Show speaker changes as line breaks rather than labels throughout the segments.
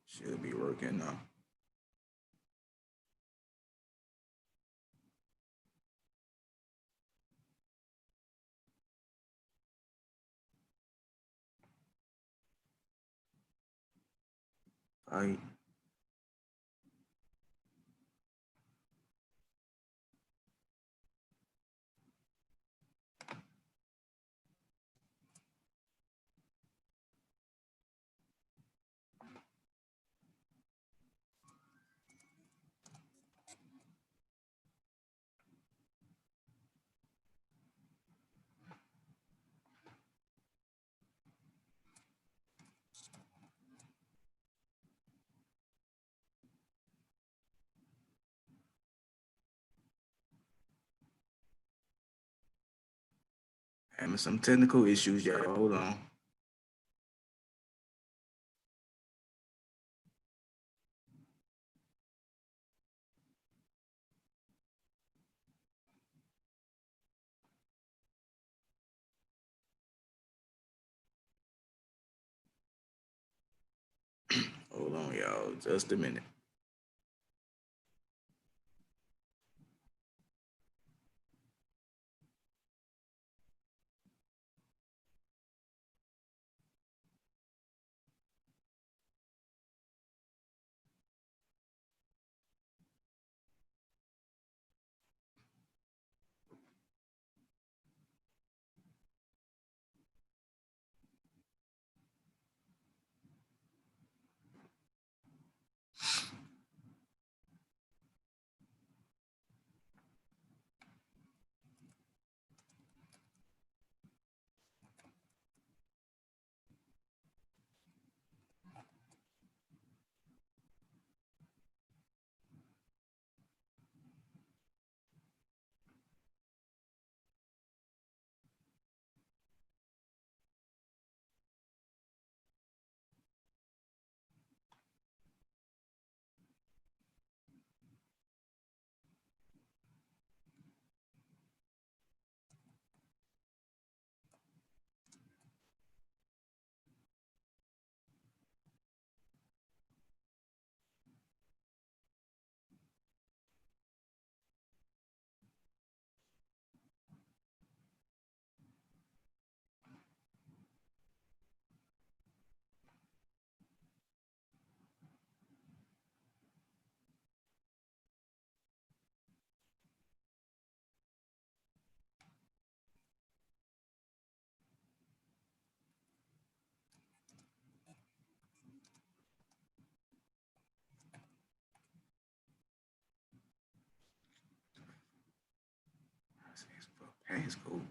Should be working now. I having some technical issues, y'all. Hold on. Hold on, y'all. Just a minute. It's cool.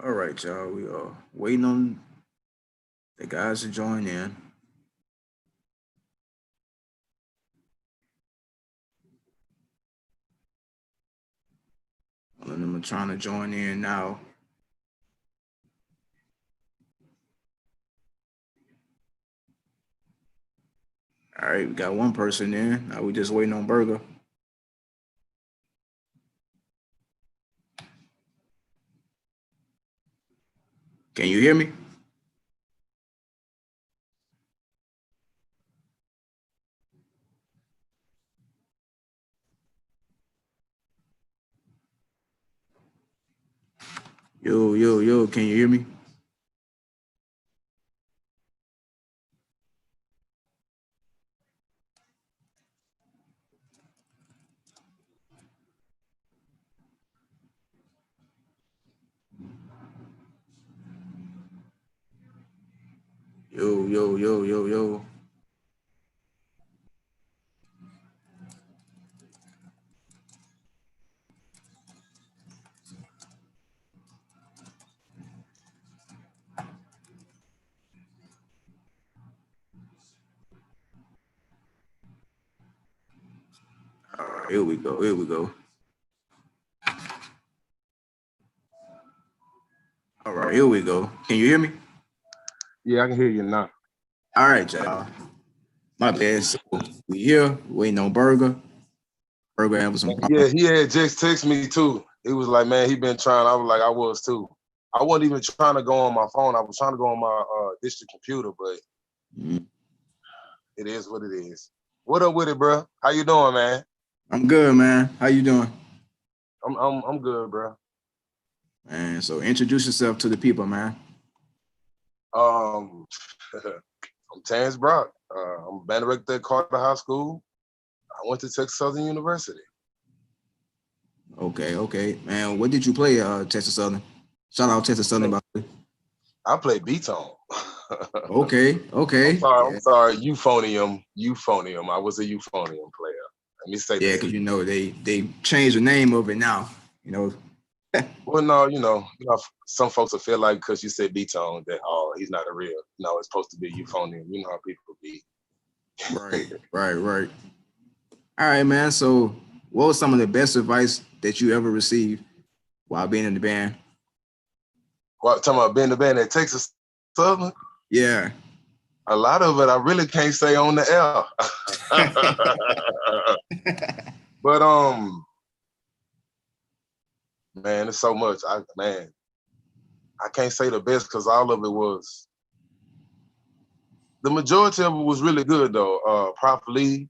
All right, y'all. We are waiting on the guys to join in. Some of them are trying to join in now. All right, we got one person in. Now we just waiting on Burger. Can you hear me? Yo, can you hear me? Yo. All right, here we go. All right, here we go. Can you hear me?
Yeah, I can hear you now.
All right, y'all. My bad. So we here waiting on Burger. Burger having some.
Yeah, he had just texted me too. He was like, man, he been trying. I was like, I was too. I wasn't even trying to go on my phone. I was trying to go on my district computer, but it is what it is. What up with it, bro? How you doing, man?
I'm good, man. How you doing?
I'm good, bro.
Man, so introduce yourself to the people, man.
I'm Terrance Brock. I'm a band director at Carter High School. I went to Texas Southern University.
Okay. Man, what did you play Texas Southern? Shout out Texas Southern, by the way.
I played B-Tone.
Okay.
I'm sorry. Euphonium. I was a euphonium player. Let me say that.
Yeah, because you know they changed the name of it now. You know.
Well, no, you know, some folks will feel like because you said B-Tone that he's not a real. No, it's supposed to be euphonium. You know how people be.
Right. All right, man. So, what was some of the best advice that you ever received while being in the band?
What, talking about being the band at Texas Southern?
Yeah.
A lot of it I really can't say on the air. But man, it's so much. I can't say the best because all of it was. The majority of it was really good though. Prof Lee,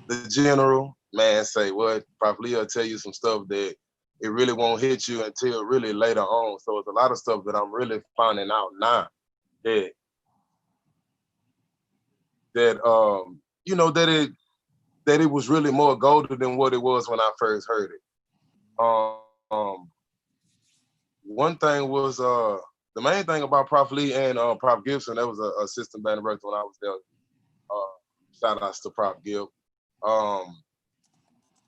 the general, man, say what? Prof Lee will tell you some stuff that it really won't hit you until really later on. So it's a lot of stuff that I'm really finding out now that you know that it was really more golden than what it was when I first heard it. One thing was the main thing about Prof Lee and Prof Gibson, that was an assistant band director when I was there. Shout outs to Prof Gib.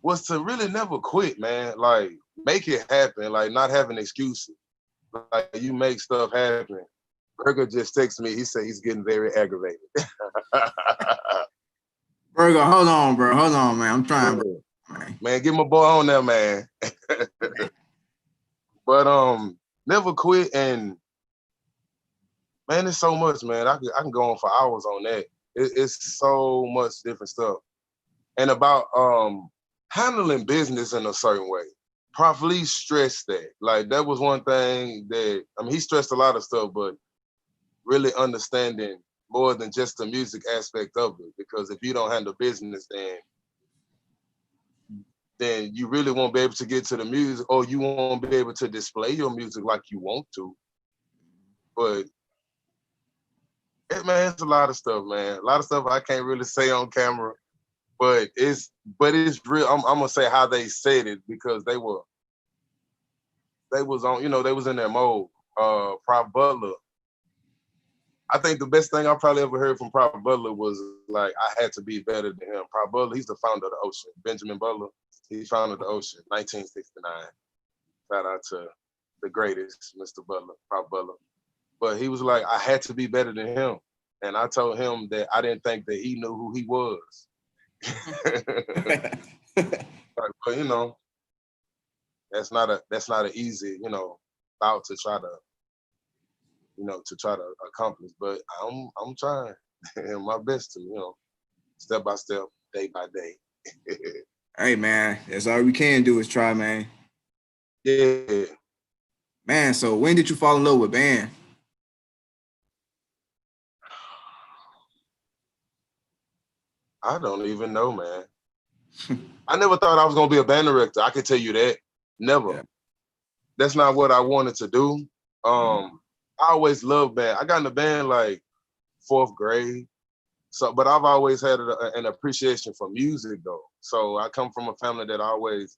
Was to really never quit, man. Like make it happen, like not having excuses. Like you make stuff happen. Burger just texted me. He said he's getting very aggravated.
Burger, hold on, bro. Hold on, man. I'm trying, bro.
Man, get my boy on there, man. But never quit, and man, it's so much, man. I can go on for hours on that. It's so much different stuff. And about handling business in a certain way. Prof Lee stressed that. Like that was one thing that he stressed a lot of stuff, but really understanding more than just the music aspect of it. Because if you don't handle business, then you really won't be able to get to the music, or you won't be able to display your music like you want to. But man, it's a lot of stuff, man. A lot of stuff I can't really say on camera, but it's real. I'm gonna say how they said it because they was on, they was in their mode. Prof Butler. I think the best thing I probably ever heard from Prof Butler was like, I had to be better than him. Prof Butler, he's the founder of the Ocean. Benjamin Butler, he founded the Ocean, 1969. Shout out to the greatest, Mr. Butler, Prof Butler. But he was like, I had to be better than him. And I told him that I didn't think that he knew who he was. But that's not an easy, thought to try to, accomplish. But I'm trying my best to, step by step, day by day.
Hey man, that's all we can do is try, man.
Yeah.
Man, so when did you fall in love with band?
I don't even know, man. I never thought I was gonna be a band director. I can tell you that. Never.
Yeah.
That's not what I wanted to do. I always loved band. I got in the band like fourth grade. So, but I've always had an appreciation for music though. So I come from a family that always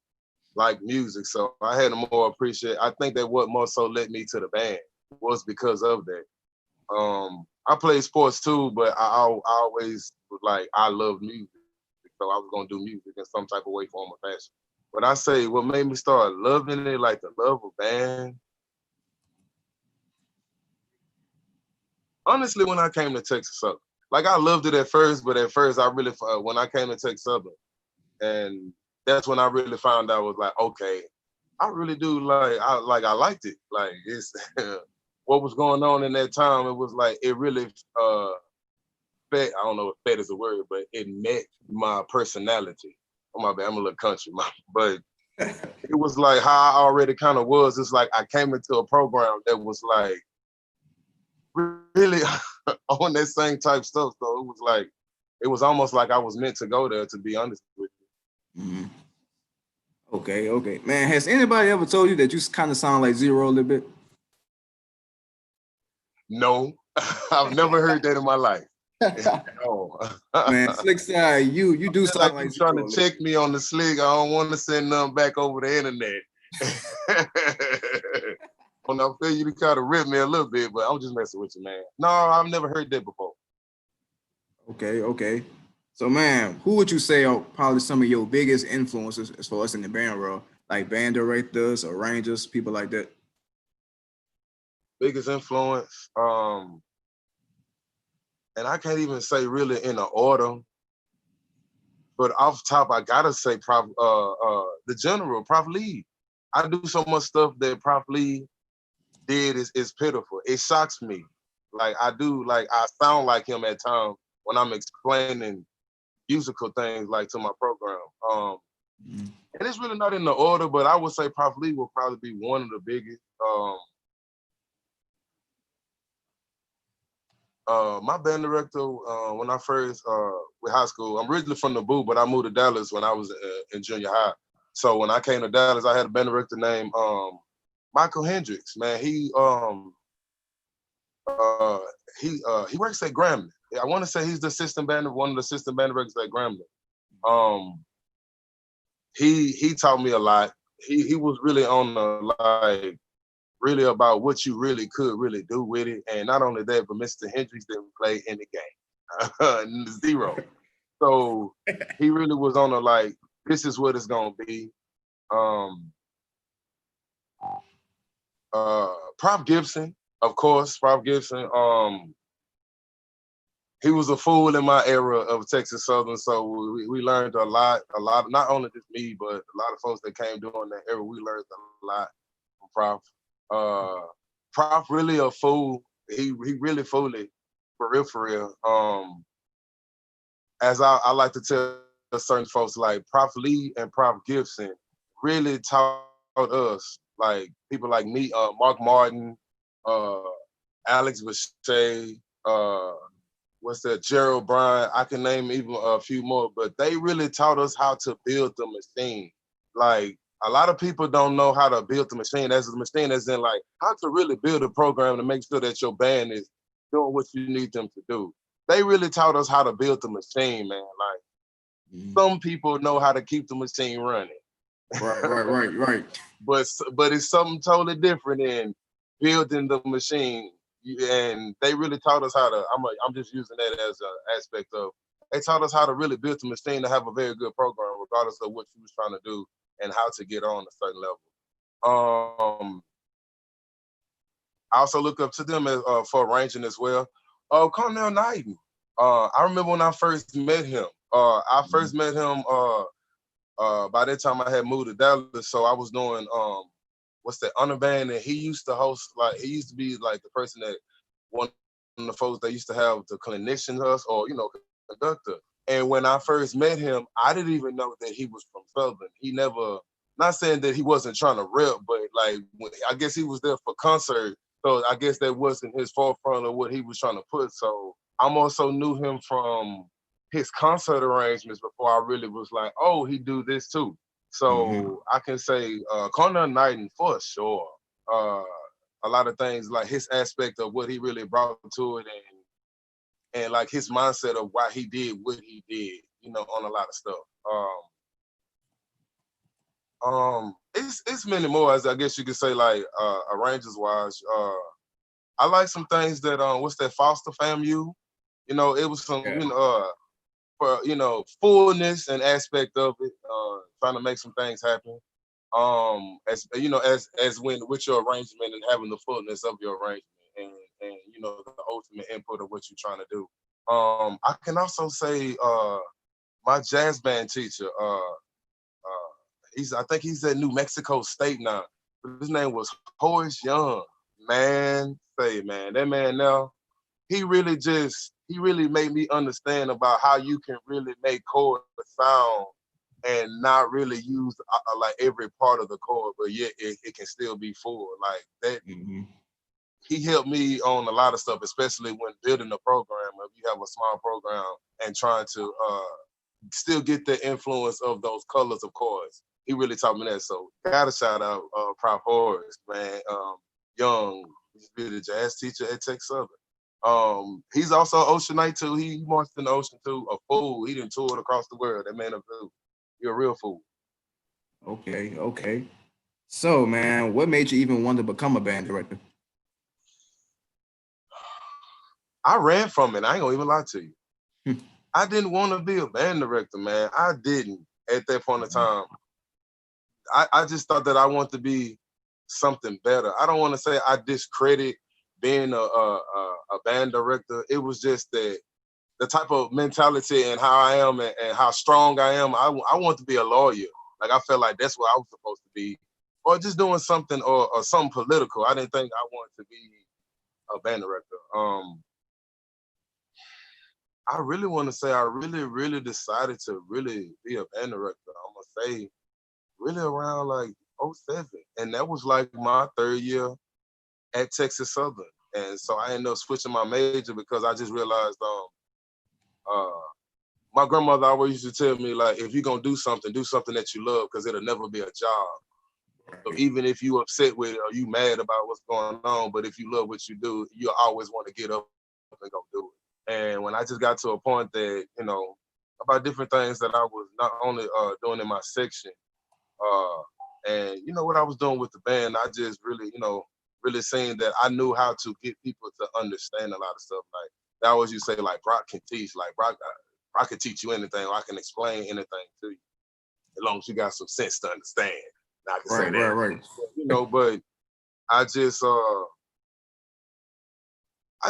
liked music. So I had a more appreciate. I think that what more so led me to the band was because of that. I played sports too, but I always was like, I love music. So I was gonna do music in some type of way, form, or fashion. But I say what made me start loving it, like the love of band. Honestly, when I came to Texas Southern, like I loved it at first, but at first I really, when I came to Texas Southern, and that's when I really found out was like, okay, I really do I liked it. Like it's what was going on in that time. It was like it really fit. I don't know if "fit" is a word, but it met my personality. Oh my bad, I'm a little country, but it was like how I already kind of was. It's like I came into a program that was like really on that same type stuff. So it was like it was almost like I was meant to go there. To be honest with you.
Mm-hmm. Okay. Man, has anybody ever told you that you kind of sound like Zero a little bit?
No, I've never heard that in my life. No.
Man, slick side, you do
Feel like
sound like
you trying
Zero a
to
little
check me on the slick. I don't want to send nothing back over the internet. When I feel you to kind of rip me a little bit, but I'm just messing with you, man. No, I've never heard that before.
Okay. So, man, who would you say are probably some of your biggest influences as far as in the band world, like band directors, arrangers, people like that?
Biggest influence, and I can't even say really in an order, but off top, I gotta say the general, Prof Lee. I do so much stuff that Prof Lee did is pitiful. It shocks me. Like I sound like him at times when I'm explaining musical things like to my program.
Mhm.
And it's really not in the order, but I would say Prof Lee will probably be one of the biggest. My band director, when I first with high school, I'm originally from the Boo, but I moved to Dallas when I was in junior high. So when I came to Dallas, I had a band director named Michael Hendricks. Man, uh, he works at Grambling. I want to say he's one of the assistant band directors at Grambling. He taught me a lot. He was really on the like really about what you really could really do with it. And not only that, but Mr. Hendricks didn't play in the game. Zero. So he really was on the like, this is what it's gonna be. Prof Gibson, of course, Prof Gibson. He was a fool in my era of Texas Southern, so we learned a lot. Not only just me, but a lot of folks that came during that era. We learned a lot from Prof. Prof really a fool. He really fooled for real. As I like to tell certain folks, like Prof Lee and Prof Gibson really taught us, like people like me, Mark Martin, uh, Alex Boucher, what's that, Gerald Bryan. I can name even a few more, but they really taught us how to build the machine. Like a lot of people don't know how to build the machine. As a machine, as in like how to really build a program to make sure that your band is doing what you need them to do. They really taught us how to build the machine, man. Like some people know how to keep the machine running.
Right.
But it's something totally different in building the machine. And they really taught us how to. I'm just using that as an aspect of. They taught us how to really build the machine to have a very good program, regardless of what you was trying to do and how to get on a certain level. I also look up to them as, for arranging as well. Cornell Knighton. I remember when I first met him. I first met him by that time I had moved to Dallas, so I was doing what's that honor band, and he used to host, like he used to be like the person that one of the folks that used to have the clinician us, or conductor. And when I first met him, I didn't even know that he was from Southern. He never, not saying that he wasn't trying to rep, but like I guess he was there for concert, so I guess that wasn't his forefront of what he was trying to put. So I'm also knew him from his concert arrangements before I really was like, oh, he do this too. So I can say Cornell Knighton for sure. A lot of things like his aspect of what he really brought to it, and like his mindset of why he did what he did, on a lot of stuff. It's many more, as I guess you could say, like arrangers wise. I like some things that what's that Foster FAMU? It was some for fullness and aspect of it, trying to make some things happen. As when with your arrangement and having the fullness of your arrangement, and the ultimate input of what you're trying to do. I can also say my jazz band teacher, I think he's at New Mexico State now. But his name was Horace Young. Man, that man now, he really made me understand about how you can really make chords sound and not really use like every part of the chord, but yet it can still be full. Like that, he helped me on a lot of stuff, especially when building a program. If you have a small program and trying to still get the influence of those colors of chords, he really taught me that. So gotta shout out Prof. Horace, man. Young, he's been a jazz teacher at Texas Southern. He's also Oceanite too. He marched in the ocean too. A fool. He done toured across the world. That man a fool. You're a real fool.
Okay. So, man, what made you even want to become a band director?
I ran from it. I ain't gonna even lie to you. I didn't want to be a band director, man. I didn't at that point in time. I just thought that I wanted to be something better. I don't want to say I discredit being a band director. It was just that the type of mentality and how I am and how strong I am. I want to be a lawyer. Like I felt like that's what I was supposed to be, or just doing something or something political. I didn't think I wanted to be a band director. I really want to say I really decided to really be a band director. I'm gonna say really around like 07. And that was like my third year at Texas Southern. And so I ended up switching my major because I just realized my grandmother always used to tell me, like, if you're gonna do something that you love, because it'll never be a job. So even if you upset with it or you mad about what's going on, but if you love what you do, you always want to get up and go do it. And when I just got to a point that, about different things that I was not only doing in my section, and what I was doing with the band, I just really, really saying that I knew how to get people to understand a lot of stuff. Like that always you say, like Brock can teach, like Brock can teach you anything, or I can explain anything to you, as long as you got some sense to understand. Now I can say that,
right.
But I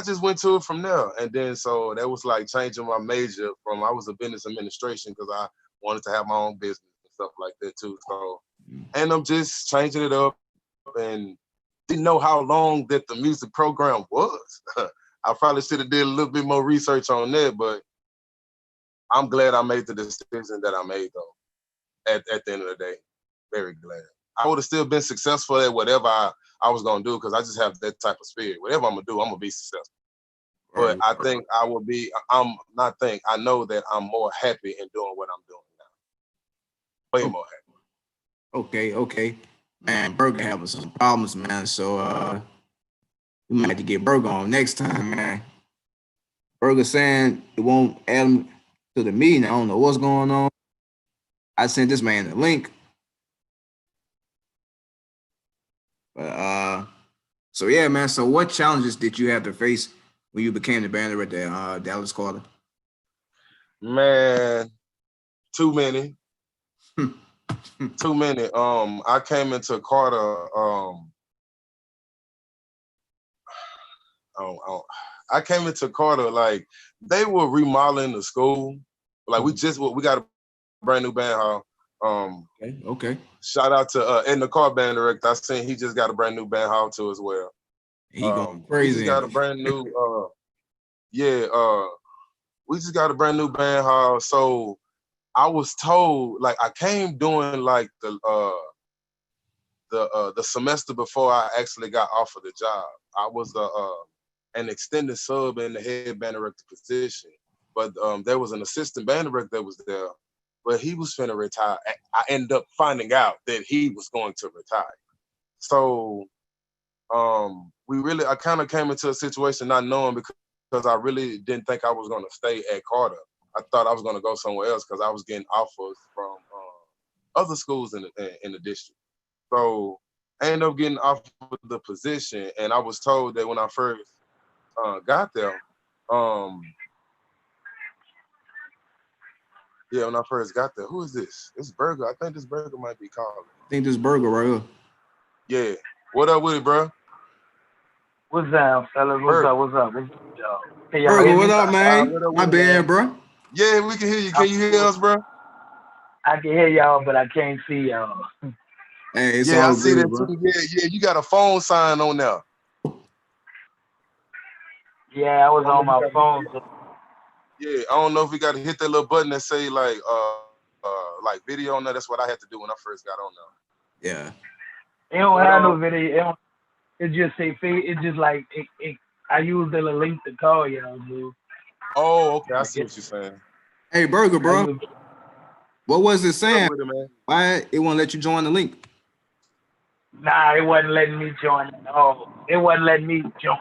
just went to it from there, and then so that was like changing my major from I was a business administration because I wanted to have my own business and stuff like that too. So, and I'm just changing it up, and didn't know how long that the music program was. I probably should have did a little bit more research on that, but I'm glad I made the decision that I made though. At the end of the day, very glad. I would have still been successful at whatever I was gonna do because I just have that type of spirit. Whatever I'm gonna do, I'm gonna be successful. But I think I will be. I know that I'm more happy in doing what I'm doing now. Way more happy.
Okay. Man, Burga having some problems, man. So we might have to get Burga on next time, man. Burga saying it won't add him to the meeting. I don't know what's going on. I sent this man the link. But so yeah, man. So what challenges did you have to face when you became the band director at Dallas Carter?
Man, too many. Too many. I came into Carter. I came into Carter like they were remodeling the school. Like we got a brand new band hall.
Okay.
Shout out to in the car band director. I seen he just got a brand new band hall too as well.
He going
We just
crazy.
got a brand new we just got a brand new band hall. So I was told, like, I came doing like the semester before I actually got offered the job. I was an extended sub in the head band director position, but there was an assistant band director that was there, but he was finna retire. I ended up finding out that he was going to retire. So I kind of came into a situation not knowing because I really didn't think I was gonna stay at Carter. I thought I was gonna go somewhere else because I was getting offers from other schools in the district. So I ended up getting offered the position, and I was told that when I first got there, when I first got there, who is this? It's Burger. I think this Burger might be calling.
I think this Burger right here.
Yeah. What up with it, bro?
What's up, fellas? What's up? What's up? Hey,
Burger, what up, man?
What up
My
with
bad,
it, man?
bro.
Yeah, we can hear you. Can you hear us, bro?
I can hear y'all, but I can't see y'all.
Hey, it's
Yeah,
all
I see
good,
that
bro.
too. Yeah, you got a phone sign on there.
Yeah, I was on my phone.
Yeah, I don't know if we got to hit that little button that say like video on there. That's what I had to do when I first got on there.
Yeah.
It don't have no video. It just say it just like it. I used the link to call y'all, dude.
Oh, okay. I see what you're saying.
Hey, Burger, bro. What was it saying?
With it, man?
Why it won't let you join the link?
Nah, it wasn't letting me join. No, it wasn't letting me join.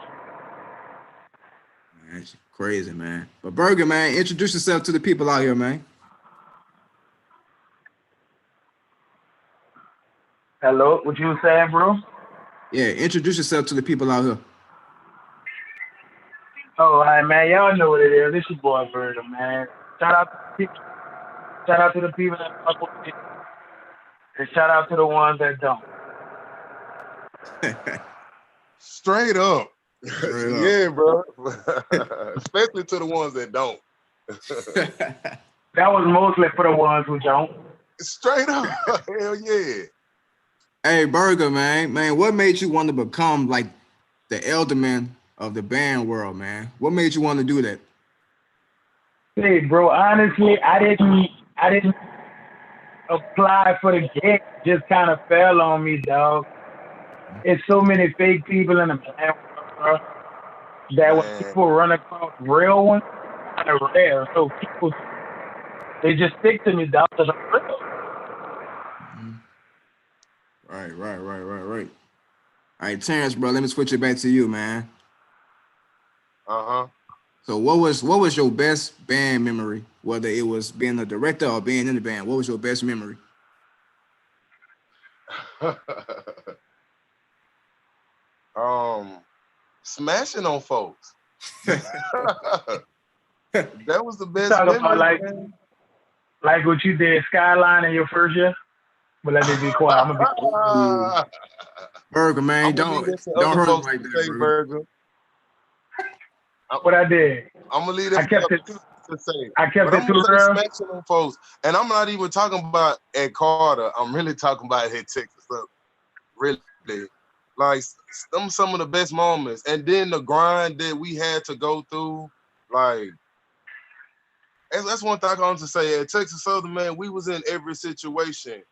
Man, that's crazy, man. But Burger, man, introduce yourself to the people out here, man.
Hello, what you saying, bro?
Yeah, introduce yourself to the people out here.
Oh, all right, man. Y'all know what it is. This your boy Burger, man. Shout out to the people. Shout out to the people that fuck with me. And shout out to the ones that don't.
Straight up. Yeah, bro. Especially to the ones that don't.
That was mostly for the ones who don't.
Straight up. Hell yeah.
Hey, Burger, man, what made you want to become like the elderman of the band world, man? What made you want to do that?
Hey, bro, honestly, I didn't apply for the gig. Just kind of fell on me, dog. It's so many fake people in the band world, that when people run across real ones, kind of rare. So people, they just stick to me, dog, because I'm real.
Right. All right, Terrance, bro, let me switch it back to you, man. So what was your best band memory, whether it was being a director or being in the band? What was your best memory?
Smashing on folks. That was the best
Talk
memory.
about like what you did, Skyline, in your first year. But let me be quiet. I'm gonna be
Burger, man, don't hurt him like that, Burger.
What I did.
I'm gonna leave that.
I kept it
to say.
I kept
but
it
I'm
too
gonna say
real.
smashing on folks, and I'm not even talking about at Carter. I'm really talking about at Texas. Really, like some of the best moments, and then the grind that we had to go through. Like that's one thing I want to say. At Texas Southern, man, we was in every situation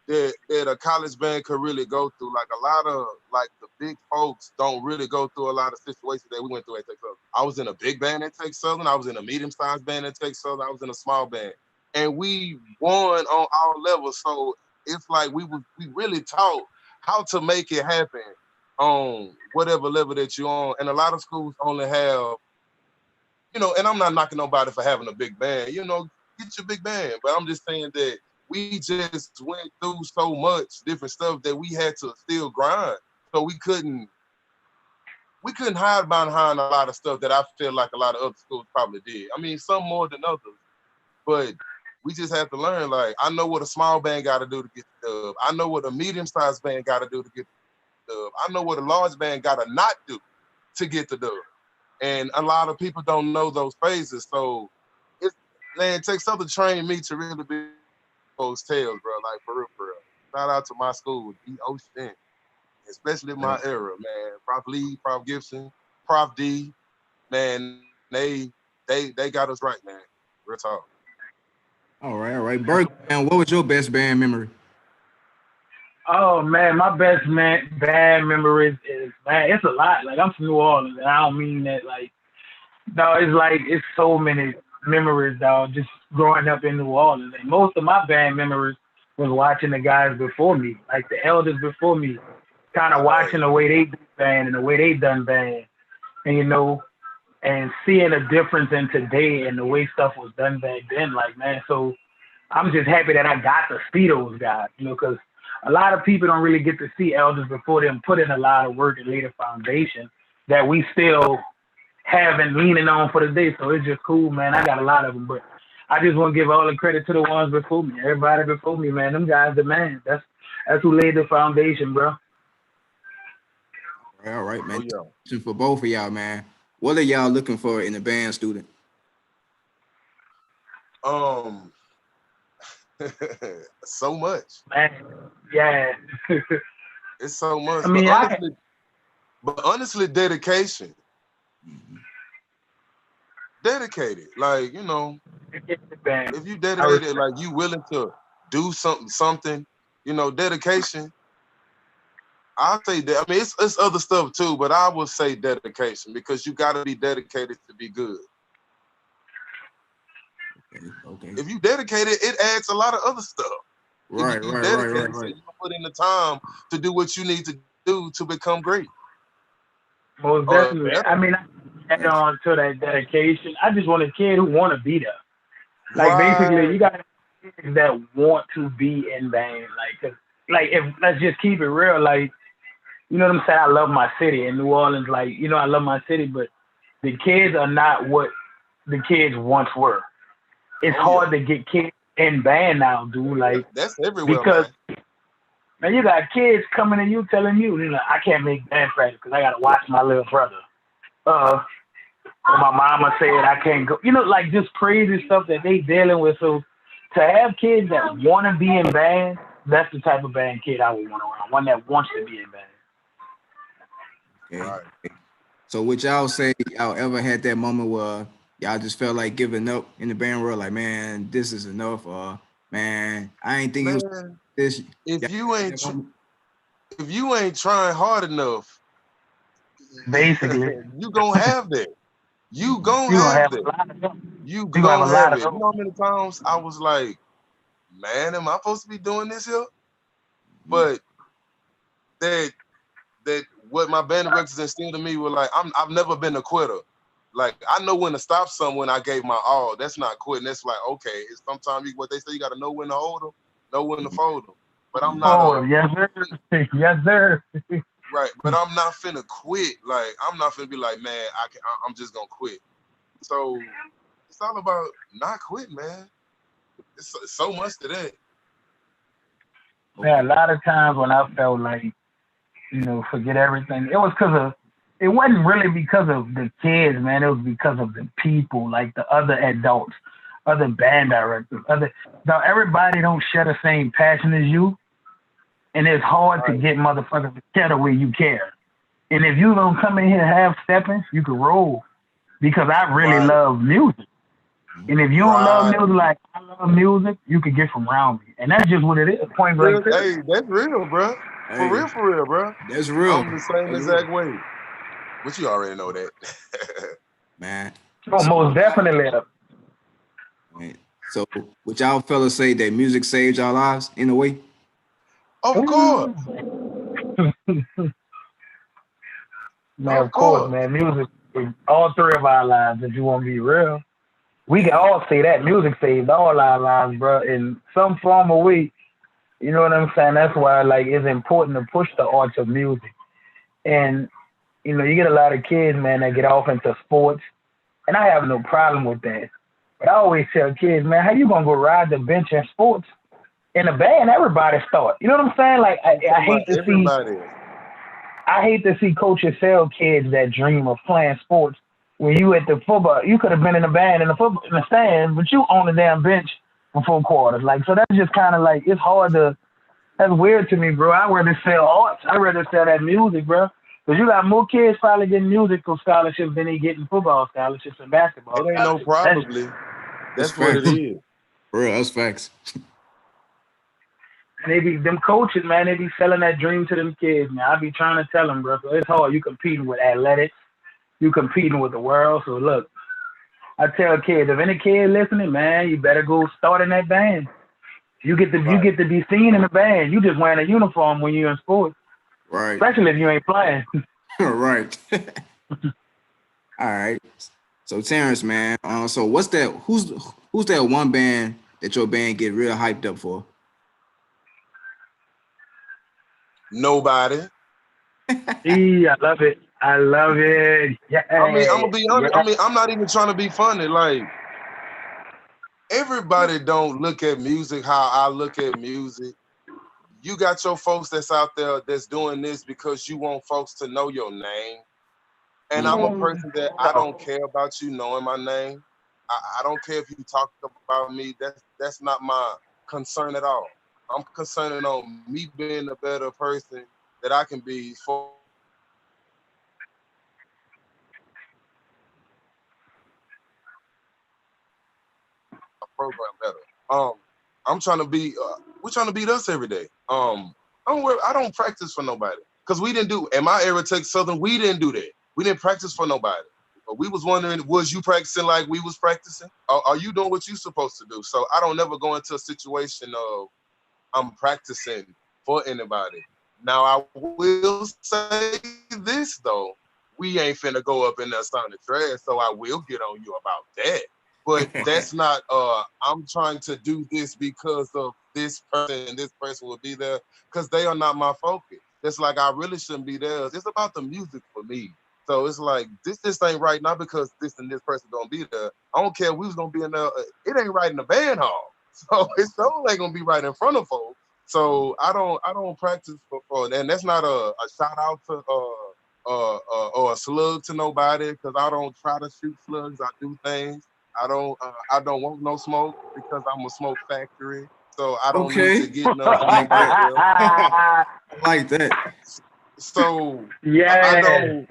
that a college band could really go through. Like a lot of the big folks don't really go through a lot of situations that we went through at Texas Southern. I was in a big band at Texas Southern. I was in a medium-sized band at Texas Southern. I was in a small band, and we won on all levels. So it's like we really taught how to make it happen on whatever level that you're on. And a lot of schools only have, and I'm not knocking nobody for having a big band. Get your big band, but I'm just saying that we just went through so much different stuff that we had to still grind. So we couldn't hide behind a lot of stuff that I feel like a lot of other schools probably did. I mean, some more than others, but we just have to learn. Like, I know what a small band got to do to get the dub. I know what a medium-sized band got to do to get the dub. I know what a large band got to not do to get the dub. And a lot of people don't know those phases. So, Texas Southern trained me to really be heroes' tales, bro. Like for real, for real. Shout out to my school, D. Ocean, especially my era, man. Prof Lee, Prof Gibson, Prof D, man. They got us right, man. Real talk.
All right. Burga, man, what was your best band memory?
Oh man, my band memories is, man, it's a lot. Like, I'm from New Orleans, and I don't mean that like, no, it's like it's so many memories, dog. Just growing up in New Orleans, and most of my band memories was watching the guys before me, like the elders before me, kind of watching the way they do band and the way they done band, and and seeing a difference in today and the way stuff was done back then. Like, man, so I'm just happy that I got to see those guys, because a lot of people don't really get to see elders before them put in a lot of work and lay the foundation that we still have and leaning on for the day. So it's just cool, man. I got a lot of them, but I just want to give all the credit to the ones before me. Everybody before me, man. Them guys, the man. That's who laid the foundation, bro.
All right, man.
Oh,
Question for both of y'all, man. What are y'all looking for in a band student?
So much.
Man, yeah.
It's so much.
I mean,
but honestly, dedication. Dedicated. Like, if you dedicated, like you willing to do something, dedication. I'll say that. I mean, it's other stuff too, but I would say dedication, because you got to be dedicated to be good.
Okay.
If you dedicated, it adds a lot of other stuff.
Right.
So you put in the time to do what you need to do to become great.
Most definitely. I mean, add on to that dedication. I just want a kid who want to be there. Like, basically, you got kids that want to be in band. Like, if let's just keep it real. Like, you know what I'm saying? I love my city in New Orleans. Like, I love my city, but the kids are not what the kids once were. It's hard to get kids in band now, dude. Like,
that's everywhere,
because man, you got kids coming to you telling you, I can't make band practice because I got to watch my little brother. Or my mama said I can't go. Like, just crazy stuff that they dealing with. So to have kids that want to be in band, that's the type of band kid I would want around. One that wants to be in band.
Okay. Right. So would y'all say y'all ever had that moment where y'all just felt like giving up in the band world? Like, man, this is enough. Or, man, I ain't thinking this.
If you ain't trying hard enough,
basically,
you gonna have that. You gonna have that. You gonna have it. You know how many times I was like, man, am I supposed to be doing this here? But that what my band directors instilled in me were like, I've never been a quitter. Like, I know when to stop something when I gave my all. That's not quitting. That's like, okay, it's sometimes what they say, you got to know when to hold them, know when to fold them. But I'm not.
Yes, sir. Yes, sir.
Right, but I'm not finna quit. Like, I'm not finna be like, man, I'm just gonna quit. So it's all about not quitting, man. It's so much to that.
Yeah, a lot of times when I felt like, forget everything, it wasn't really because of the kids, man. It was because of the people, like the other adults, other band directors, now everybody don't share the same passion as you. And it's hard to get motherfuckers to care the way you care. And if you don't come in here half stepping, you can roll. Because I really love music. And if you don't love music like I love music, you can get from around me. And that's just what it is. Point blank.
Hey, that's real, bro. For real, bro.
That's real.
I'm the same exact way. But you already know that.
Man.
Oh, most definitely.
Right. So would y'all fellas say that music saved y'all lives in a way?
Of course.
Man, of course, man. Music is all three of our lives, if you want to be real. We can all say that. Music saved all our lives, bro, in some form or way. You know what I'm saying? That's why, like, it's important to push the arts of music. And, you get a lot of kids, man, that get off into sports. And I have no problem with that. But I always tell kids, man, how you going to go ride the bench in sports? In a band, everybody start. You know what I'm saying? Like, I hate to see coaches sell kids that dream of playing sports. When you at the football, you could have been in a band in the stands, but you on the damn bench for 4 quarters. Like, so that's just kind of like, it's hard to, that's weird to me, bro. I'd rather sell arts. I'd rather sell that music, bro. Because you got more kids probably getting musical scholarships than they getting football scholarships and basketball
It ain't no
scholarships.
probably. That's what it
facts.
is.
For real, that's facts.
And they be, them coaches, man, they be selling that dream to them kids, man. I be trying to tell them, bro, so it's hard. You competing with athletics. You competing with the world. So look, I tell kids, if any kid listening, man, you better go start in that band. You get to be seen in the band. You just wearing a uniform when you're in sports.
Right.
Especially if you ain't playing.
Right. All right. So Terrance, man. So what's that? Who's that one band that your band get real hyped up for?
Nobody.
I love it. I love it. Yeah.
I mean, I'm gonna be honest.
Yeah.
I mean, I'm not even trying to be funny. Like, everybody don't look at music how I look at music. You got your folks that's out there that's doing this because you want folks to know your name. And I'm a person that I don't care about you knowing my name. I don't care if you talk about me. That's not my concern at all. I'm concerned on me being a better person that I can be for a program better. I'm trying to be. We're trying to beat us every day. I don't practice for nobody because we didn't do. In my era, Texas Southern, we didn't do that. We didn't practice for nobody. But we was wondering, was you practicing like we was practicing? Are you doing what you supposed to do? So I don't never go into a situation of I'm practicing for anybody. Now I will say this though, we ain't finna go up in there sounding trash, so I will get on you about that. But that's not I'm trying to do this because of this person and this person will be there because they are not my focus. It's like I really shouldn't be there. It's about the music for me. So it's like this ain't right not because this and this person gonna be there. I don't care if we was gonna be in there. It ain't right in the band hall. So it's so ain't gonna be right in front of folks. So I don't practice for and that's not a shout out to or a slug to nobody because I don't try to shoot slugs. I do things. I don't want no smoke because I'm a smoke factory. So I don't need to get none from nobody else.
I like that.
So
yeah.
I don't,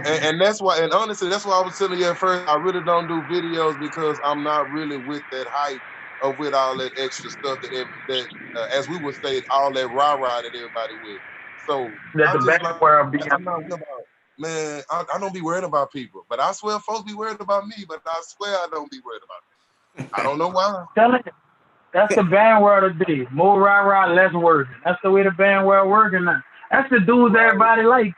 and that's why. And honestly, that's why I was telling you at first. I really don't do videos because I'm not really with that hype of with all that extra stuff that as we would say, all that rah rah that everybody with. So
That's
I'm
the
just
best
like,
world
I'm not worried about. Man, I don't be worried about people, but I swear folks be worried about me. But I swear I don't be worried about them. I don't know why.
Telling you, that's the band world today. More rah rah, less working. That's the way the band world working now. That's the dudes everybody like.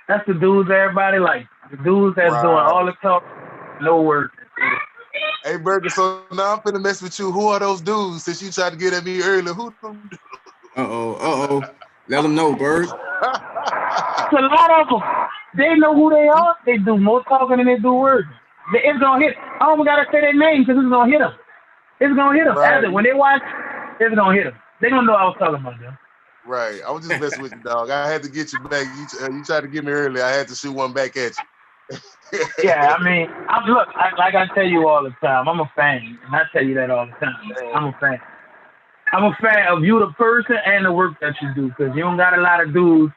That's the dudes everybody like. The dudes that's doing all the talk, no work.
Hey, Burger, so now I'm finna mess with you. Who are those dudes? Since you tried to get at me earlier, who them dudes?
Uh-oh. Let them know, Bird.
It's a lot of them. They know who they are. They do more talking than they do words. It's gonna hit. I don't gotta say their name because it's gonna hit them. It's gonna hit them.
Right.
When they watch, it's gonna hit them. They gonna know I was talking about them.
Right. I was just messing with you, dog. I had to get you back. You tried to get me earlier. I had to shoot one back at you.
Yeah, I mean, like I tell you all the time, I'm a fan, and I tell you that all the time. I'm a fan. I'm a fan of you, the person, and the work that you do, because you don't got a lot of dudes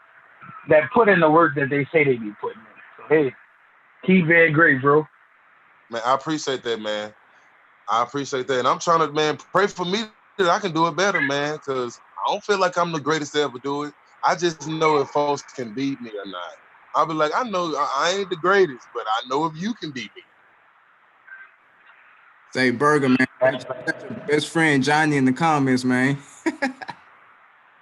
that put in the work that they say they be putting in. So hey, keep being great, bro.
Man, I appreciate that, man. I appreciate that, and I'm trying to, man, pray for me that I can do it better, man, because I don't feel like I'm the greatest to ever do it. I just know if folks can beat me or not. I'll be like, I know I ain't the greatest, but I know if you can beat me.
Say Burger, man. That's your best friend Johnny in the comments, man.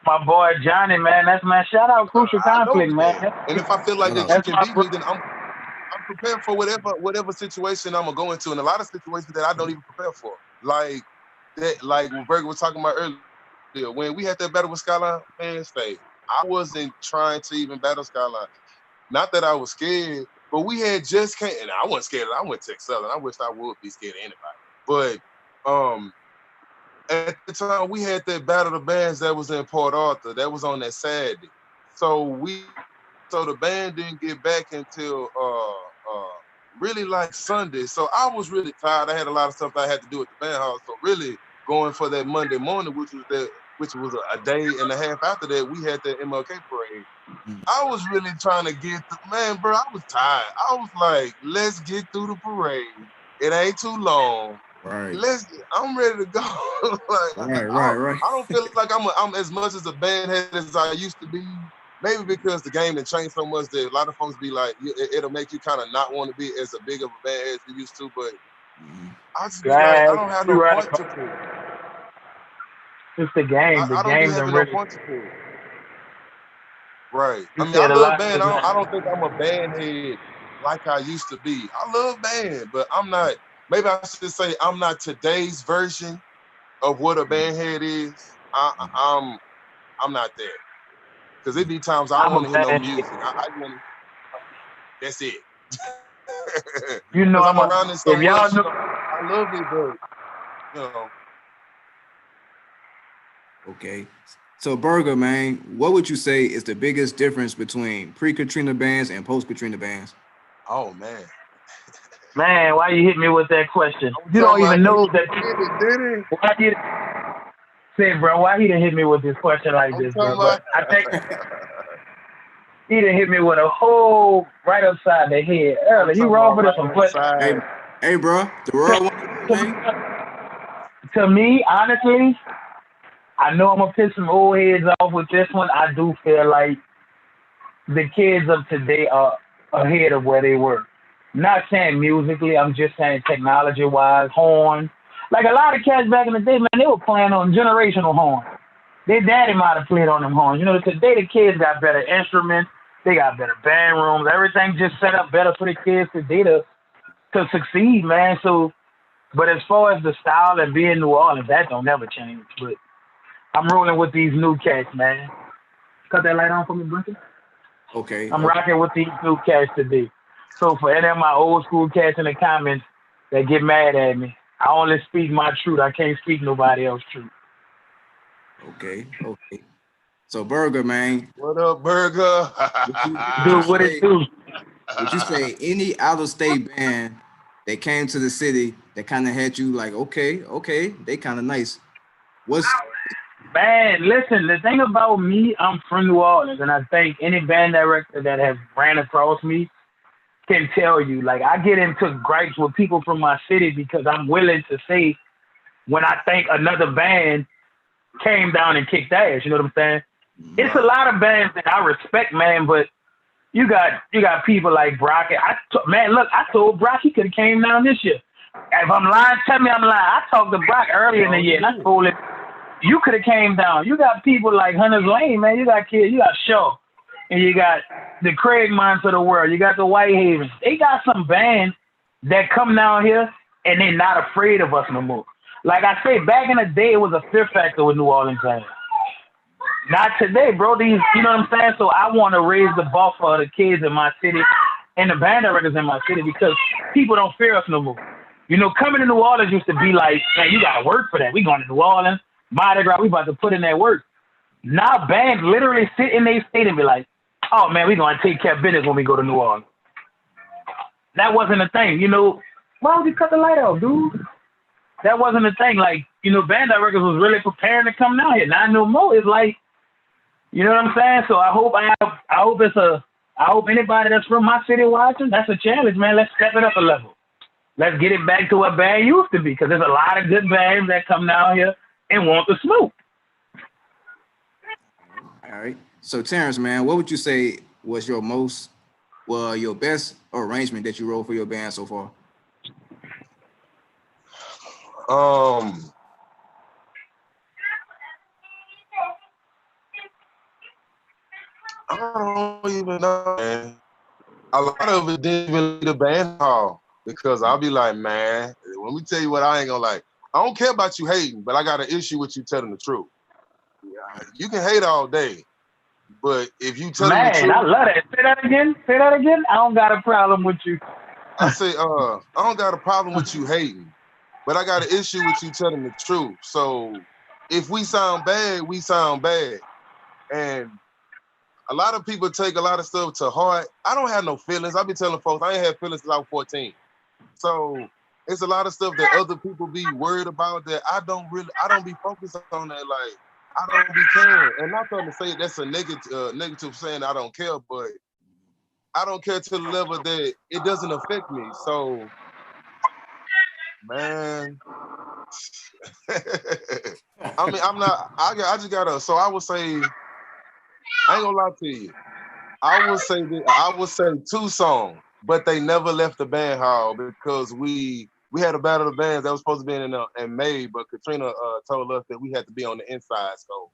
My boy Johnny, man, that's my shout out Crucial Conflict, man.
And if I feel like that you can beat me, then I'm prepared for whatever situation I'm gonna go into, and a lot of situations that I don't even prepare for, like that, like what Burger was talking about earlier. When we had that battle with Skyline, man, I wasn't trying to even battle Skyline. Not that I was scared, but we had just came, and I wasn't scared. I went to Texas Southern. I wish I would be scared of anybody. But at the time we had that battle of the bands that was in Port Arthur. That was on that Saturday. So the band didn't get back until really like Sunday. So I was really tired. I had a lot of stuff I had to do at the band hall. So really going for that Monday morning, which was a day and a half after that, we had that MLK parade. I was really trying to get man, bro. I was tired. I was like, let's get through the parade. It ain't too long.
Right.
I'm ready to go. Like,
right.
I don't feel like I'm as much as a bandhead as I used to be. Maybe because the game has changed so much that a lot of folks be like, it'll make you kind of not want to be as a big of a bandhead as you used to. But I just be like, I don't have no point to prove.
It's the game.
I don't be having no point to prove. Right. I mean, I love band. I don't think I'm a bandhead like I used to be. I love band, but I'm not. Maybe I should say I'm not today's version of what a bandhead is. I'm not there. Because it be times I don't want to hear no music. I want. That's it.
You know,
I'm around this so much. I love it, but you know.
Okay. So Burga, man, what would you say is the biggest difference between pre-Katrina bands and post-Katrina bands?
Oh man.
Man, why you hit me with that question? You don't even know that. Why you say, bro? Why he didn't hit me with this question like this, bro? But I think he didn't hit me with a hole right upside the head earlier. You wrong for this one, but
hey, bro, the world.
To me, honestly, I know I'm gonna piss some old heads off with this one. I do feel like the kids of today are ahead of where they were. Not saying musically, I'm just saying technology-wise, horn. Like a lot of cats back in the day, man, they were playing on generational horns. Their daddy might have played on them horns. You know, today the kids got better instruments. They got better band rooms. Everything just set up better for the kids today to succeed, man. So, but as far as the style and being New Orleans, that don't never change. But I'm rolling with these new cats, man. Cut that light on for me, Blinky.
Okay.
I'm rocking with these new cats today. So for any of my old school cats in the comments that get mad at me, I only speak my truth. I can't speak nobody else's truth.
Okay. So Burga, man.
What up, Burga?
Do what it do.
Would you say any out-of-state band that came to the city that kind of had you like, okay, they kind of nice?
Man, listen, the thing about me, I'm from New Orleans, and I think any band director that has ran across me can tell you, like, I get into gripes with people from my city because I'm willing to say when I think another band came down and kicked ass, you know what I'm saying? It's a lot of bands that I respect, man, but you got people like Brock. Man, look, I told Brock he could have came down this year. If I'm lying, tell me I'm lying. I talked to Brock earlier in the year, and I told him, you could have came down. You got people like Hunter's Lane, man. You got kids. You got Shaw. And you got the Craig Mines of the world. You got the Whitehavens. They got some bands that come down here, and they're not afraid of us no more. Like I say, back in the day, it was a fear factor with New Orleans bands. Not today, bro. These, you know what I'm saying? So I want to raise the bar for the kids in my city and the band directors in my city because people don't fear us no more. You know, coming to New Orleans used to be like, man, you got to work for that. We going to New Orleans. Mardi Gras, we about to put in that work. Now bands literally sit in their state and be like, oh man, we gonna take care of business when we go to New Orleans. That wasn't a thing, you know. Why would you cut the light off, dude? That wasn't a thing. Like, you know, band directors was really preparing to come down here. Not no more. It's like, you know what I'm saying? So I hope anybody that's from my city watching, that's a challenge, man. Let's step it up a level. Let's get it back to what band used to be, because there's a lot of good bands that come down here and want the smoke.
All right. So Terrance, man, what would you say was your best arrangement that you wrote for your band so far?
I don't even know, man. A lot of it didn't even leave the band hall because I'll be like, man, when we tell you what, I ain't gonna like. I don't care about you hating, but I got an issue with you telling the truth. You can hate all day, but if you tell the truth,
man, I love that. Say that again. I don't got a problem with you.
I say, I don't got a problem with you hating, but I got an issue with you telling the truth. So if we sound bad, we sound bad, and a lot of people take a lot of stuff to heart. I don't have no feelings. I be telling folks I ain't had feelings since I was 14. So it's a lot of stuff that other people be worried about that I don't be focused on that. Like I don't be caring. And not trying to say that's a negative saying I don't care, but I don't care to the level that it doesn't affect me. So man. I mean, I just gotta, so I would say, I ain't gonna lie to you. I would say 2 songs, but they never left the band hall because we had a battle of the bands that was supposed to be in May, but Katrina told us that we had to be on the inside. So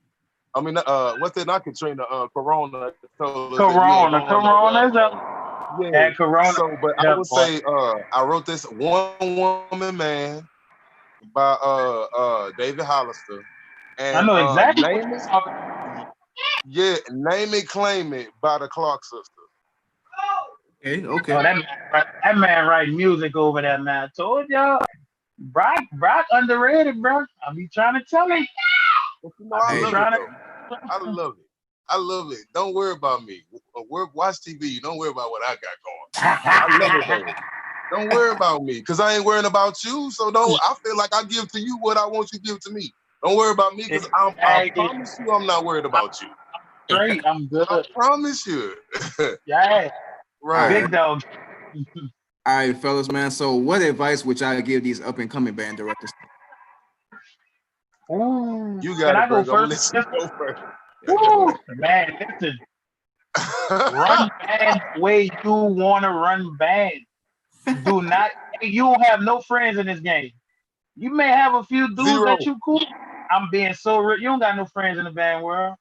I mean, what's that? Not Katrina, Corona told us
Corona's up.
Yeah.
Yeah, Corona.
So, but I would say I wrote this One Woman Man by David Hollister. And
I know exactly.
Name It, Claim It by the Clark Sisters.
Okay.
Oh, that man write music over there, man. I told y'all, Brock underrated, bro. I be trying to tell him.
But you know, I love it. Don't worry about me. Watch TV. Don't worry about what I got going. I love it though. Don't worry about me, because I ain't worrying about you. So I feel like I give to you what I want you to give to me. Don't worry about me, because I promise you I'm not worried about you.
Straight, I'm good.
I promise you.
Yeah.
Right.
Big dog.
All right, fellas, man. So what advice would y'all give these up and coming band directors?
Ooh.
You got
Can
it,
I go
first?
first?
Go first.
Ooh, man, listen. Run band the way you want to run band. Do not, you don't have no friends in this game. You may have a few dudes that you cool. I'm being so real. You don't got no friends in the band world.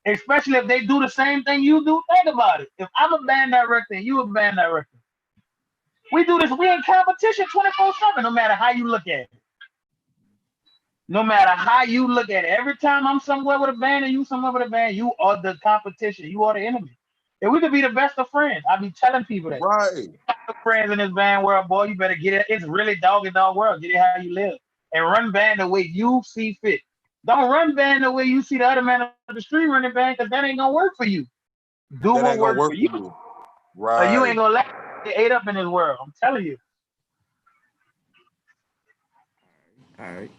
Especially if they do the same thing you do. Think about it. If I'm a band director and you a band director, we do this. We in competition 24/7, no matter how you look at it. No matter how you look at it. Every time I'm somewhere with a band and you somewhere with a band, you are the competition. You are the enemy. And we could be the best of friends. I be telling people that.
Right.
Friends in this band world, boy, you better get it. It's really dog and dog world. Get it how you live. And run band the way you see fit. Don't run band the way you see the other man on the street running band, because that ain't gonna work for you. Do what works for you.
Right.
Or you ain't gonna let get ate up in this world. I'm telling you.
All right.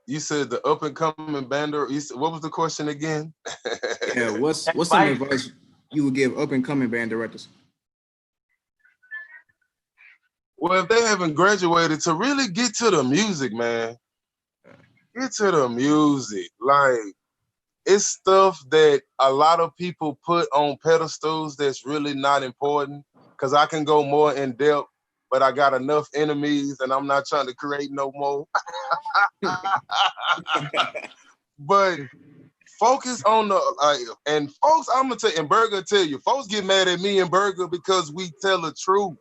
You said the up and coming bander. What was the question again?
Yeah, what's some advice you would give up and coming band directors?
Well, if they haven't graduated, to really get to the music, man. Get to the music. Like, it's stuff that a lot of people put on pedestals that's really not important, because I can go more in depth, but I got enough enemies and I'm not trying to create no more. But focus on and folks, I'm gonna tell you, and Burga tell you, folks get mad at me and Burga because we tell the truth.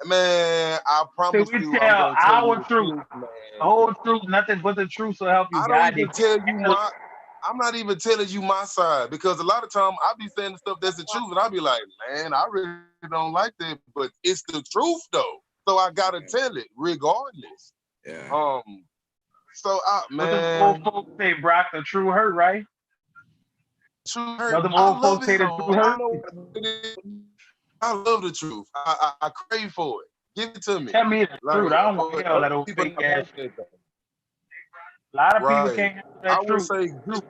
Man, I promise you,
we tell our truth,
man.
The whole truth, nothing but the truth will help you.
I don't even tell you I'm not even telling you my side, because a lot of time I be saying stuff that's the truth, and I be like, man, I really don't like that, but it's the truth though, so I gotta tell it regardless.
Yeah.
So man,
what the old folks say, Brock, the true hurt, right?
True hurt.
What the old folks say, the true hurt.
I love the truth. I crave for it. Give it to me.
Tell me the truth. I don't want to hear all that old fake ass. A lot of people can't handle that truth.
I would say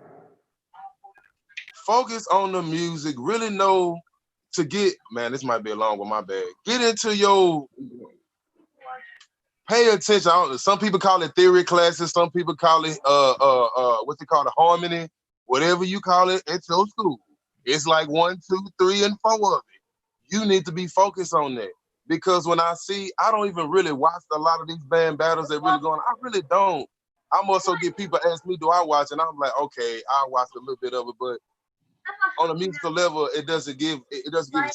focus on the music. Really know to get, man, this might be a long one, my bad. Get into your, pay attention. Some people call it theory classes. Some people call it what they call the harmony. Whatever you call it at your school. It's like 1, 2, 3, and 4 of it. You need to be focused on that. Because when I don't even really watch a lot of these band battles that really going on. I really don't. I'm also get people ask me, do I watch? And I'm like, okay, I'll watch a little bit of it, but on a musical level, it doesn't give it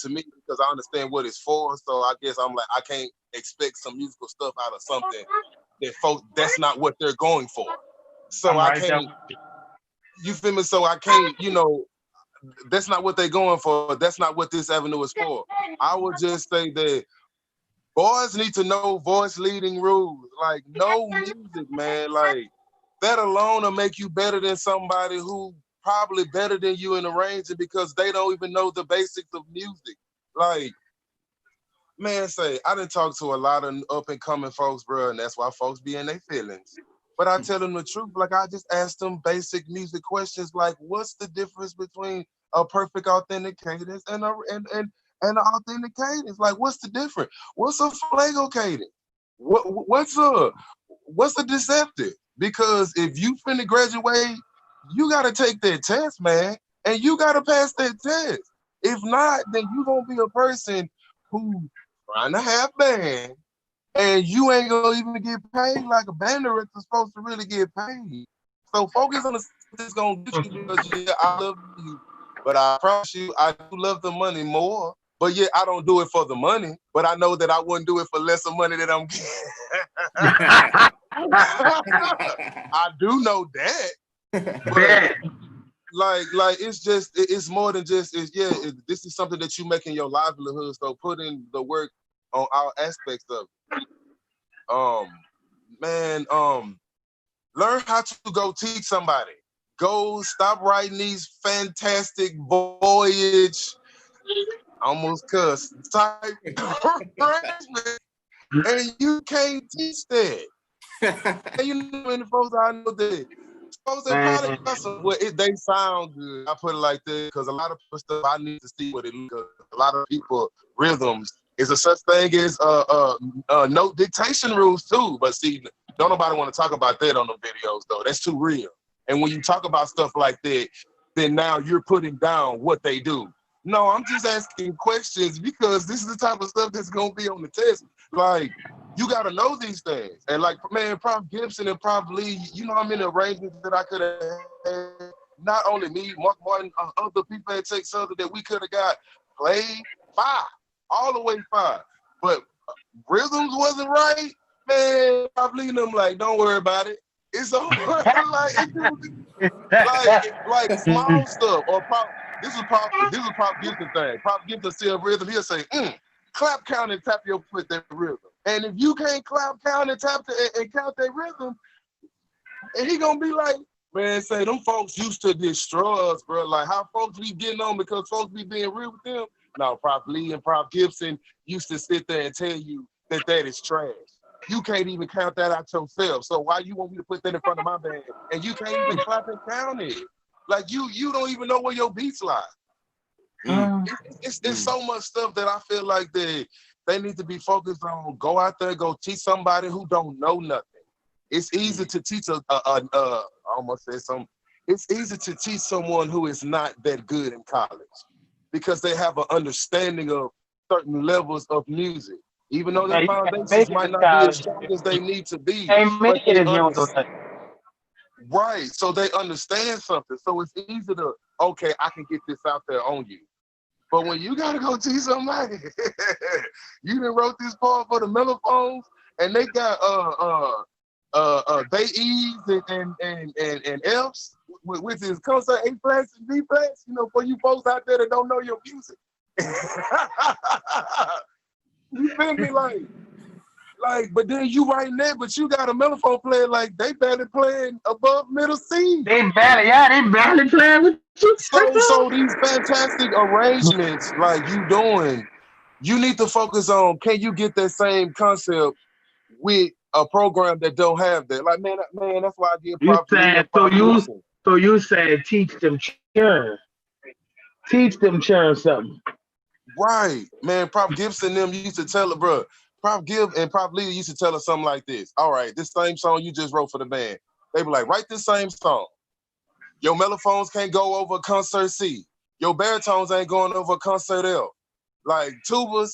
to me, because I understand what it's for. So I guess I'm like, I can't expect some musical stuff out of something that folks, that's not what they're going for. So I can't, you feel me? So I can't, that's not what they're going for. That's not what this avenue is for. I would just say that boys need to know voice leading rules. Like, know music, man. Like, that alone will make you better than somebody who probably better than you in arranging because they don't even know the basics of music. Like, man, I done talk to a lot of up and coming folks, bro, and that's why folks be in their feelings. But I tell them the truth. Like, I just ask them basic music questions, like, what's the difference between a perfect authentic cadence and an authentic cadence? Like, what's the difference? What's a flago cadence? What's a deceptive? Because if you finna graduate, you gotta take that test, man, and you gotta pass that test. If not, then you gonna be a person who trying to have band, and you ain't gonna even get paid like a band director's supposed to really get paid. So focus on the stuff that's gonna get you because yeah, I love you, but I promise you, I do love the money more. But yeah, I don't do it for the money, but I know that I wouldn't do it for lesser money than I'm getting. I do know that. But like it's more than just this is something that you make in your livelihood. So put in the work on all aspects of it. Learn how to go teach somebody. Go stop writing these fantastic voyage, almost cuss type arrangements, and you can't teach that. And you know, in the folks I know that folks they probably got some. Well, they sound good. I put it like this because a lot of people stuff I need to see what it looks. A lot of people rhythms is a such thing as note dictation rules too. But see, don't nobody want to talk about that on the videos though. That's too real. And when you talk about stuff like that, then now you're putting down what they do. No, I'm just asking questions because this is the type of stuff that's gonna be on the test. Like, you gotta know these things. And like, man, Prof Gibson and Prof Lee, you know how many arrangements that I could have had. Not only me, Mark Martin, other people at Tech Southern that we could have got played 5, all the way 5. But rhythms wasn't right, man. Prof Lee and them like, don't worry about it. It's over. like small stuff. Or this is Prof Gibson thing. Prof Gibson see a rhythm, he'll say, clap, count, and tap your foot that rhythm. And if you can't clap, count, and tap and count that rhythm, and he gonna be like, man, say them folks used to destroy us, bro. Like how folks be getting on because folks be being real with them. No, Prof Lee and Prof Gibson used to sit there and tell you that is trash. You can't even count that out yourself. So why you want me to put that in front of my band? And you can't even clap and count it. Like you don't even know where your beats lie. It's so much stuff that I feel like they need to be focused on. Go out there, go teach somebody who don't know nothing. It's easy to teach I almost said something. It's easy to teach someone who is not that good in college because they have an understanding of certain levels of music. Even though their foundations might not be as strong as they need to be. But they right, so they understand something. So it's easy to, okay, I can get this out there on you. But when you gotta go teach somebody, you done wrote this part for the mellophones, and they got they E's and F's, which is concert A flats and B flats. You know, for you folks out there that don't know your music. You feel me? Like, but then you writing that, but you got a mellophone player like they barely playing above middle C.
They barely playing with you.
So these fantastic arrangements like you doing, you need to focus on, can you get that same concept with a program that don't have that? Like, man, that's why I give props.
So you said teach them churn. Teach them churn something.
Right, man. Prof Gibson them used to tell it, bro. Prof Gib and Prof Lee used to tell us something like this. All right, this same song you just wrote for the band. They be like, write this same song. Your mellophones can't go over concert C. Your baritones ain't going over concert L. Like tubas,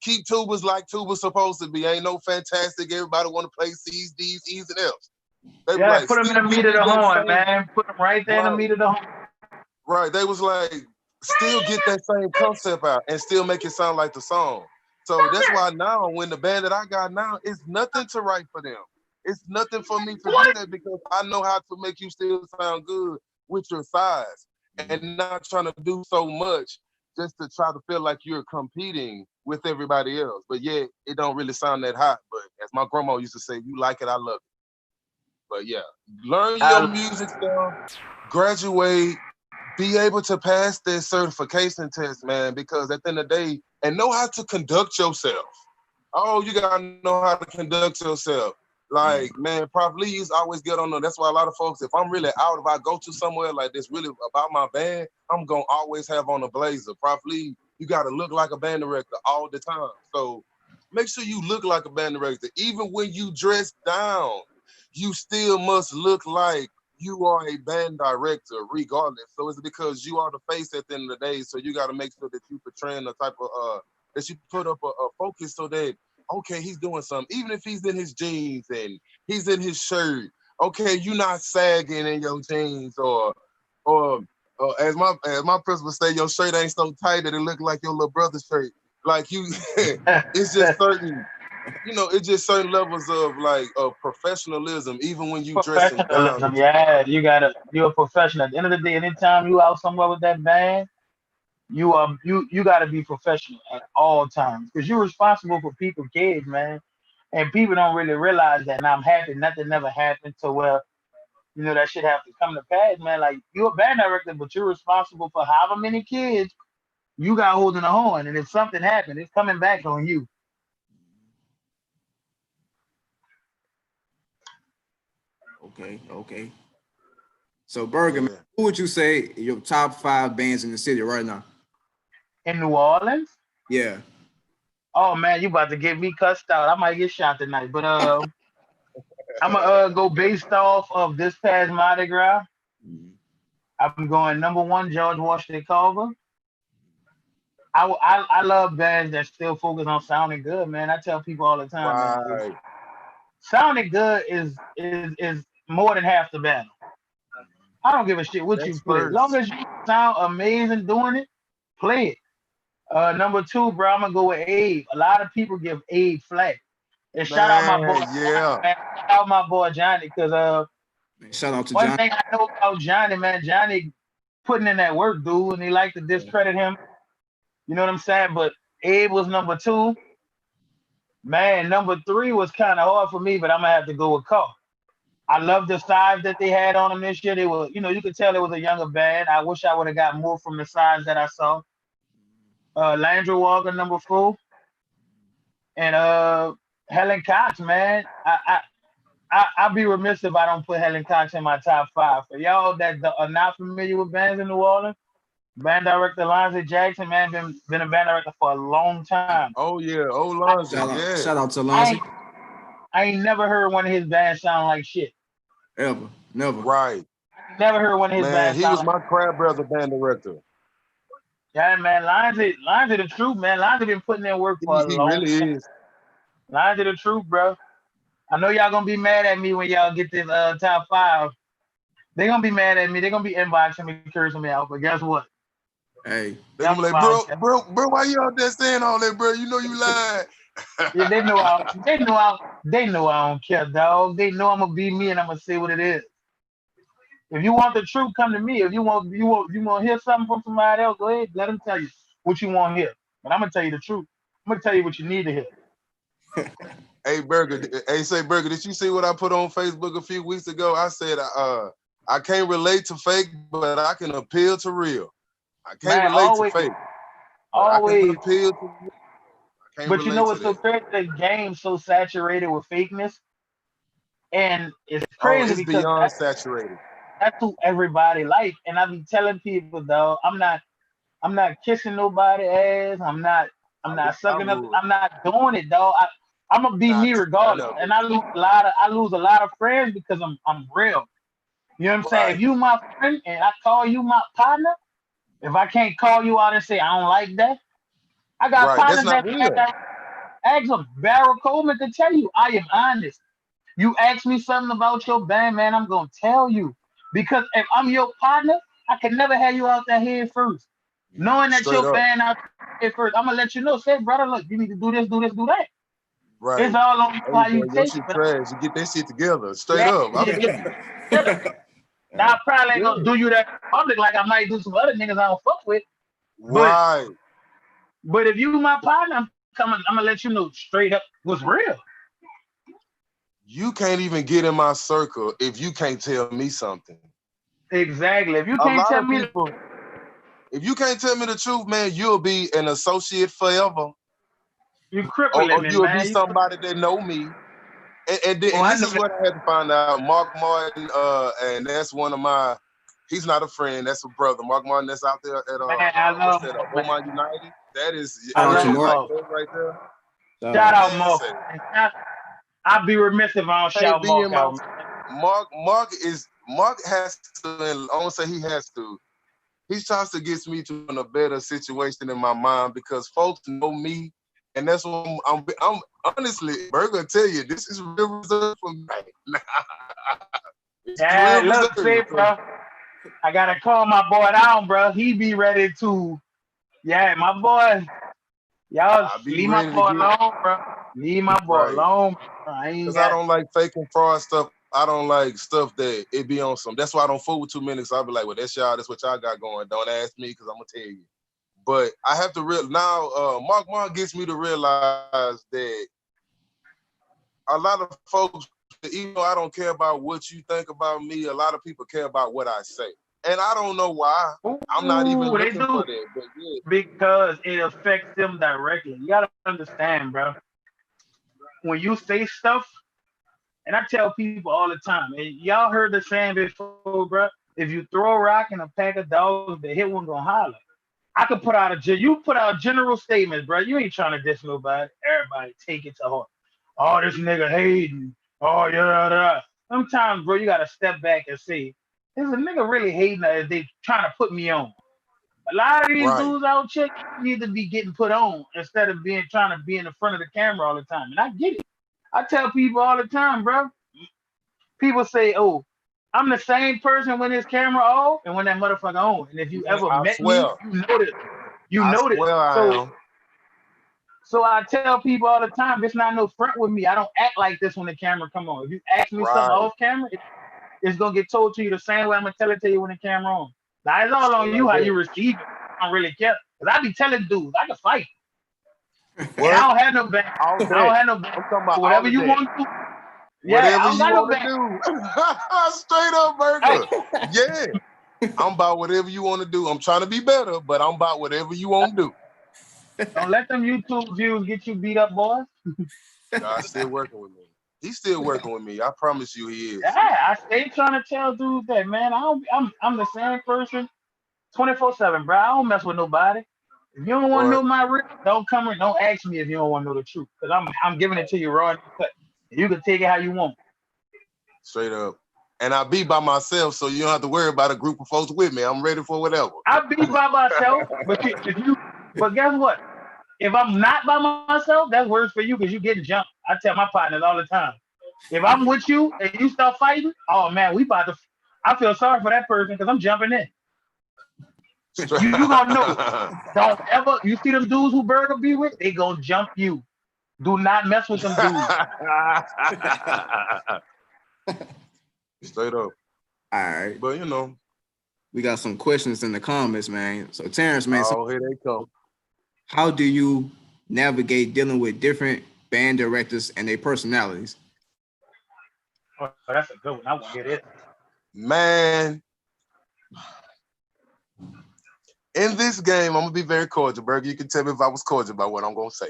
keep tubas like tubas supposed to be. Ain't no fantastic. Everybody want to play C's, D's, E's, and F's. They
yeah, like, put them in the meat of the horn, man. Put them right there in the meat of the horn.
Right. They was like, still get that same concept out and still make it sound like the song. So that's why now, when the band that I got now, it's nothing to write for them. It's nothing for me to do that because I know how to make you still sound good with your size and not trying to do so much just to try to feel like you're competing with everybody else. But yeah, it don't really sound that hot. But as my grandma used to say, you like it, I love it. But yeah, learn your music stuff. graduate, be able to pass that certification test, man, because at the end of the day, and know how to conduct yourself. Oh, you gotta know how to conduct yourself. Like, man, Prof. Lee used to always get on there. That's why a lot of folks, if I'm really out, if I go to somewhere like this really about my band, I'm gonna always have on a blazer. Prof. Lee, you gotta look like a band director all the time. So make sure you look like a band director. Even when you dress down, you still must look like you are a band director regardless. So it's because you are the face at the end of the day. So you got to make sure that you portraying the type of, that you put up a focus so that, okay, he's doing something. Even if he's in his jeans and he's in his shirt, okay, you're not sagging in your jeans or as my principal say, your shirt ain't so tight that it look like your little brother's shirt. Like you, it's just certain, it's just certain levels of professionalism, even when you dressing down.
Professionalism, yeah. You're a professional. At the end of the day, anytime you out somewhere with that band, you gotta be professional at all times. Because you're responsible for people's kids, man. And people don't really realize that. And I'm happy nothing never happened to where, that shit have to come to pass, man. Like, you're a band director, but you're responsible for however many kids you got holding a horn. And if something happened, it's coming back on you.
Okay. So, Burga, man, who would you say your top 5 bands in the city right now?
In New Orleans?
Yeah.
Oh, man, you about to get me cussed out. I might get shot tonight. But I'm going to go based off of this past Mardi Gras. I'm going number 1, George Washington Carver. I love bands that still focus on sounding good, man. I tell people all the time, man, sounding good is more than half the battle. I don't give a shit what you play. As long as you sound amazing doing it, play it. Number 2, bro, I'm gonna go with Abe. A lot of people give Abe flack. And shout out my boy, man. Shout out my boy Johnny, because
shout out to
one
Johnny.
thing I know about Johnny, man, Johnny putting in that work, dude, and he like to discredit him. You know what I'm saying? But Abe was number 2. Man, number 3 was kind of hard for me, but I'm gonna have to go with Carl. I love the size that they had on them this year. They were, you could tell it was a younger band. I wish I would have got more from the size that I saw. Landry Walker, number 4. And Helen Cox, man. I'd be remiss if I don't put Helen Cox in my top 5. For y'all that are not familiar with bands in New Orleans, band director Lonzy Jackson, man, been a band director for a long time.
Oh yeah, Lonzy, yeah.
Shout out to Lonzy.
I ain't never heard one of his bands sound like shit.
Ever, never.
Right.
Never heard one of his bands.
He was my Crab Brother band director.
Yeah, man, Lonzy the truth, man. Lonzy been putting in work for a long time. He really is. Lonzy the truth, bro. I know y'all gonna be mad at me when y'all get this top 5. They gonna be mad at me. They gonna be inboxing me, cursing me out. But guess what?
Hey,
they gonna be like, bro, why you out there saying all that, bro? You know you lied.
Yeah, they know I don't care, dog. They know I'm gonna be me and I'm gonna say what it is. If you want the truth, come to me. If you want to hear something from somebody else, go ahead, let them tell you what you want to hear. But I'm gonna tell you the truth. I'm gonna tell you what you need to hear.
Hey, Burga, Burga, did you see what I put on Facebook a few weeks ago? I said, I can't relate to fake, but I can appeal to real. I can't relate to fake.
Always.
I can appeal to real.
But you know what's so crazy? The game's so saturated with fakeness. And it's crazy
it's
because
beyond saturated.
That's who everybody like. And I be telling people, though, I'm not kissing nobody ass. I'm not sucking up. I'm not doing it, though. I'm gonna be me regardless. And I lose a lot of friends because I'm real. You know what I'm saying? If you my friend and I call you my partner, if I can't call you out and say I don't like that, I got partners that ask them. Barrel Coleman can tell you I am honest. You ask me something about your band, man, I'm gonna tell you. Because if I'm your partner, I can never have you out there head first. Knowing that your band out there first, I'm gonna let you know. Say, brother, look, you need to do this, do that.
Right.
It's all on how you take it.
Trash. You get that shit together. Straight up.
Now I probably ain't gonna do you that in public like I might do some other niggas I don't fuck with.
Right.
But if you my partner, I'm gonna let you know straight up what's real.
You can't even get in my circle if you can't tell me something.
Exactly. If you
A
can't
lot
tell
of
me,
people, if you can't tell me the truth, man, you'll be an associate forever,
you
or
crippling me,
you'll be
man.
somebody that know me. And
Oh, I
this
know
is what I had to find out. Mark Martin, and that's one of my. He's not a friend. That's a brother. Mark Martin. That's out there at
man. I
what's
love
that?
Mark, man.
Omar United. That is
I
Shout out to
love
like
Mark.
Mark.
that right there.
Shout out
Man,
Mark.
say,
I'd be remiss if I don't
can't
shout
be
Mark
in my
out, man.
Mark has to. I won't say he has to. He tries to get me to in a better situation in my mind because folks know me, and that's what I'm honestly, Burger, tell you this is real reserved for me. It's
Yeah,
real
look, see,
reserved.
bro. I gotta calm my boy down, bro. He be ready to. Yeah, my boy. Y'all
I be
leave my
ready to
boy
get
alone, bro. Leave my boy
right.
alone. Bro. I ain't
Because I
got.
don't like fake and fraud stuff. I don't like stuff that it be on some. That's why I don't fool with too many. So I'll be like, well, that's y'all. That's what y'all got going. Don't ask me because I'm going to tell you. But I have to now, Mark gets me to realize that a lot of folks, even though I don't care about what you think about me, a lot of people care about what I say. And I don't know why. I'm not even
Ooh, they
looking for
do
that. But yeah.
because it affects them directly. You gotta understand, bro. When you say stuff, and I tell people all the time, and y'all heard the saying before, bro. If you throw a rock in a pack of dogs, the hit one gonna holler. I could put out you put out general statements, bro. You ain't trying to diss nobody. Everybody take it to heart. Oh, this nigga hating. Oh, yeah. Sometimes, bro, you gotta step back and say, is a nigga really hating or is they trying to put me on? A lot of these
Right.
dudes out here need to be getting put on instead of trying to be in the front of the camera all the time. And I get it. I tell people all the time, bro. People say, "Oh, I'm the same person when this camera off and when that motherfucker on." And if you
Man,
ever
I
met
swear.
me, you know this. You
I
know this.
swear I
So,
am.
so I tell people all the time, it's not no front with me. I don't act like this when the camera come on. If you ask me something
Right.
off camera, it's gonna get told to you the same way I'm gonna tell it to you when the camera on. Now it's all on
Straight
you
like
how
that.
you receive it. I don't really care. Cause I be telling dudes, I can fight. And I
What?
don't have no back.
All
I
that.
don't have no
I'm
back.
talking about all
Whatever
of
you
that.
want to do. Yeah, I
Whatever
don't
you
got no
want to
back.
do. Straight up,
Hey,
Burger. Yeah. I'm about whatever you want to do. I'm trying to be better, but I'm about whatever you want to do.
don't let them YouTube views get you beat up, boys.
God's still working with me. He's still working with me. I promise you he is.
Yeah, I stay trying to tell dudes that, man. I'm the same person 24/7, bro. I don't mess with nobody. If you don't want to
But
know my real, don't come and don't ask me if you don't want to know the truth. Because I'm giving it to you raw and cut. You can take it how you want.
straight up. And I be by myself, so you don't have to worry about a group of folks with me. I'm ready for whatever.
I be by myself, but guess what? If I'm not by myself, that's worse for you because you getting jumped. I tell my partners all the time. If I'm with you and you start fighting, oh man, we about to. I feel sorry for that person because I'm jumping in. You gonna know. Don't ever. You see them dudes who Burger be with? They gonna jump you. Do not mess with them dudes.
Straight up.
All right.
But you know,
We got some questions in the comments, man. So Terrance, man, so
oh, here they come.
how do you navigate dealing with different band directors and their personalities?
Oh, that's a good one. I want to hear this.
Man, in this game, I'm gonna be very cordial, Burger. You can tell me if I was cordial about what I'm gonna say.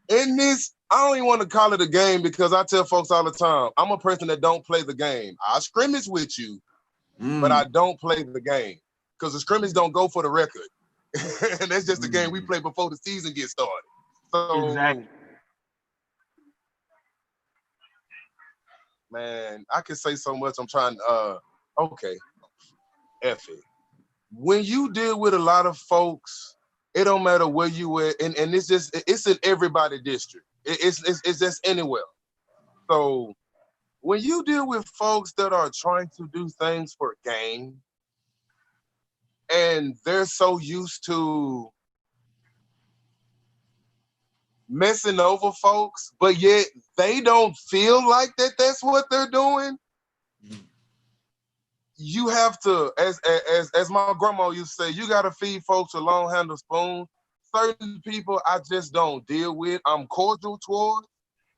In this, I don't even want to call it a game because I tell folks all the time, I'm a person that don't play the game. I scrimmage with you, but I don't play the game because the scrimmage don't go for the record. And that's just the game we play before the season gets started. So,
Exactly.
man, I can say so much. I'm trying, okay, F it. When you deal with a lot of folks, it don't matter where you at, and it's in everybody district. It's just anywhere. So when you deal with folks that are trying to do things for gain, and they're so used to messing over folks, but yet they don't feel like that's what they're doing. You have to, as my grandma used to say, you gotta feed folks a long handle spoon. Certain people I just don't deal with. I'm cordial towards.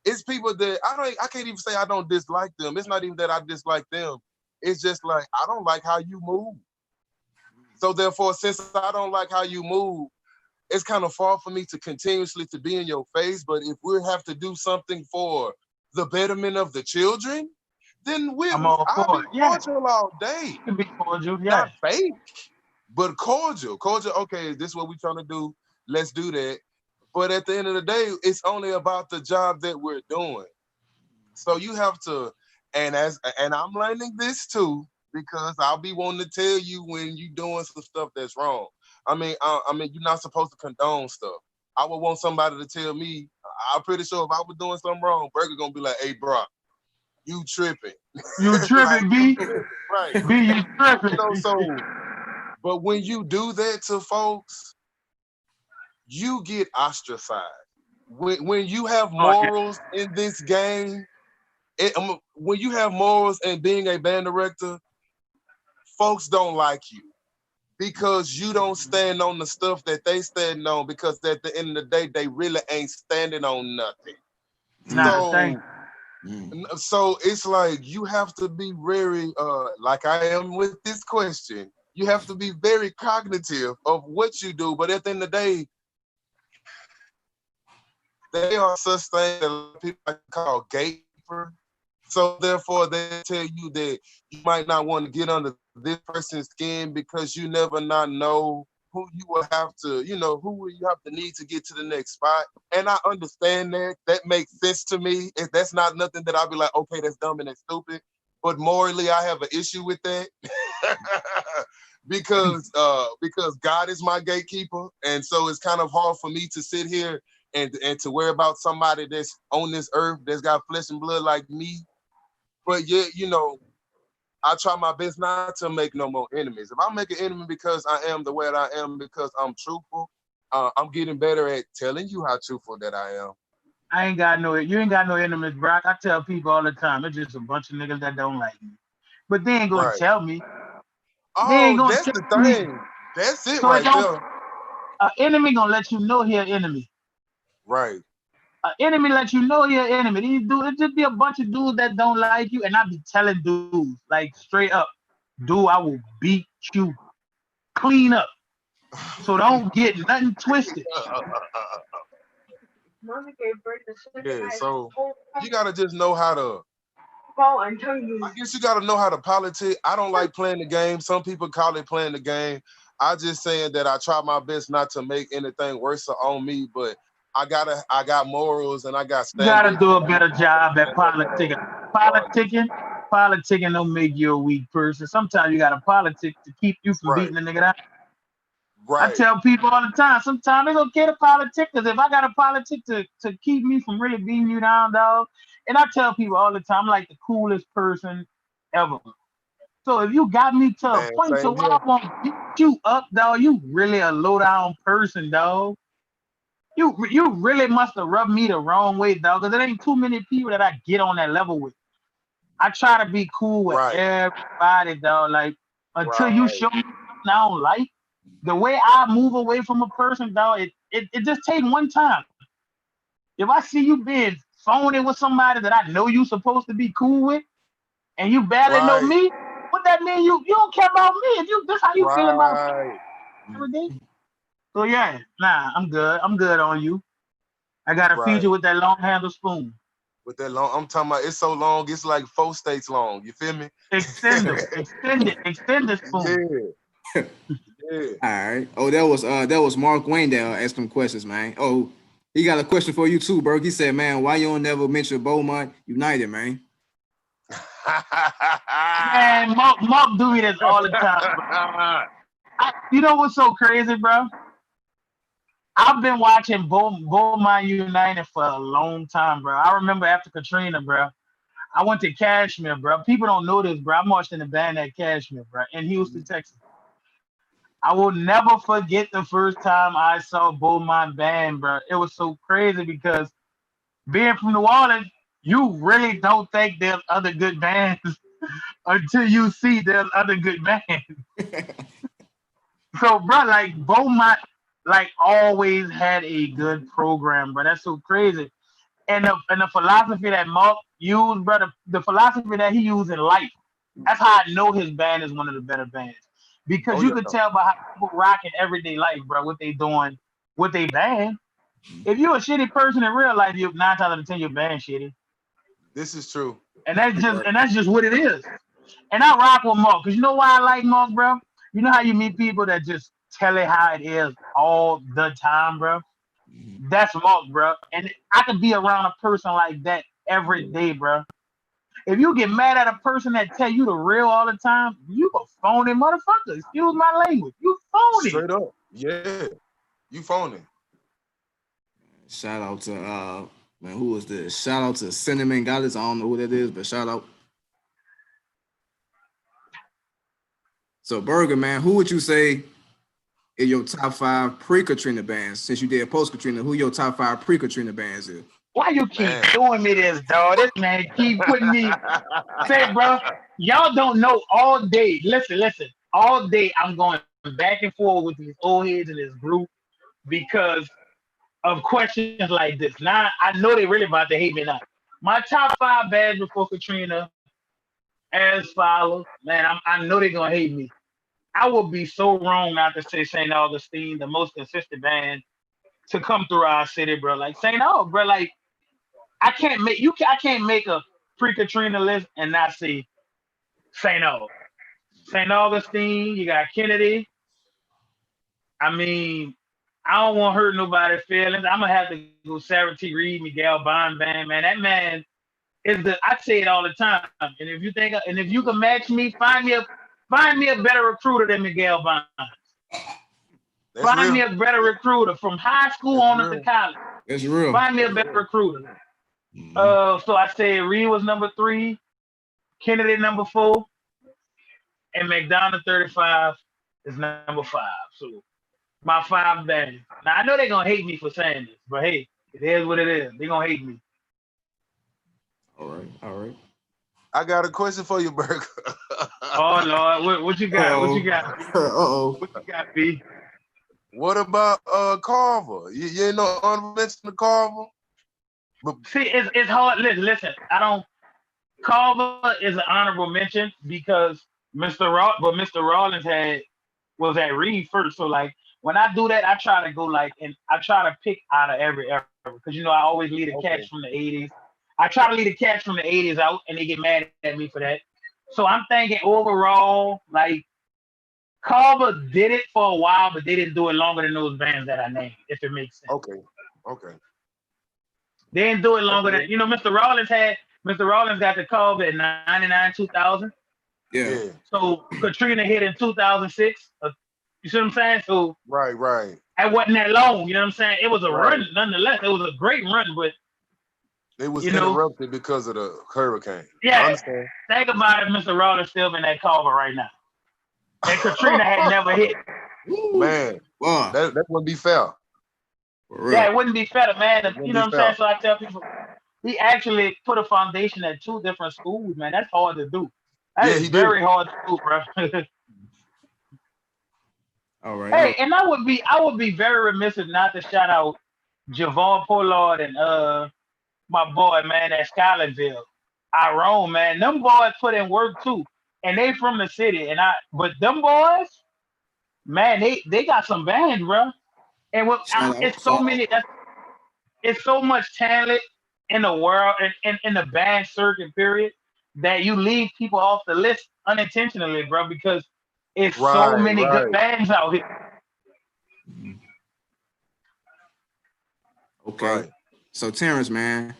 it's people that I can't even say I don't dislike them. It's not even that I dislike them. It's just like I don't like how you move. So therefore, since I don't like how you move, it's kind of far for me to continuously to be in your face. But if we have to do something for the betterment of the children, then I'll be cordial all day.
You can be cordial, yeah.
Not fake, but cordial. Cordial, okay, this is what we're trying to do. Let's do that. But at the end of the day, it's only about the job that we're doing. So you have to, and I'm learning this too, because I'll be wanting to tell you when you're doing some stuff that's wrong. I mean, you're not supposed to condone stuff. I would want somebody to tell me. I'm pretty sure if I was doing something wrong, Burger gonna be like, "Hey, bro, you tripping?
You tripping, B?
Right?
B, you tripping?
But when you do that to folks, you get ostracized. When you have morals in this game, when you have morals and being a band director, folks don't like you because you don't stand on the stuff that they stand on, because at the end of the day, they really ain't standing on nothing. So it's like you have to be very, like I am with this question, you have to be very cognitive of what you do. But at the end of the day, they are such things that people call gatekeeper. So therefore, they tell you that you might not want to get under this person's skin because you never not know who you will have to, who will you have to need to get to the next spot. And I understand that. That makes sense to me. If that's not nothing that I'll be like, okay, that's dumb and that's stupid. But morally, I have an issue with that. because God is my gatekeeper. And so it's kind of hard for me to sit here and to worry about somebody that's on this earth that's got flesh and blood like me. But yeah, I try my best not to make no more enemies. If I make an enemy because I am the way that I am, because I'm truthful, I'm getting better at telling you how truthful that I am.
You ain't got no enemies, bro. I tell people all the time, it's just a bunch of niggas that don't like me. But they ain't gonna tell me.
Oh, that's the thing. That's it right there.
An enemy gonna let you know he an enemy.
Right.
An enemy let you know he an enemy. It just be a bunch of dudes that don't like you, and I be telling dudes, like, straight up, dude, I will beat you clean up. So don't get nothing twisted.
Yeah, so you gotta just know how to. I guess you gotta know how to politic. I don't like playing the game. Some people call it playing the game. I just saying that I try my best not to make anything worse on me, but I got morals and I got standards.
You gotta do a better job at politicking. Politicking don't make you a weak person. Sometimes you gotta politic to keep you from beating the nigga down. Right. I tell people all the time, sometimes it's okay to politic, because if I got a politic to keep me from really beating you down, dog, and I tell people all the time, I'm like the coolest person ever. So if you got me to a point to where I want to beat you up, dog, you really a low down person, dog. You really must have rubbed me the wrong way, dog, because there ain't too many people that I get on that level with. I try to be cool with everybody, dog. Like, until you show me something I don't like, the way I move away from a person, dog, it just takes one time. If I see you being phony with somebody that I know you supposed to be cool with, and you barely know me, what that mean? You don't care about me. If this how you feel about me every day. So yeah, nah, I'm good. I'm good on you. I gotta feed you with that long handle spoon.
With that long, I'm talking about it's so long, it's like 4 states long. You feel me?
Extend the spoon.
Yeah. Yeah.
All right. Oh, that was Mark Wayne that asked some questions, man. Oh, he got a question for you too, Burke. He said, man, why you don't never mention Beaumont United, man?
Man, Mark do me this all the time. You know what's so crazy, bro? I've been watching Beaumont United for a long time, bro. I remember after Katrina, bro, I went to Kashmir, bro. People don't know this, bro. I marched in the band at Kashmir, bro, in Houston, Texas. I will never forget the first time I saw Beaumont band, bro. It was so crazy because being from New Orleans, you really don't think there's other good bands until you see there's other good bands. So, bro, like Beaumont, like always had a good program, bro. That's so crazy. And the philosophy that Mark used, brother, the philosophy that he used in life. That's how I know his band is one of the better bands. Because
Oh
you
yeah,
could tell by how people rock in everyday life, bro, what they doing with they band. If you're a shitty person in real life, you 9 times out of 10 your band shitty.
this is true.
And that's just what it is. And I rock with Mark, because you know why I like Mark, bro? You know how you meet people that just tell it how it is all the time, bro?
Mhm.
That's Mark, bro. And I could be around a person like that every day, bro. If you get mad at a person that tell you the real all the time, you a phony motherfucker. Excuse my language. You phony.
Straight up. Yeah. You phony.
Shout out to man, who was this? Shout out to Cinnamon Goddess. I don't know who that is, but shout out. So Burger, man, who would you say is your top 5 pre-Katrina bands? Since you did post-Katrina, who your top 5 pre-Katrina bands is?
Why you keep
Man.
doing me this, dog? This man keep putting me. Say, bro, y'all don't know all day. Listen. All day I'm going back and forth with these old heads in this group because of questions like this. Now I know they really about to hate me now. My top 5 bands before Katrina as follows. Man, I know they're gonna hate me. I would be so wrong not to say St. Augustine, the most consistent band to come through our city, bro. Like St. Aug, bro. Like I can't make a pre-Katrina list and not see St. Aug. St. Augustine, you got Kennedy. I mean, I don't want to hurt nobody's feelings. I'm gonna have to go Sarah T. Reed, Miguel Bond band, man. That man is I say it all the time. And if you can match me, find me a better recruiter than Miguel Bond.
That's
Find me
real.
a better recruiter from high school
That's
on up to
real.
college.
That's real.
Find me a better recruiter.
Mhm.
So I say Reed was number 3, Kennedy number 4, and McDonald 35 is number 5. So my 5 bands. Now I know they're gonna hate me for saying this, but hey, it is what it is. They're gonna hate me.
All right, all right.
I got a question for you, Burger.
Oh Lord, what you got? What you got?
Uh-oh.
What you got, B?
What about Carver? You ain't no honorable mention to Carver? But
See, it's hard. Listen, I don't. Carver is an honorable mention because Mr. Rollins was at Reed first. So like when I do that, I try to go like and I try to pick out of every era because I always lead a catch
okay.
from the 80s. I try to lead a catch from the 80s out, and they get mad at me for that. So I'm thinking overall, like Carver did it for a while, but they didn't do it longer than those bands that I named, if it makes sense.
Okay. Okay.
They didn't do it
That's
longer than
good.
Mr. Rollins got the Carver at 99, 2000.
Yeah.
Yeah.
So Katrina hit in 2006. You see what I'm saying? So
Right.
that wasn't that long. You know what I'm saying? It was a
Right.
run, nonetheless. It was a great run, but
It was
you know,
interrupted because of the hurricane. I
yeah.
understand.
Think about it, Mr. Rollins still in that Carver right now, and Katrina had never hit.
Woo.
Man,
Wow.
that wouldn't be fair.
For real.
Yeah, it wouldn't be fair, man.
It wouldn't
You know
be
what I'm
fair.
saying? So I tell people, he actually put a foundation at 2 different schools, man. That's hard to do. That
Yeah,
is
he did.
very hard to do, bro.
All right.
Hey, and I would be very remiss if not to shout out Javon Pollard and my boy, man, at Skylandville. Iron, man. Them boys put in work too. And they from the city. But them boys, man, they got some bands, bro. And
Shout out.
it's so many, it's so much talent in the world and in the band circuit period that you leave people off the list unintentionally, bro, because it's so many good
Right.
bands out here.
Mhm. Okay.
Right.
So Terrance, man,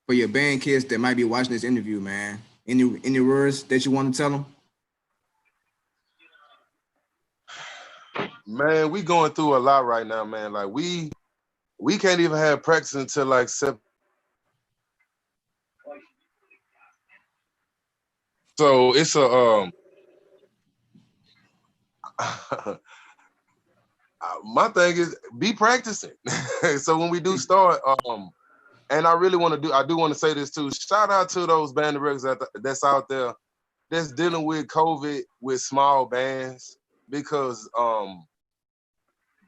for your band kids that might be watching this interview, man, any words that you want to tell them?
Man, we going through a lot right now, man. Like we can't even have practice until like September. So it's a my thing is be practicing. So when we do start, and I really want to I do want to say this too. Shout out to those band directors that's out there that's dealing with COVID with small bands because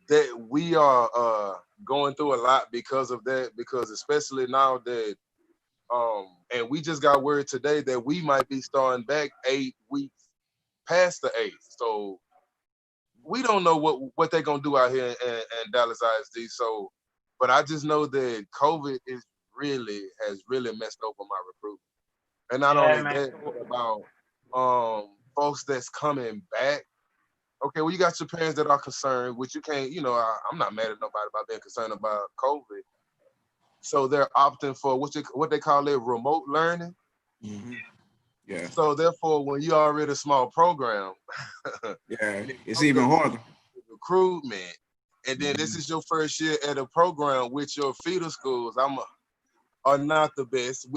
that we are going through a lot because of that. Because especially now that, and we just got word today that we might be starting back 8 weeks past the 8th. So we don't know what they're gonna do out here in Dallas ISD. So, but I just know that COVID has really messed over my recruitment. And not only that, but about folks that's coming back. Okay, well, you got your parents that are concerned, which you can't, I'm not mad at nobody about being concerned about COVID. So they're opting for what they call it, remote learning.
Mm-hmm. Yeah.
So therefore, when you already a small program,
yeah, it's even harder.
Recruitment, and then this is your first year at a program with your feeder schools. Are not the best.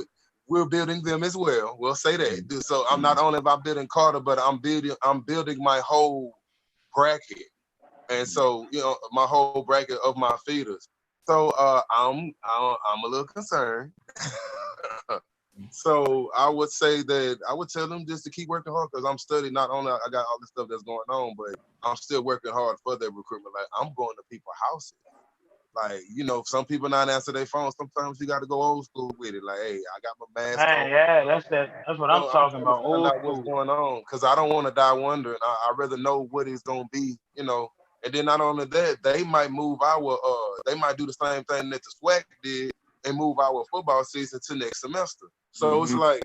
We're building them as well. We'll say that. So I'm not only about building Carter, but I'm building my whole bracket, and so my whole bracket of my feeders. So I'm a little concerned. So I would say that I would tell them just to keep working hard because I'm studying. Not only I got all this stuff that's going on, but I'm still working hard for their recruitment. Like I'm going to people's houses. Like, some people not answer their phone. Sometimes you got to go old school with it. Like, hey, I got my mask on.
Yeah, that's what I'm talking about. Old school.
What's going on? Because I don't want to die wondering. I'd rather know what it's gonna be. And then not only that, they might move they might do the same thing that the SWAC did and move our football season to next semester. So it's like,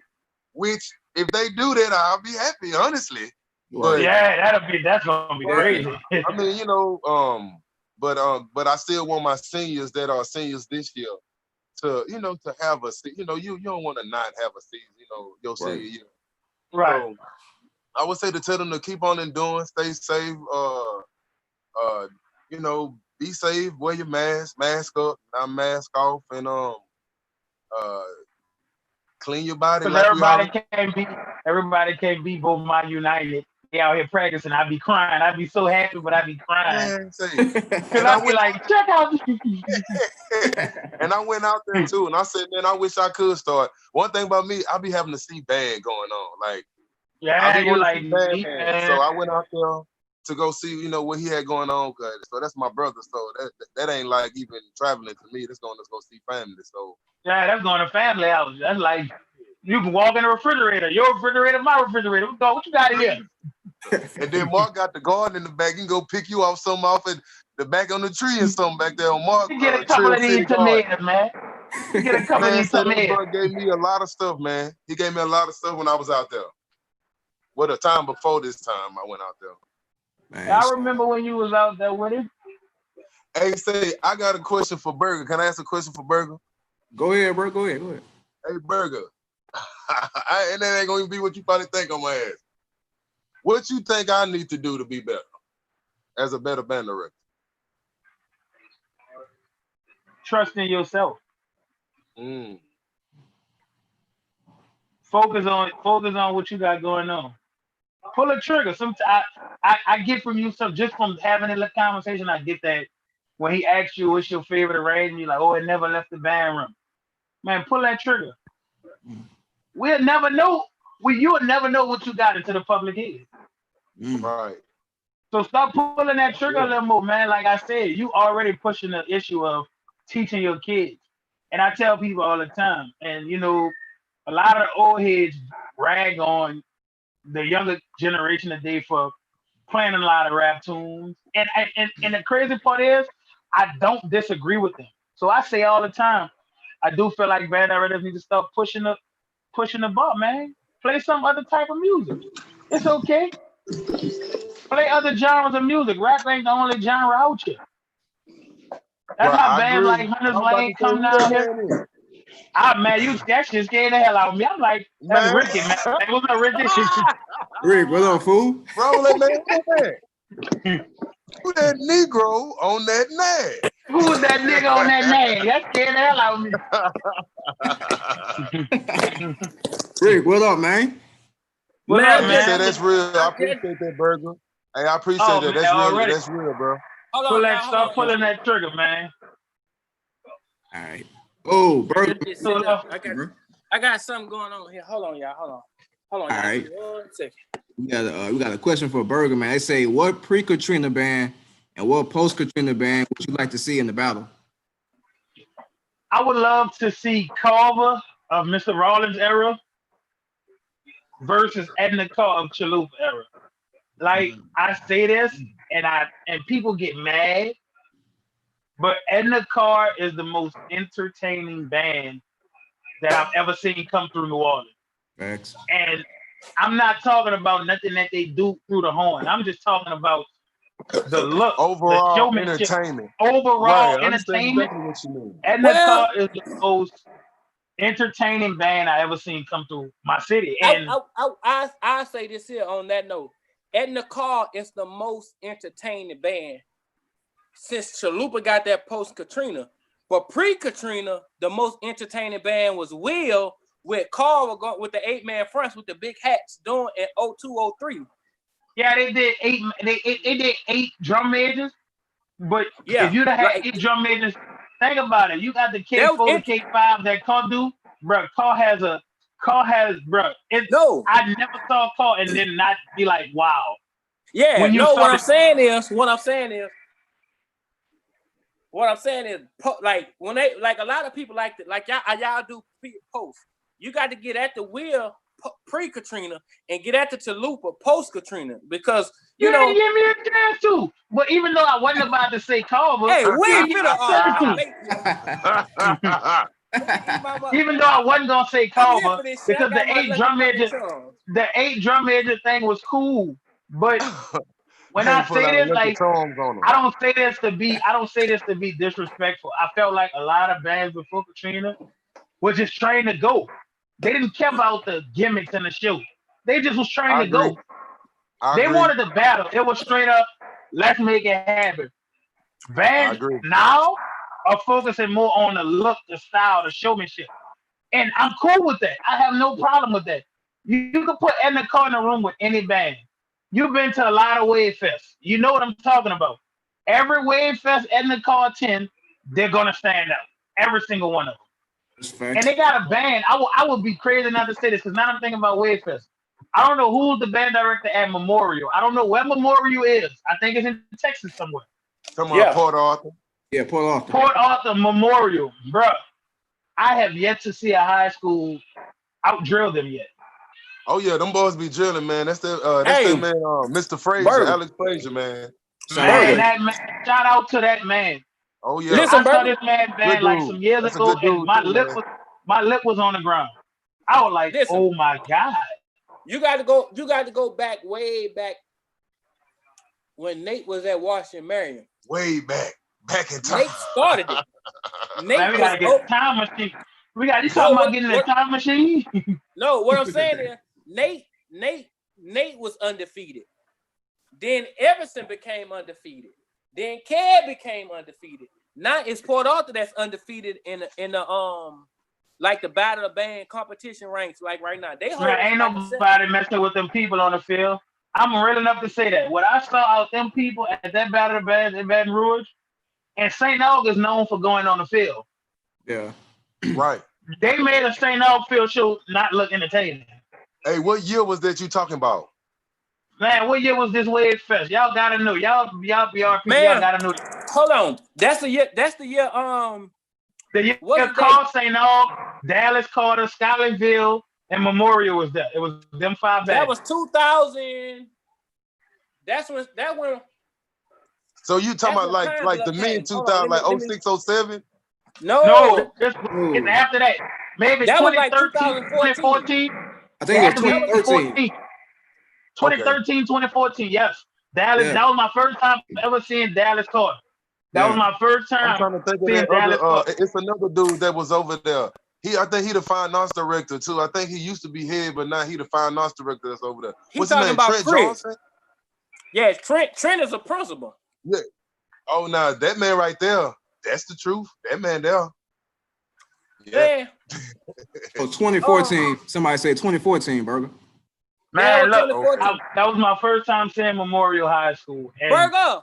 which if they do that, I'll be happy, honestly. But
that's gonna be crazy.
I mean, but I still want my seniors that are seniors this year to have you don't want to not have a season, your senior year.
Right.
So I would say to tell them to keep on enduring, stay safe, be safe, wear your mask up, not mask off, and clean your body.
Because everybody can't be both my United. They out here practicing. I be crying. I be so happy, but I be crying. Because I be like, check out.
And I went out there too, and I said, man, I wish I could start. One thing about me, I be having to see bad going on. Like,
you like
me, so I went out there to go see, what he had going on. So that's my brother. So that ain't like even traveling to me. That's going to go see family. So
that's going to family house. That's like you can walk in the refrigerator. Your refrigerator, my refrigerator. What you got in here?
And then Mark got the garden in the back. He can go pick you off something off at the back on the tree and something back there on Mark.
You get a couple of these tomatoes, man. You get a couple of these tomatoes.
Gave me a lot of stuff, man. He gave me a lot of stuff when I was out there. What a time before this time I went out there.
Man, I remember when you was out there with him.
Hey, say, I got a question for Burga. Can I ask a question for Burga?
Go ahead, bro. Go ahead.
Hey, Burga. And that ain't going to be what you probably think on my ass. What you think I need to do to be better as a better band director?
Trust in yourself. Focus on what you got going on. Pull a trigger. Sometimes I get from you some just from having a conversation. I get that when he asks you what's your favorite arrangement, you're like, oh, it never left the band room. Man, pull that trigger. We'll never know. You'll never know what you got until the public is.
Right.
So stop pulling that trigger a little more, man. Like I said, you already pushing the issue of teaching your kids. And I tell people all the time, and a lot of the old heads rag on the younger generation today for playing a lot of rap tunes. And the crazy part is, I don't disagree with them. So I say all the time, I do feel like band directors need to start pushing the ball, man. Play some other type of music. It's okay. Play other genres of music. Rap ain't the only genre out here. That's how bands like Hunter's Lane come down here. Man, that shit scared the hell out of me. I'm like, that's Ricky, man. Like, what's up, Ricky?
Rick, what up, fool?
Bro, who that Negro on that nag?
Who's that nigga on that nag? That scared the hell out of me.
Rick, what up, man?
What up, man?
Say that's real. I appreciate that, Burga. Hey, I appreciate that. That's real. That's real, bro.
Stop pulling that trigger, man.
All right. Oh, Burga.
I got something going on here. Hold on, y'all. Hold on. All
right.
1 second.
We got a question for Burga, man. They say, what pre-Katrina band and what post-Katrina band would you like to see in the battle?
I would love to see Carver of Mr. Rollins era versus Edna Carr of Chalupa era. Like I say this, and people get mad, but Edna Carr is the most entertaining band that I've ever seen come through New Orleans.
Facts.
And I'm not talking about nothing that they do through the horn. I'm just talking about the look,
overall
the showmanship,
entertainment.
overall
Right, I understand
entertainment.
exactly what you mean.
Edna Carr is the most entertaining band I ever seen come through my city. And
I say this here on that note. Edna Carr is the most entertaining band since Chalupa got that post-Katrina. But pre-Katrina, the most entertaining band was Will with Carl with the 8-man fronts with the big hats doing in 02, 03.
yeah, they did eight drum majors. But if you'd have had 8 drum majors, think about it. You got the K4, the K5 that Carl do, bro. Carl has, bro. I never saw Carl and then not be like, wow.
Yeah, what I'm saying is, like when they like a lot of people like that, like y'all do post. You got to get at the Will pre-Katrina and get at the Chalupa post-Katrina because you know.
Give me a chance too. But even though I wasn't about to say Carver,
hey,
even though I wasn't gonna say Carver because the 8 drum major thing was cool, but. When I say this, like I don't say this to be disrespectful. I felt like a lot of bands before Katrina were just trying to go. They didn't care about the gimmicks and the show. They just was trying to go. They wanted to battle. It was straight up, let's make it happen. Bands now are focusing more on the look, the style, the showmanship. And I'm cool with that. I have no problem with that. You can put Edna Carr in the room with any band. You've been to a lot of Wave Fest. You know what I'm talking about. Every Wave Fest Edna Carr 10, they're gonna stand out. Every single one of them. And they got a band. I would be crazy not to say this because now I'm thinking about Wave Fest. I don't know who's the band director at Memorial. I don't know where Memorial is. I think it's in Texas somewhere.
Come on, Port Arthur.
Yeah, Port Arthur.
Port Arthur Memorial, bro. I have yet to see a high school out drill them yet.
Oh yeah, them boys be drilling, man. That's the man, Mr. Frazier, Alex Frazier, man.
Man, shout out to that man.
Oh yeah,
I saw this man band like some years ago, and my lip was on the ground. I was like, oh my god.
You got to go back way back when Nate was at Washington Marion.
Way back in time.
Nate started it.
Man, we gotta get a time machine. You talking about getting a time machine?
No, what I'm saying is Nate was undefeated. Then Everson became undefeated. Then Cab became undefeated. Now it's Port Arthur that's undefeated in the like the Battle of the Band competition ranks. Like right now,
ain't nobody messing with them people on the field. I'm real enough to say that. What I saw out them people at that Battle of the Band in Baton Rouge, and St. Aug is known for going on the field.
Yeah,
right.
They made a St. Aug field show not look entertaining.
Hey, what year was that you talking about?
Man, what year was this Wave Fest? Y'all gotta know. Y'all BRP,
man,
y'all gotta know.
Hold on. That's the year. The year
Carl St. Aug, Dallas Carter, Scotlandville, and Memorial was there. It was them 5 bands.
That was 2000. That one.
So you talking about like the mid 2000, like 06, 07?
No, it's after that. Maybe that 2013, 2014.
I think it was 2013.
2013, 2014, yes. Dallas, that was my first time ever seeing Dallas Carter. That was my first time.
I'm trying to think of that it's another dude that was over there. I think he the fine arts director too. I think he used to be head, but now he the fine arts director that's over there. What's his name? Trent Johnson?
Yeah, Trent is a principal.
Yeah. Oh, nah, that man right there. That's the truth. That man there.
Yeah.
So 2014. Somebody said 2014, Burger.
Man, look, that was my first time seeing Memorial High School.
Burger,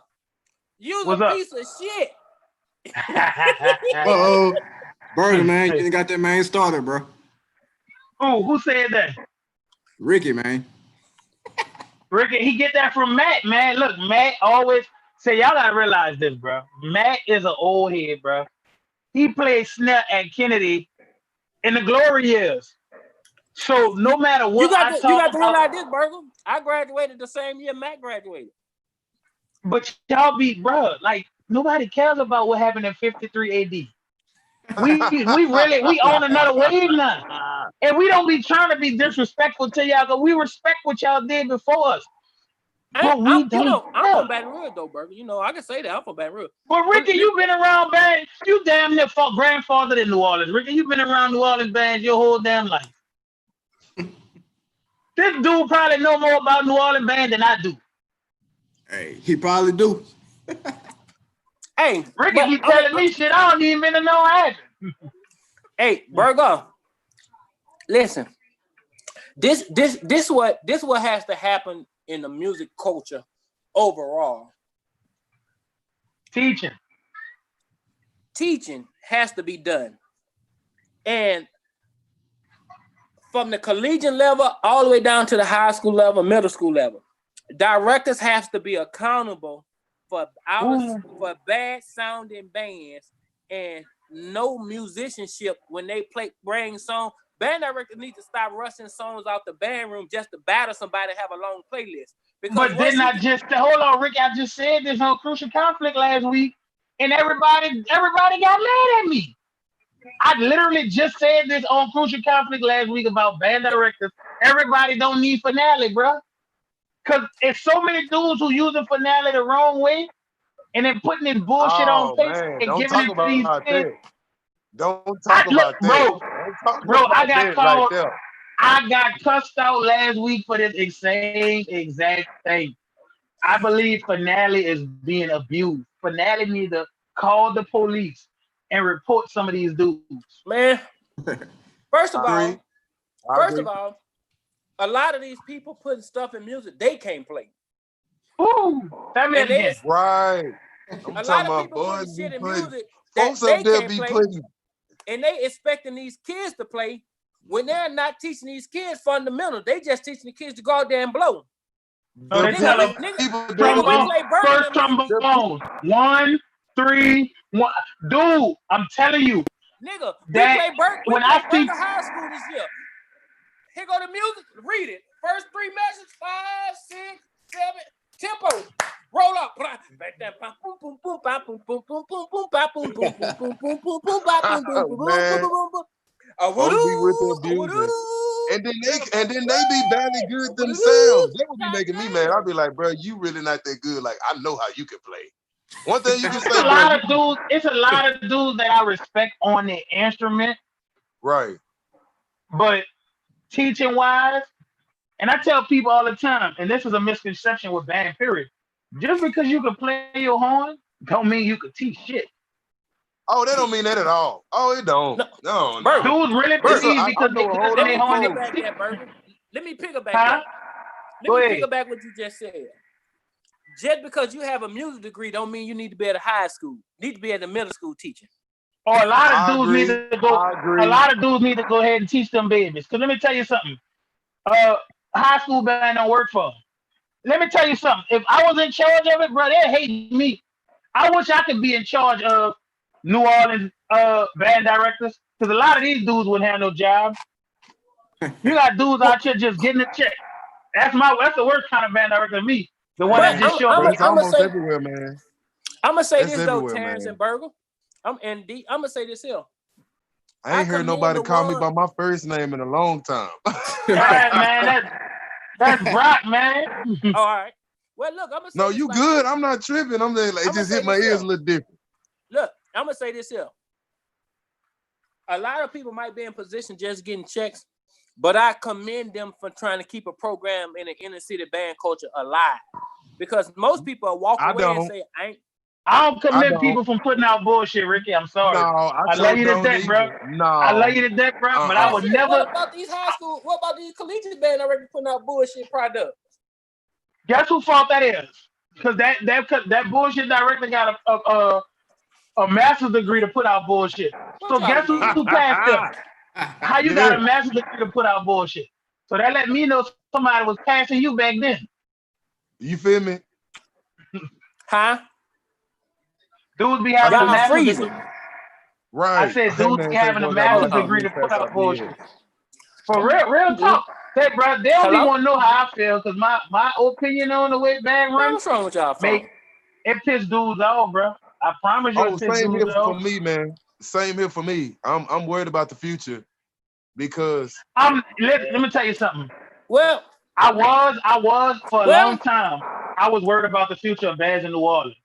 you's a piece of shit.
Uh-oh. Burger, man, you got that man started, bro.
Who said that?
Ricky, man.
Ricky, he get that from Matt, man. Look, Matt always say, y'all gotta realize this, bro. Matt is an old head, bro. he played snare at Kennedy in the glory years. So no matter what
you got
I
to
talk
realize
about,
this, Burger. I graduated the same year Matt graduated.
but y'all be, bro, like nobody cares about what happened in 53 AD. We own another wave now. And we don't be trying to be disrespectful to y'all, because we respect what y'all did before us. But we don't.
I'm from Baton Rouge though, Burger. You know, I can say that I'm from Baton Rouge.
But Ricky, you've been around bands. You damn near grandfathered in New Orleans. Ricky, you've been around New Orleans bands your whole damn life. This dude probably know more about New Orleans band than I do.
Hey, he probably do.
Hey,
Ricky keep telling me shit I don't even know happened.
Hey, Burger. Listen, this what has to happen in the music culture overall. Teaching has to be done, and from the collegiate level all the way down to the high school level, middle school level, directors have to be accountable for bad sounding bands and no musicianship when they bring songs. Band directors need to stop rushing songs out the band room just to battle somebody and have a long playlist.
But didn't I just hold on, Ricky? I just said this on Crucial Conflict last week, and everybody got mad at me. I literally just said this on Crucial Conflict last week about band directors. Everybody don't need finale, bro. Because it's so many dudes who using finale the wrong way and then putting this bullshit on paper and giving it to these kids.
Don't talk about that.
Bro, I got called. I got cussed out last week for this same exact thing. I believe finale is being abused. Finale need to call the police and report some of these dudes.
Man, first of all, a lot of these people putting stuff in music they can't play.
Ooh, that means
right.
A lot of people putting shit in music that they can't play, and they expecting these kids to play when they're not teaching these kids fundamentals. They just teaching the kids to go out there and blow.
So they tell them, first trombone, 1, 3, 1. Dude, I'm telling you.
Nigga, we play Burga High School this year. Here go the music. Read it. First 3 measures, 5, 6, 7. Tempo. Roll up.
And then they be badly good themselves. They would be making me mad. I'd be like, bro, you really not that good. Like, I know how you can play. One thing you can say,
it's a lot of dudes that I respect on the instrument.
Right.
But teaching wise, and I tell people all the time, and this is a misconception with band period. Just because you can play your horn, don't mean you can teach shit.
Oh, that don't mean that at all. Oh, it don't. No.
Dudes really believe because they can play their horn.
Let me piggyback that. Let me piggyback what you just said. Just because you have a music degree don't mean you need to be at a high school. You need to be at the middle school teaching.
Or a lot of dudes need to go. A lot of dudes need to go ahead and teach them babies. Because let me tell you something. High school band don't work for them. Let me tell you something. If I was in charge of it, bro, they'd hate me. I wish I could be in charge of New Orleans band directors. Because a lot of these dudes wouldn't have no job. You got dudes out here just getting a check. That's the worst kind of band director to me. The one that just showed
up. I'm everywhere, man.
I'm gonna say this though, Terrance and Burga. I'm gonna say this here.
I ain't heard nobody call me by my first name in a long time.
Right, man. That's Brock, man.
All right. Well, look, I'm gonna say
no, you good. I'm not tripping. I'm there, like, it just hit my ears a little different.
Look, I'm gonna say this here. A lot of people might be in position just getting checks, but I commend them for trying to keep a program in the inner city band culture alive. Because most people walk away and say,
I don't commend people from putting out bullshit, Ricky. I'm sorry.
No,
I love you to death, bro.
No.
I love you to death, bro. But I would never.
What about these high school? What about these collegiate band already putting out bullshit products?
Guess whose fault that is? Because that bullshit director got a master's degree to put out bullshit. So guess who passed them? How you got a master's degree to put out bullshit? So that let me know somebody was passing you back then.
You feel me?
Huh?
Dudes be having a master's
freezing.
degree.
Right.
I said
That
dudes
man
be
say
having a
boy got
master's
blasted
degree
real
to put
fast
out
out the
bullshit.
head.
For real talk. Hey, bro, they don't even
Hello?
want to know how I feel because my opinion on the way bag
Man,
run
what's wrong with y'all
make
phone?
it piss dudes off, bro. I promise you,
Oh,
it piss
same
dudes
here for
off.
me, man. Same here for me. I'm worried about the future because
Let me tell you something.
Well,
I was for a long
well,
time. I was worried about the future of bands in New Orleans.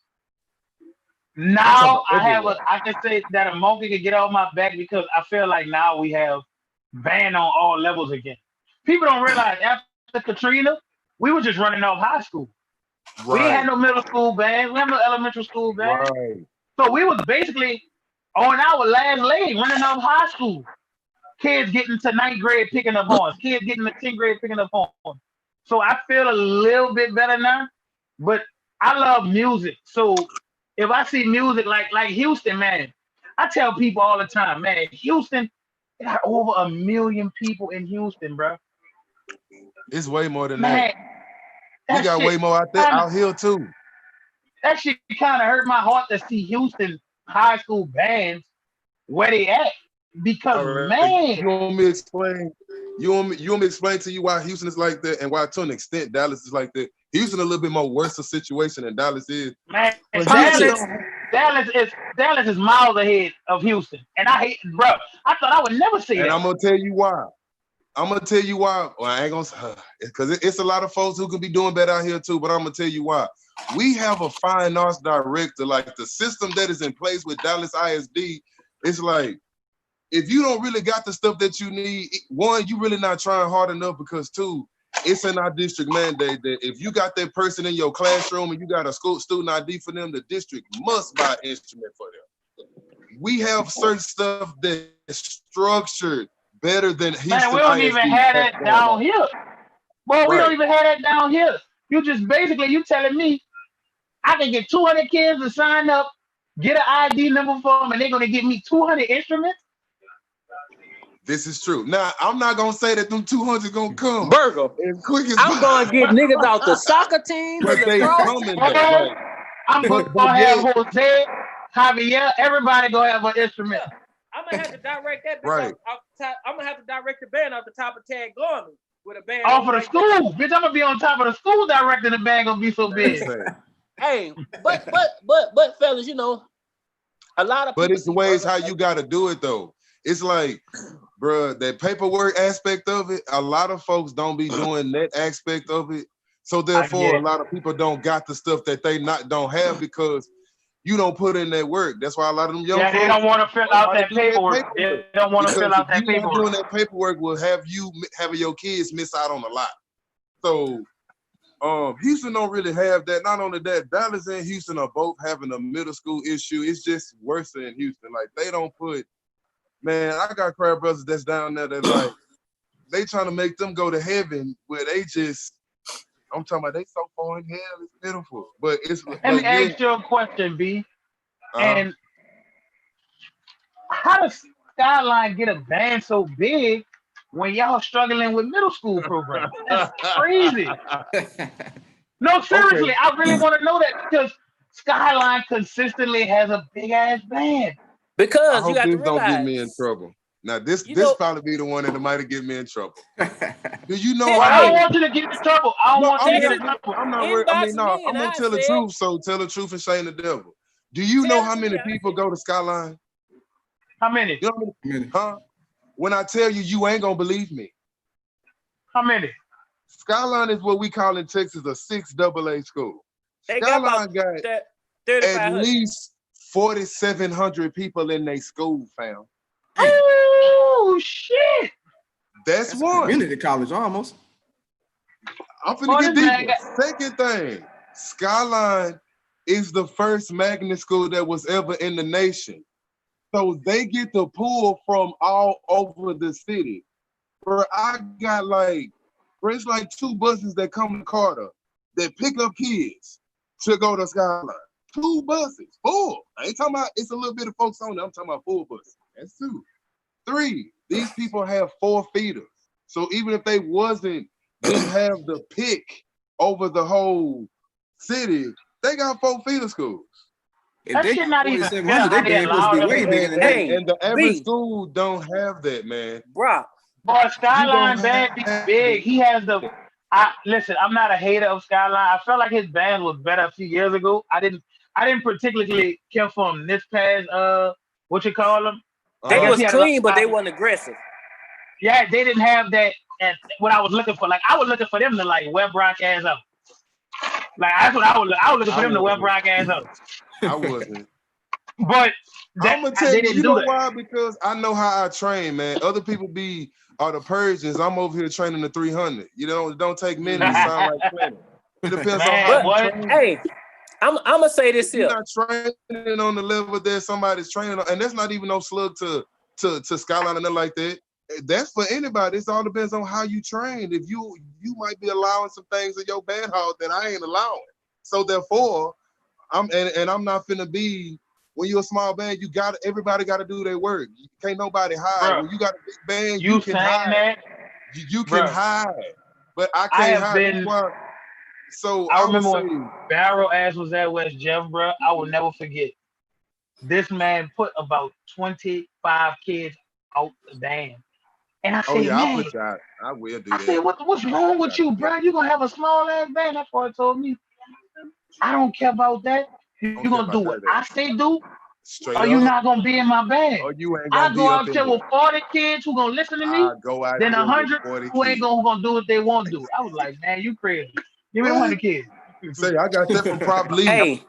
I'm talking
Now
about everywhere.
I can say that a monkey can get off my back because I feel like now we have band on all levels again. People don't realize after Katrina, we were just running off high school. We ain't had
Right,
no middle school band. We had no elementary school band.
right.
So we was basically on our last leg running off high school. Kids getting to ninth grade picking up horns. Kids getting to 10th grade picking up horns. So I feel a little bit better now. But I love music. So if I see music like Houston, man, I tell people all the time, man, Houston, there are over 1 million people in Houston, bro.
It's way more than that.
Man,
We
that
got
shit
way more out there,
kinda
out here too.
that shit kind of hurt my heart to see Houston high school bands where they at. Because
All right.
man,
You want me to explain? You want me to explain to you why Houston is like that and why to an extent Dallas is like that? Houston a little bit more worse a situation than Dallas is.
man,
But Houston
politics.
don't.
Dallas is miles ahead of Houston, and I hate, bro. I thought I would never say
And
that.
I'm gonna tell you why. I'm gonna tell you why. Well, I ain't gonna, because it's a lot of folks who could be doing better out here too. But I'm gonna tell you why. We have a fine arts director. Like the system that is in place with Dallas ISD, it's like if you don't really got the stuff that you need, one, you really not trying hard enough because two, it's in our district mandate that if you got that person in your classroom and you got a school student ID for them, the district must buy an instrument for them. We have certain stuff that's structured better than
Man, we
Houston
don't
ISD
even have
has
that
going
down
on.
here. Boy, we don't
Right.
even have that down here. You just basically you telling me I can get 200 kids to sign up, get an ID number for them, and they're gonna give me 200 instruments.
This is true. Now, I'm not gonna say that them 200 gonna come
Burger.
as quick as
I'm gonna get niggas out the soccer teams
but
and the
they
cross.
coming though. Like,
I'm
but
gonna have
yet,
Jose, Javier, everybody gonna have an instrument.
I'm gonna have to direct that bitch
right.
off the top. I'm gonna have to direct the band off the top of Tad Gorman with a band
Off
on
of the
like that.
school, bitch. I'm gonna be on top of the school directing the band gonna be so
That's
big.
sad.
Hey, but fellas, you know, a lot of
But
people
it's the
see
ways
Burger
how you gotta do it though. It's like, bruh, that paperwork aspect of it, a lot of folks don't be doing that aspect of it. So
I
therefore,
get
a
it.
lot of people don't got the stuff that they don't have because you don't put in that work. That's why a lot of them young
Yeah, they
folks
don't want to fill
don't know
out
how to
that
do that
paperwork.
paperwork.
They don't want to
Because
fill
if
out that
you not doing
paperwork.
that paperwork, will have you having your kids miss out on a lot. So Houston don't really have that. Not only that, Dallas and Houston are both having a middle school issue. It's just worse in Houston. Like they don't put, man, I got crab brothers that's down there that like they trying to make them go to heaven where they just, I'm talking about they so far in hell, it's pitiful. But it's
Let me
but yeah,
ask you a question, B.
uh-huh.
And how does Skyline get a band so big when y'all struggling with middle school programs? That's crazy. No,
Okay.
seriously, I really want to know that because Skyline consistently has a big ass band.
I
because you
hope
got to
this don't get
realize,
me in trouble. Now this
you
this
know,
probably be the one that might get me in trouble. Do you know
Well,
how
I don't
many?
hey,
want you to get in trouble. I don't
No,
want you
I'm
to get
just
in
text,
trouble.
I'm not worried. I mean,
inbox
no,
me,
I'm
and
gonna
I
tell the
said,
truth. So tell the truth and shame the devil. Do you know how
tell
many
me, I
people
said,
go to Skyline?
How many?
You know how many? Huh? When I tell you, you ain't gonna believe me.
How many?
Skyline is what we call in Texas a 6 AA school.
they got about
Skyline got
that
at
3,500.
least 4,700 people in their school, fam.
Oh shit!
That's
That's a
one.
community college almost.
I'm finna
Boy,
get
this man
deeper. Second thing, Skyline is the first magnet school that was ever in the nation. So they get to pull from all over the city. Bro, I got like, bro, it's like 2 buses that come to Carter that pick up kids to go to Skyline. 2 buses, full. I ain't talking about it's a little bit of folks on there. I'm talking about full buses. That's 2. 3, these people have 4 feeders. So even if they didn't have the pick over the whole city, they got 4 feeder schools.
If
That
they
shit
got
not even
4,700,
fair.
they band supposed to be way bigger than that.
And the average
B.
school don't have that, man.
Bro,
Boy, Skyline
don't
band be
have
big.
it.
He has the. Listen. I'm not a hater of Skyline. I felt like his band was better a few years ago. I didn't particularly care for him this past what you call him. I
they
guess
was
he had a lot
clean, but they
of-
wasn't aggressive.
Yeah, they didn't have that. And what I was looking for, like I was looking for them to like wear Brock ass up. Like that's what I was looking for them to wear Brock ass up.
I wasn't.
But
I'm gonna tell
they
you,
didn't
you
do
know
that.
why? Because I know how I train, man. Other people are the Persians. I'm over here training the 300. You know, it don't take many to sound like plenty. It depends on
Man,
how you
what?
train.
Hey, I'm gonna say this
If you're
here.
not training on the level that somebody's training on, and that's not even no slug to Skyline and nothing like that. That's for anybody. It all depends on how you train. If you might be allowing some things in your band hall that I ain't allowing. So therefore, I'm not finna be. When you're a small band, everybody got to do their work. Can't nobody hide.
Bruh,
When you got a big band,
you
you can
saying
hide.
that?
You can
Bruh.
hide, but I
I
can't
have
hide.
been-
That's why. So
I
would
remember
say,
when Barrel ass was at West Jeff, bro. I will never forget. This man put about 25 kids out the band. And I
oh
said,
yeah,
man,
I'll put you out. I will do
I
that.
said, what's wrong with you, bro? You gonna have a small ass band? That's what I told me. I don't care about that. You
Don't care
gonna
about
do
none
what
of that.
I say do,
Straight
or you
up,
not gonna be in my band.
or you ain't
I
gonna
go
be up
out
in
there
there.
with 40 kids who gonna listen to me,
I go out
then
there
100
with 40
who ain't
kids.
gonna do what they want to do. I was like, man, you crazy. Give me the
What?
100 kids.
Say I got that from Prop Lee.
Hey,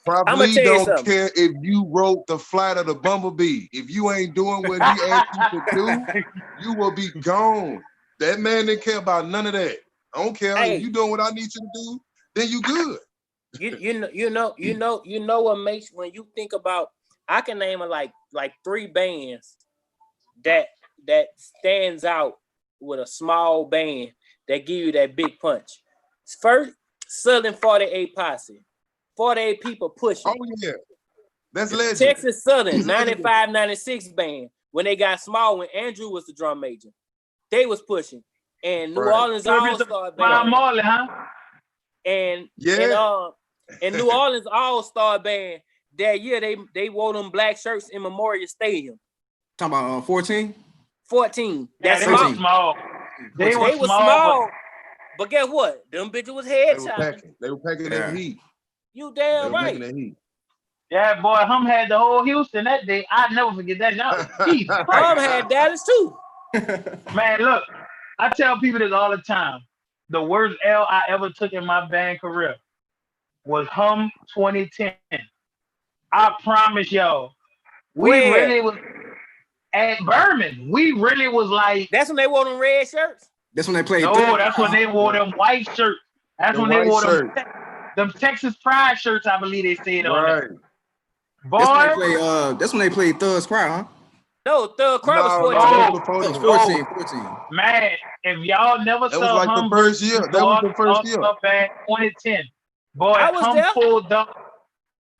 Prop
I'ma
Lee
tell you
don't
something.
care if you wrote the flight of the Bumblebee. If you ain't doing what he asked you to do, you will be gone. That man didn't care about none of that. I don't care.
Hey.
If you doing what I need you to do, then you good.
You know what makes when you think about, I can name like 3 bands that stands out with a small band that give you that big punch. First, Southern 48 Posse. 48 people pushing.
Oh yeah. That's legend.
Texas Southern 95, 96 band. When they got small, when Andrew was the drum major, they was pushing. And New Orleans All-Star
Bob
band.
Marley, huh?
And New Orleans All-Star band that year they wore them black shirts in Memorial Stadium.
Talking about 14?
14.
Yeah,
That's
they
small.
were small. They were
was
small.
but guess what? Them bitches was
They were
headshots.
packing. They were packing that heat.
You
They
damn
were
right.
packing that heat.
Yeah, boy, Hum had the whole Houston that day. I never forget that. Jesus Christ.
Mom had Dallas too.
Man, look, I tell people this all the time. The worst L I ever took in my band career was Hum 2010. I promise y'all, we really was at Berman. We really was like.
That's when they wore them red shirts.
That's when they played.
No, that's when they wore them white shirts. That's when they wore them Texas Pride shirts. I believe they said on there. Boy,
that's when they played Thug's Cry, huh?
No, Thug Cry was 14.
14.
Man, if y'all never
that
saw
was like
Hum
the first year. That was the first year.
Band 2010. Boy, Hum pulled up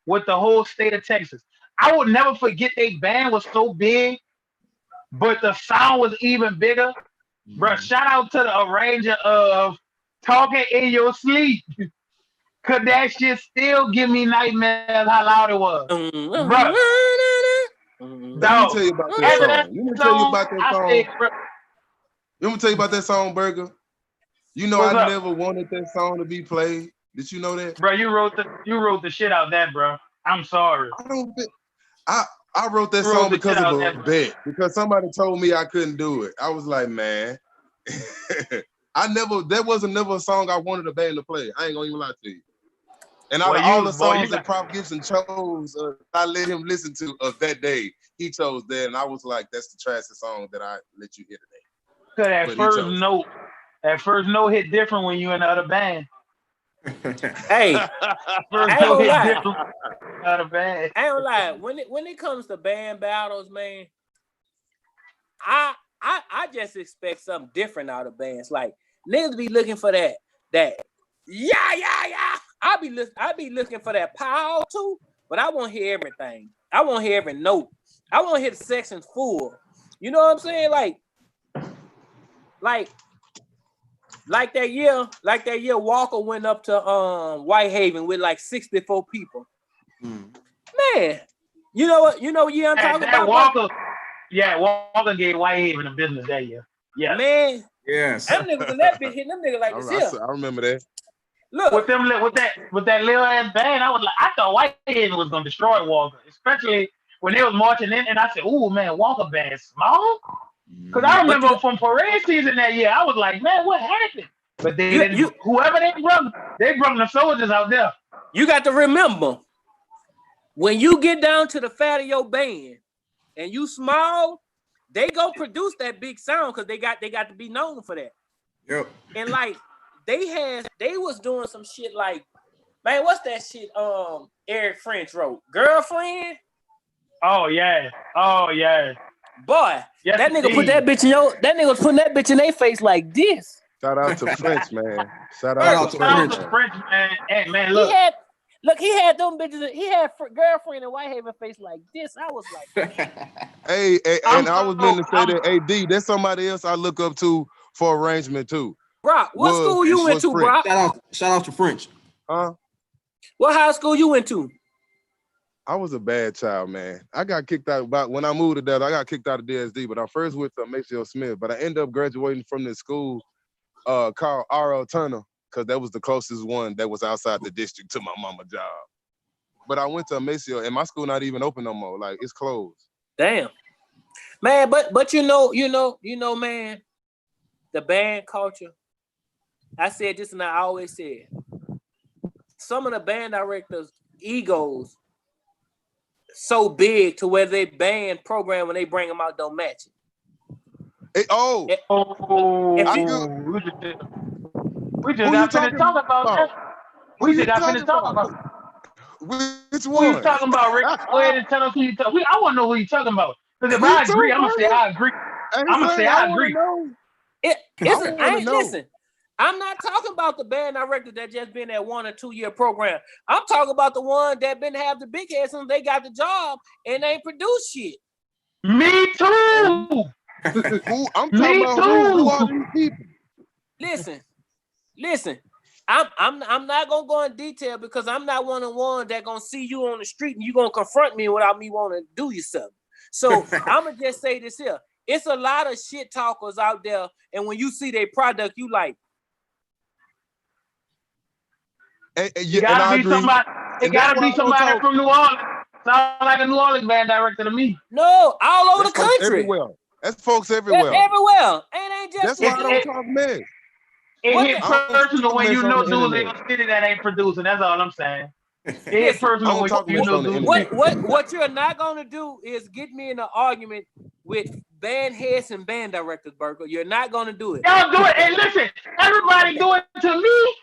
with the whole state of Texas. I would never forget they band was so big, but the sound was even bigger. Bro, shout out to the arranger of Talking in Your Sleep. Cause that shit still give me nightmares how loud it was. Bro.
Let me tell you about that song. Let me tell you about that song. Let me tell you about that song, Burger. You know I never wanted that song to be played. Did you know that?
Bro, you wrote the shit out that, bro. I'm sorry.
I wrote that song because of a bet. Because somebody told me I couldn't do it. I was like, man. That wasn't never a song I wanted a band to play. I ain't gonna even lie to you. And out of all the songs that Prop Gibson chose, I let him listen to that day. He chose that, and I was like, "That's the trashiest song that I let you hear today."
Cause that first note hit different when you in the other band.
Hey,
first note hit different in the other band.
I ain't gonna lie. When it comes to band battles, man, I just expect something different out of bands. Like niggas be looking for that. Yeah. I be looking for that power too, but I won't hear everything. I won't hear every note. I want to hear the sections full. You know what I'm saying? Like that year Walker went up to Whitehaven with like 64 people. man. You know what? You know what year I'm talking about?
Walker. Yeah, Walker gave Whitehaven a business that year. Yeah,
man.
Yes.
Them niggas in that bitch hitting them niggas like this here.
I remember that.
Look,
with that little ass band, I thought Whitehaven was gonna destroy Walker, especially when they was marching in, and I said, "Ooh man, Walker band small." Because I remember from parade season that year, I was like, "Man, what happened?" But whoever they brought the soldiers out there.
You got to remember, when you get down to the fat of your band and you small, they go produce that big sound because they got to be known for that.
Yep.
And like they was doing some shit like, man, what's that shit? Eric French wrote, Girlfriend.
Oh yeah.
Boy,
yes,
that nigga put that bitch in that nigga was putting that bitch in their face like this.
Shout out to French, man. Shout
out
out
to
to
French, man. Hey, man, look.
He had them bitches. He had Girlfriend in Whitehaven face like this. I was like,
hey, and I was meant to say that AD, that's somebody else I look up to for arrangement too.
Brock, what school you went to, Brock?
Shout out to French.
Huh?
What high school you went to?
I was a bad child, man. I got kicked out when I moved to Dallas. I got kicked out of DSD, but I first went to Maceo Smith. But I ended up graduating from this school called R.L. Turner, because that was the closest one that was outside the district to my mama job. But I went to Maceo, and my school not even open no more. Like, it's closed.
Damn, man. But you know, man, the band culture. I said this, and I always said, some of the band directors' egos so big to where they band program when they bring them out don't match it.
Hey,
we just got finished talking about that. We just got finished talking about.
Which one?
We talking about Rick. Go ahead and tell us who you talking. I want to know who you talking about. Because if I agree, I'm gonna say I agree. I'm gonna say I agree.
Listen, I'm not talking about the band director that just been at 1 or 2 year program. I'm talking about the one that been have the big head since they got the job and they produce shit.
Me too.
I'm talking about who are these people?
Listen. I'm not gonna go in detail because I'm not one that gonna see you on the street and you gonna confront me without me wanting to do you something. So I'm gonna just say this here. It's a lot of shit talkers out there, and when you see their product, you like.
It gotta be somebody. It gotta be somebody from New Orleans. Sound like a New Orleans band director to me.
No, all over the country.
Everywhere. That's folks everywhere.
That's everywhere. Ain't just.
That's why I don't talk mess.
It hit personal when you know dudes in the city that ain't producing. That's all I'm saying. It hit personal when you know dudes.
What you're not gonna do is get me in an argument with band heads and band directors, Burger. You're not gonna do it.
Y'all do it. And listen, everybody do it to me.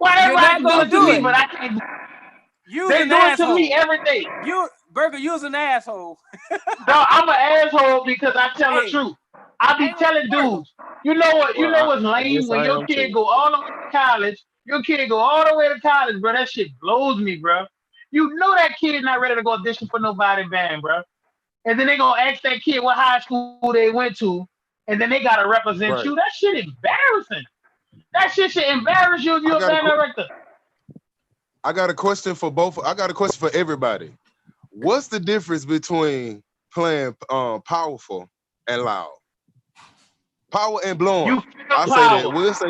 Well, everybody do it to me, but I can't. They do it to me every day.
Burger, you's an asshole.
No, I'm an asshole because I tell the truth. I be telling dudes, you know what? You know what's lame when your kid go all the way to college. Your kid go all the way to college, bro. That shit blows me, bro. You know that kid not ready to go audition for nobody band, bro. And then they gonna ask that kid what high school they went to, and then they gotta represent you. That shit embarrassing. That shit should embarrass you if you're a band director.
I got a question for both. I got a question for everybody. What's the difference between playing powerful and loud? Power and blowing. I say that. We'll say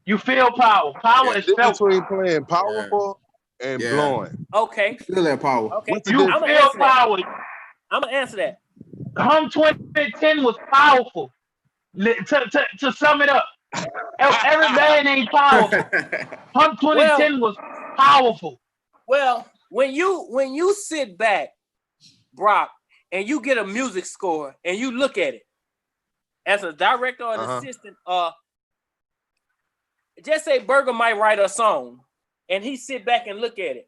you feel power. Power is felt.
Between playing powerful and blowing.
Okay.
Feel that power.
Okay.
You feel power.
I'm gonna answer that.
Hum 2010 was powerful. To sum it up, every band ain't powerful. Hum 2010 was powerful.
Well, when you sit back, Brock, and you get a music score and you look at it as a director or an assistant, just say Burger might write a song and he sit back and look at it.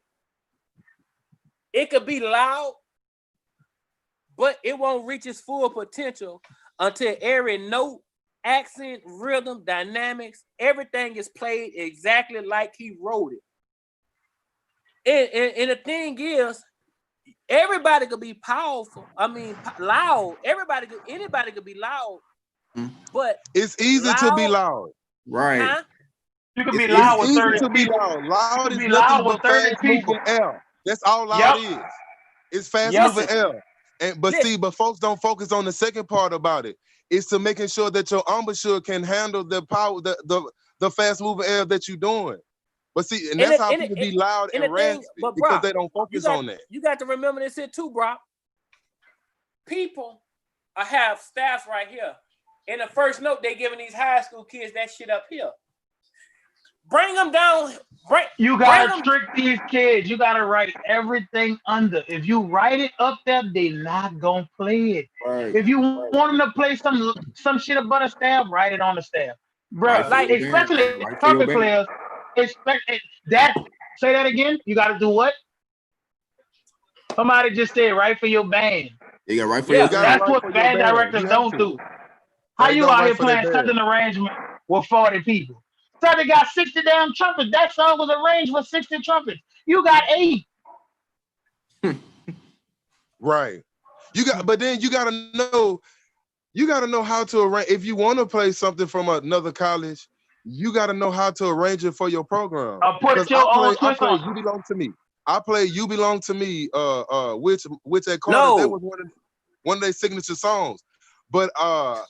It could be loud, but it won't reach its full potential until every note, accent, rhythm, dynamics, everything is played exactly like he wrote it. And the thing is, everybody could be powerful. I mean, loud. Anybody could be loud, but
it's easy to be loud.
Right.
Huh?
You can be loud with 30
people. Loud is
be
nothing
loud
but
with 30
fast
people.
moving air. That's all
Yep.
it is. It's fast
Yep.
moving air. But folks don't focus on the second part about it. It's to making sure that your embouchure can handle the power, the fast moving air that you're doing. But see, and that's how people be loud and raspy because they don't focus on that.
You got to remember this here too, bro. People have staffs right here. In the first note, they giving these high school kids that shit up here. Bring them down.
You gotta trick these kids. You gotta write everything under. If you write it up there, they not gonna play it.
Right.
If you want them to play some shit about a staff, write it on the staff, bro.
Right,
Especially
right,
trumpet players. That. Say that again. You gotta do what? Somebody just said, write for your band.
You got right for your
That's
right
what
for
band
your band.
directors
You
don't
have to.
do. How
They
you
don't
out
write
here
for their
playing
band.
such an arrangement with 40 people? So they got 60 damn trumpets. That song was arranged with 60 trumpets. You got 8.
Right. But then you gotta know how to arrange. If you want to play something from another college, you gotta know how to arrange it for your program.
Put your own
I
twist
play
on.
You Belong to Me. I play You Belong to Me, which at Carter, that was one of their signature songs. But I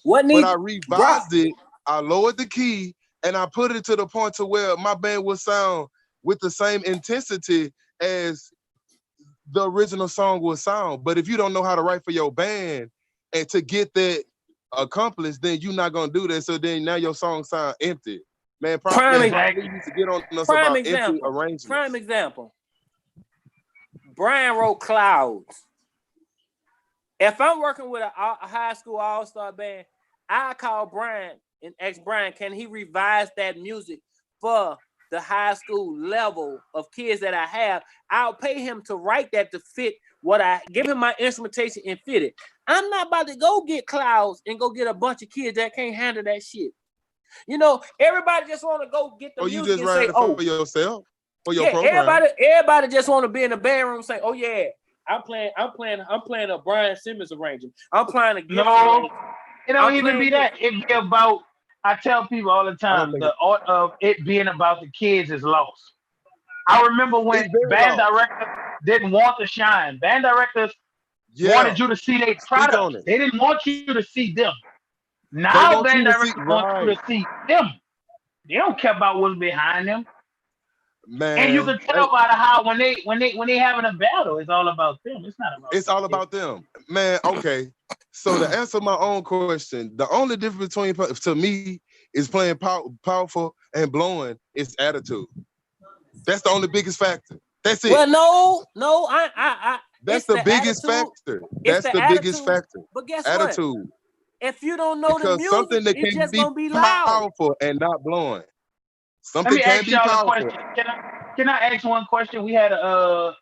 revised it, I lowered the key, and I put it to the point to where my band would sound with the same intensity as the original song would sound. But if you don't know how to write for your band and to get that accomplished, then you're not gonna do that. So then now your song sound empty. Man,
Prime
used to get on us about empty arrangements.
Prime example. Brian wrote Clouds. If I'm working with a high school all-star band, I call Brian and ask Brian, can he revise that music for the high school level of kids that I have? I'll pay him to write that to fit what I give him my instrumentation and fit it. I'm not about to go get Clouds and go get a bunch of kids that can't handle that shit. You know, everybody just want to go get the music
you just
and
write
say,
it for yourself, for your program.
Everybody just want to be in the band room and say, oh yeah, I'm playing a Brian Simmons arrangement. I'm playing a
No, it don't even be that. It be about, I tell people all the time, the art of it being about the kids is lost. I remember when band directors didn't want to shine. Band directors wanted you to see their product. They didn't want you to see them. Now band directors want you to see them. They don't care about what's behind them.
Man,
and you can tell by how when they having a battle, it's all about them. It's not about.
It's all about them, man. Okay, so to answer my own question, the only difference between to me is playing powerful and blowing is attitude. That's the only biggest factor. That's it.
Well, no, I
that's the biggest factor. That's the biggest factor.
But guess
attitude.
What? If you don't know the music,
something that
it's
can
just gonna be
powerful and not blowing.
Something can be powerful. Can I ask one question? We had a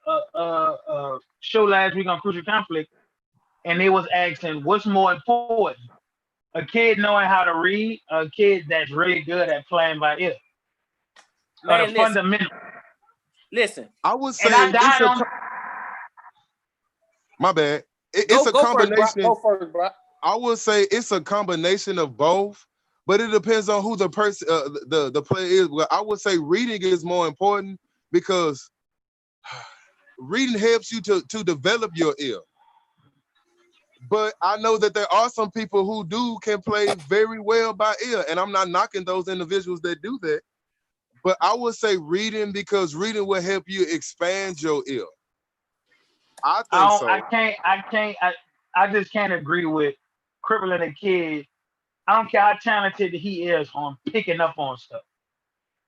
show last week on Crucial Conflict, and they was asking what's more important, a kid knowing how to read, a kid that's really good at playing by ear.
Man,
the fundamental.
Listen,
I would say my bad. It's a combination.
Go first, bro.
I would say it's a combination of both, but it depends on who the person, the player is. Well, I would say reading is more important because reading helps you to develop your ear. But I know that there are some people who can play very well by ear, and I'm not knocking those individuals that do that. But I would say reading because reading will help you expand your ear. I think so.
I just can't agree with crippling a kid. I don't care how talented he is on picking up on stuff.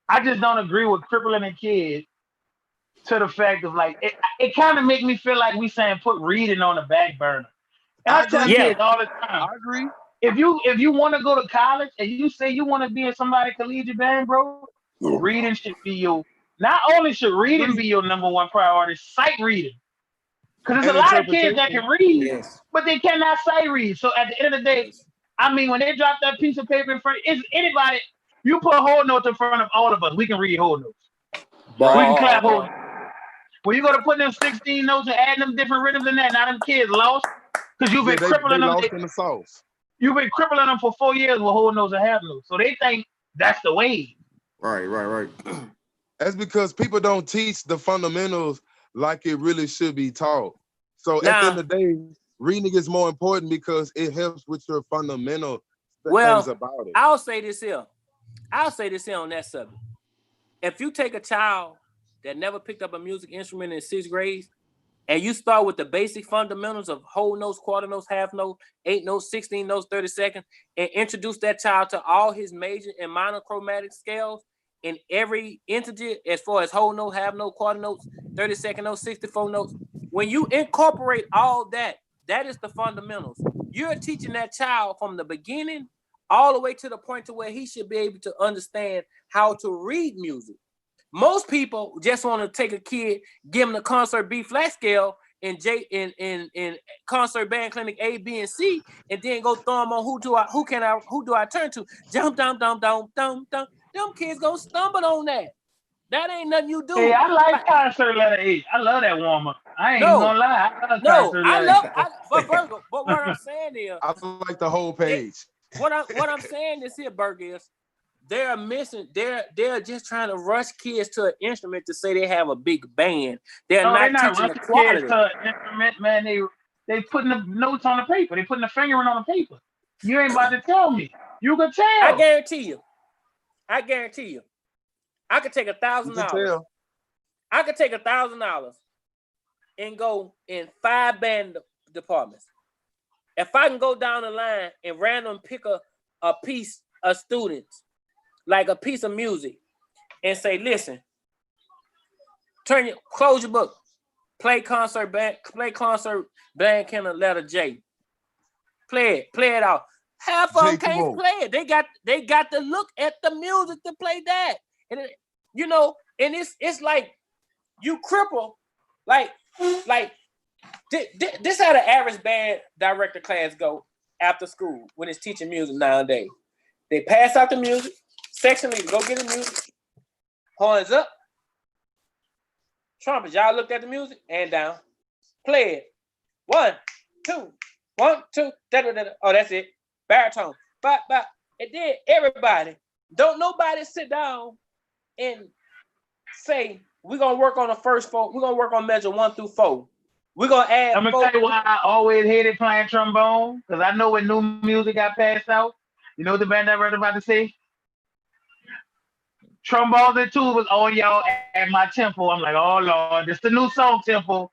I just don't agree with crippling a kid to the fact of like it kind of make me feel like we saying put reading on the back burner. And I tell kids all the time.
I agree.
If you want to go to college and you say you want to be in somebody's collegiate band, bro, reading should be your. Not only should reading be your number one priority, sight reading. Because there's a lot of kids that can read, but they cannot sight read. So at the end of the day, I mean, when they drop that piece of paper in front, is anybody, you put whole notes in front of all of us, we can read whole notes. We can clap whole notes. When you go to put them 16 notes and add them different rhythms in that, now them kids lost because you've been crippling them.
Lost in the sauce.
You've been crippling them for 4 years with whole notes and half notes. So they think that's the way.
Right.
That's because people don't teach the fundamentals. like it really should be taught. So at the
Now,
end of the day, reading is more important because it helps with your fundamental
well,
things about it.
I'll say this here on that subject. If you take a child that never picked up a music instrument in 6th grade, and you start with the basic fundamentals of whole notes, quarter notes, half note, 8 notes, 16 notes, 30-second, and introduce that child to all his major and minor chromatic scales in every integer as far as whole note, half note, quarter notes, 30-second notes, 64 notes. When you incorporate all that, that is the fundamentals. You're teaching that child from the beginning all the way to the point to where he should be able to understand how to read music. Most people just want to take a kid, give him the concert B flat scale in concert band clinic A, B, and C, and then go throw them on who do I turn to? Jump, dum, dum, dum, dum, dum. Them kids gonna stumble on that. That ain't nothing you do.
Hey, I like concert letter 8. I love that warm up. I ain't gonna lie. I love concert letter 8.
But Burger, but what I'm saying is,
I like the whole page.
What I'm saying is here, Burger, is they're missing. They're just trying to rush kids to an instrument to say they have a big band. They're not teaching the quality.
Kids to an instrument, man. They putting the notes on the paper. They putting the fingering on the paper. You ain't about to tell me. You can tell.
I guarantee you. I could take $1,000. I could take $1,000 and go in 5 band departments. If I can go down the line and random pick a piece of students, like a piece of music, and say, listen, close your book, play concert band kind of letter J. Play it out. Half of them can't play it. They got to look at the music to play that. And it's like you cripple, like this how the average band director class go after school when it's teaching music nowadays. They pass out the music, section leader, go get the music, horns up, trumpets, y'all looked at the music, and down, play it. 1, 2, 1, 2, da-da-da-da. Oh, that's it. Baritone, but, and then everybody, don't nobody sit down and say, we're gonna work on the first 4, we're gonna work on measure 1 through 4. We're gonna add.
I'm gonna tell you why I always hated playing trombone, because I know when new music got passed out, you know what the band ever about to say? Trombones and tubas on y'all at my tempo. I'm like, oh Lord, this the new song tempo.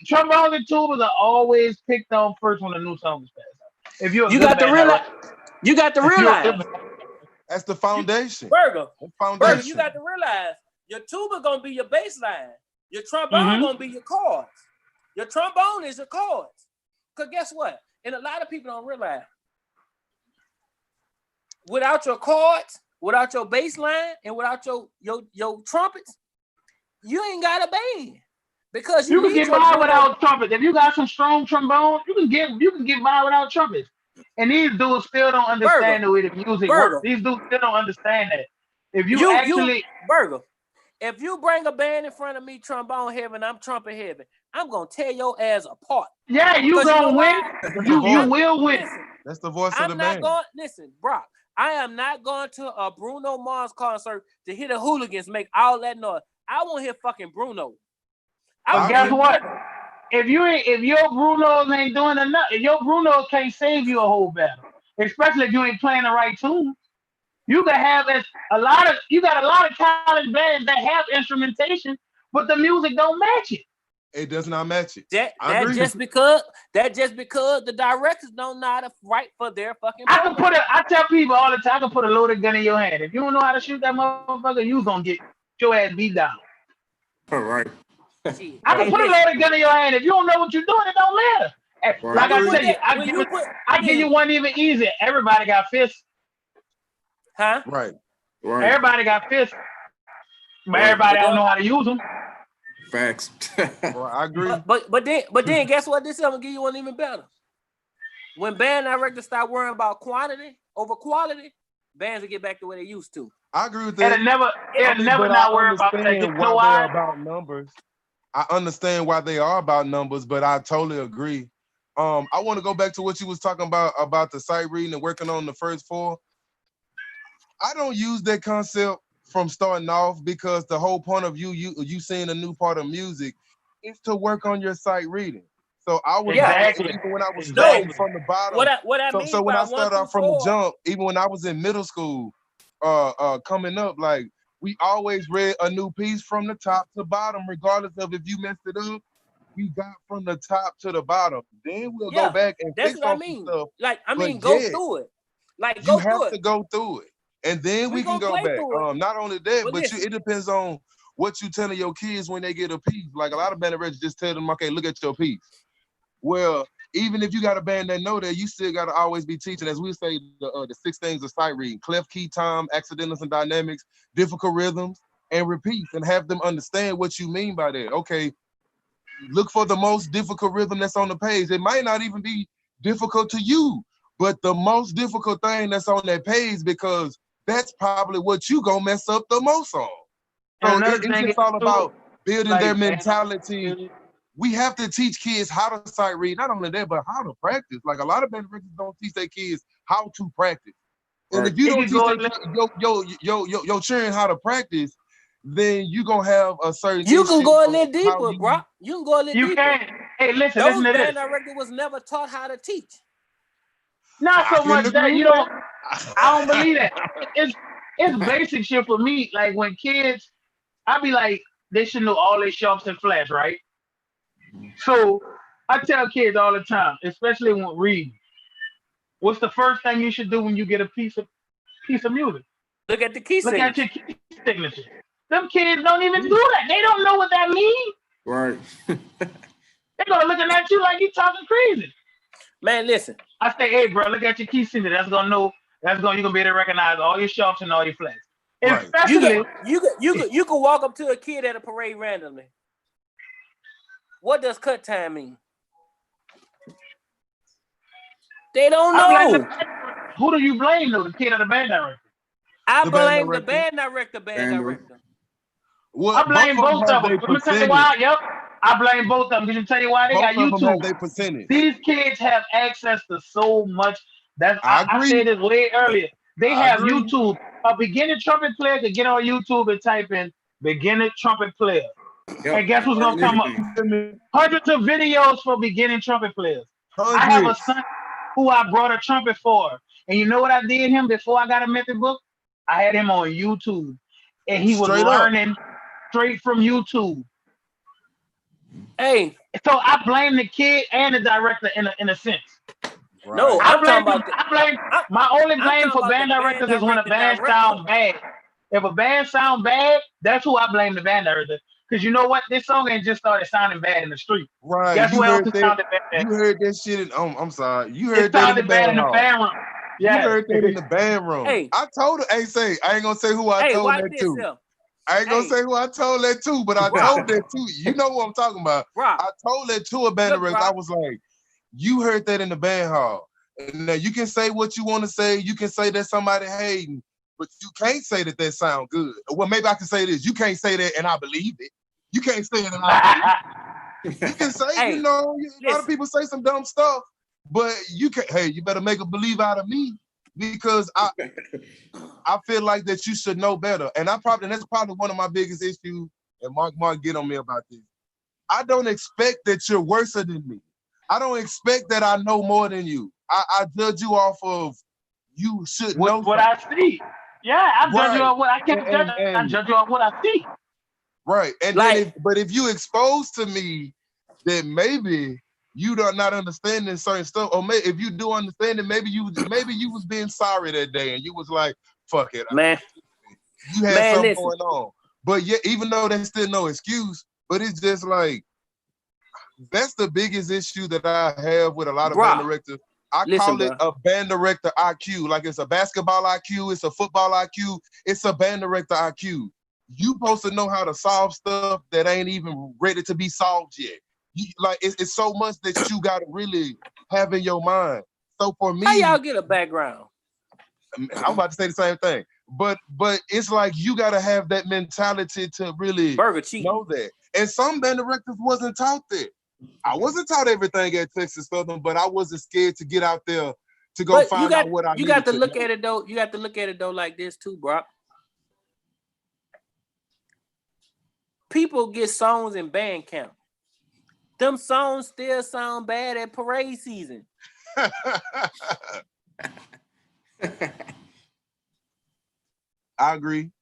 Trombones and tubas are always picked on first when the new song is passed out. If you got to realize.
That's the foundation.
Burger, you got to realize your tuba gonna be your bass line. Your trombone gonna be your chords. Your trombone is your chords. Cause guess what? And a lot of people don't realize, without your chords, without your bass line, and without your trumpets, you ain't got a band. Because
you can get by without trumpets. If you got some strong trombone, you can get by without trumpets. And these dudes still don't understand the way the music works. These dudes still don't understand that. If if you bring a band in front of me, trombone heavy, and I'm trumpet heavy, I'm gonna tear your ass apart. Yeah, you gonna win. You will win.
Listen,
that's the voice of the band.
Listen, Brock, I am not going to a Bruno Mars concert to hear the hooligans make all that noise. I want to hear fucking Bruno.
Guess what? If your Brunos ain't doing enough, if your Brunos can't save you a whole battle, especially if you ain't playing the right tune, you can have a lot of college bands that have instrumentation, but the music don't match it.
It does not match it.
That just because the directors don't know how to write for their fucking.
I tell people all the time, I can put a loaded gun in your hand. If you don't know how to shoot that motherfucker, you gonna get your ass beat down.
All right.
I can put a loaded gun in your hand. If you don't know what you're doing, it don't matter. Right. Like I tell you, I give you one even easier. Everybody got fists.
Huh?
Right.
Everybody got fists. But everybody don't know how to use them.
Facts.
Well, I agree.
But then guess what? This is gonna give you one even better. When band directors start worrying about quantity over quality, bands will get back to where they used to.
I agree with that.
And they'll never not worry about that.
You know why they're about numbers. I understand why they are about numbers, but I totally agree. I want to go back to what you was talking about the sight reading and working on the first 4. I don't use that concept from starting off because the whole point of you seeing a new part of music is to work on your sight reading. So I was
Exactly.
even when I was
No.
starting from the bottom.
What I mean
So when
by
I started
1
off
through
from the
4,
jump, even when I was in middle school, coming up, like we always read a new piece from the top to bottom, regardless of if you messed it up. We got from the top to the bottom. Then we'll go back and
that's
fix
what I
on some
mean.
stuff.
Like, I
But
mean, go
yeah,
through it. Like,
you
go
have
through
to
it.
go through it, and then we can
gonna
go
play
back.
through it.
Not only that,
But
but
listen.
it depends on what you telling your kids when they get a piece. Like a lot of band directors just tell them, okay, look at your piece. Well, even if you got a band that know that, you still got to always be teaching, as we say, the 6 things of sight reading: clef, key, time, accidentals and dynamics, difficult rhythms, and repeats, and have them understand what you mean by that. Okay, look for the most difficult rhythm that's on the page. It might not even be difficult to you, but the most difficult thing that's on that page, because that's probably what you gonna mess up the most on. So it's just all about building their mentality. We have to teach kids how to sight read, not only that, but how to practice. Like a lot of band directors don't teach their kids how to practice. And if you don't teach your children how to practice, then you gonna have a certain
You can
issue
go a
of
little
how
deeper,
you-
bro. You can go a little
You
deeper.
can't. Hey, listen
Those
to
band
this.
directors was never taught how to teach.
Not
I
so
can
much that
agree
you
with
don't.
that.
I don't believe that. It's basic shit for me. Like when kids, I be like, they should know all their sharps and flats, right? So I tell kids all the time, especially when reading, what's the first thing you should do when you get a piece of music?
Look at the key
Look at
signature.
your key signature. Them kids don't even do that. They don't know what that means.
Right.
They're gonna looking at you like you talking crazy.
Man, listen.
I say, hey, bro, look at your key signature. You're gonna be able to recognize all your sharps and all your flats.
Right.
Especially,
You could walk up to a kid at a parade randomly. What does cut time mean? They don't know.
Who do you blame though? The kid or the band director?
I
The
blame the
band
band director.
Well,
I blame both of them. Let me tell you why. Yep, I blame both of them. Can you tell you why? They got
Both of them have
YouTube.
their percentage.
These kids have access to so much. I
agree.
said this way earlier. They
I
have
agree.
YouTube. A beginner trumpet player could get on YouTube and type in beginner trumpet player.
Yep.
And guess what's gonna come up? Hundreds of videos for beginning trumpet players. I have a son who I brought a trumpet for. And you know what I did him before I got a method book? I had him on YouTube. And he was learning straight from YouTube.
Hey.
So I blame the kid and the director in a sense.
Right.
No, I'm talking about
my only blame for band directors is when a band sounds bad. If a band sounds bad, that's who I blame, the band director. Because you know what? This song ain't just started sounding bad in the street.
Right.
Guess what else it sounded bad?
You heard that shit in, I'm sorry. You heard
it sounded bad in the band room.
Yeah. You heard that in the band room.
Hey.
I told her, I ain't gonna say who I told that to. I ain't gonna say who I told that to, but I told that to. You know what I'm talking about. I told that to a band director. I was like, you heard that in the band hall. And now you can say what you want to say. You can say that somebody hating, but you can't say that sound good. Well, maybe I can say this. You can't say that and I believe it. You can't say it and I believe it. You can say, a lot of people say some dumb stuff, but you better make a believe out of me, because I feel like that you should know better. And that's probably one of my biggest issues, and Mark get on me about this. I don't expect that you're worse than me. I don't expect that I know more than you. I judge you off of you should know
what I see. Yeah, I judge you on what I can't judge. I judge you on what I see.
Right. And then if you expose to me that maybe you are not understanding certain stuff, or maybe if you do understand it, maybe you was being sorry that day and you was like, fuck it.
Man.
You had something going on. But yeah, even though there's still no excuse, but it's just like, that's the biggest issue that I have with a lot of band directors. I call it a band director IQ. Like it's a basketball IQ, it's a football IQ, it's a band director IQ. You supposed to know how to solve stuff that ain't even ready to be solved yet. It's so much that you gotta really have in your mind. So for me,
how y'all get a background?
I'm about to say the same thing, but it's like you gotta have that mentality to really know that. And some band directors wasn't taught that. I wasn't taught everything at Texas Southern, but I wasn't scared to get out there to go find out what I needed.
You got to look at it though. You got to look at it though like this too, bro. People get songs in band camp. them songs still sound bad at parade season.
I agree.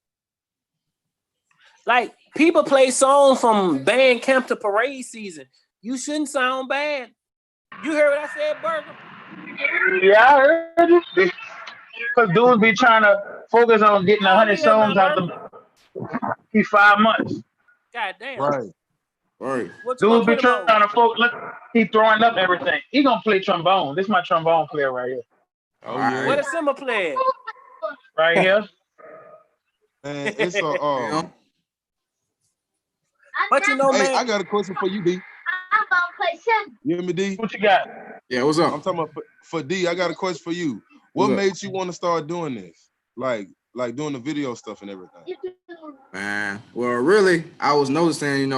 Like, people play songs from band camp to parade season. You shouldn't sound bad. You heard what I said, Burger?
Yeah, I heard it. Because dudes be trying to focus on getting 100 songs out the 5 months.
God damn.
Right.
Right.
What you
Dudes
gonna
be
put him
trying
on?
to focus. Look, he throwing up everything. He gonna play trombone. This is my trombone player right here.
Oh yeah.
What a Simba player.
Right here.
Man, it's a
But you know,
Hey,
man,
I got a question for you, D.
I'm gonna play Simba.
You hear me, D?
What you got?
Yeah, what's up?
I'm talking about for D. I got a question for you. What
What's up?
made you want to start doing this? Like doing the video stuff and everything.
Man, well, really, I was noticing,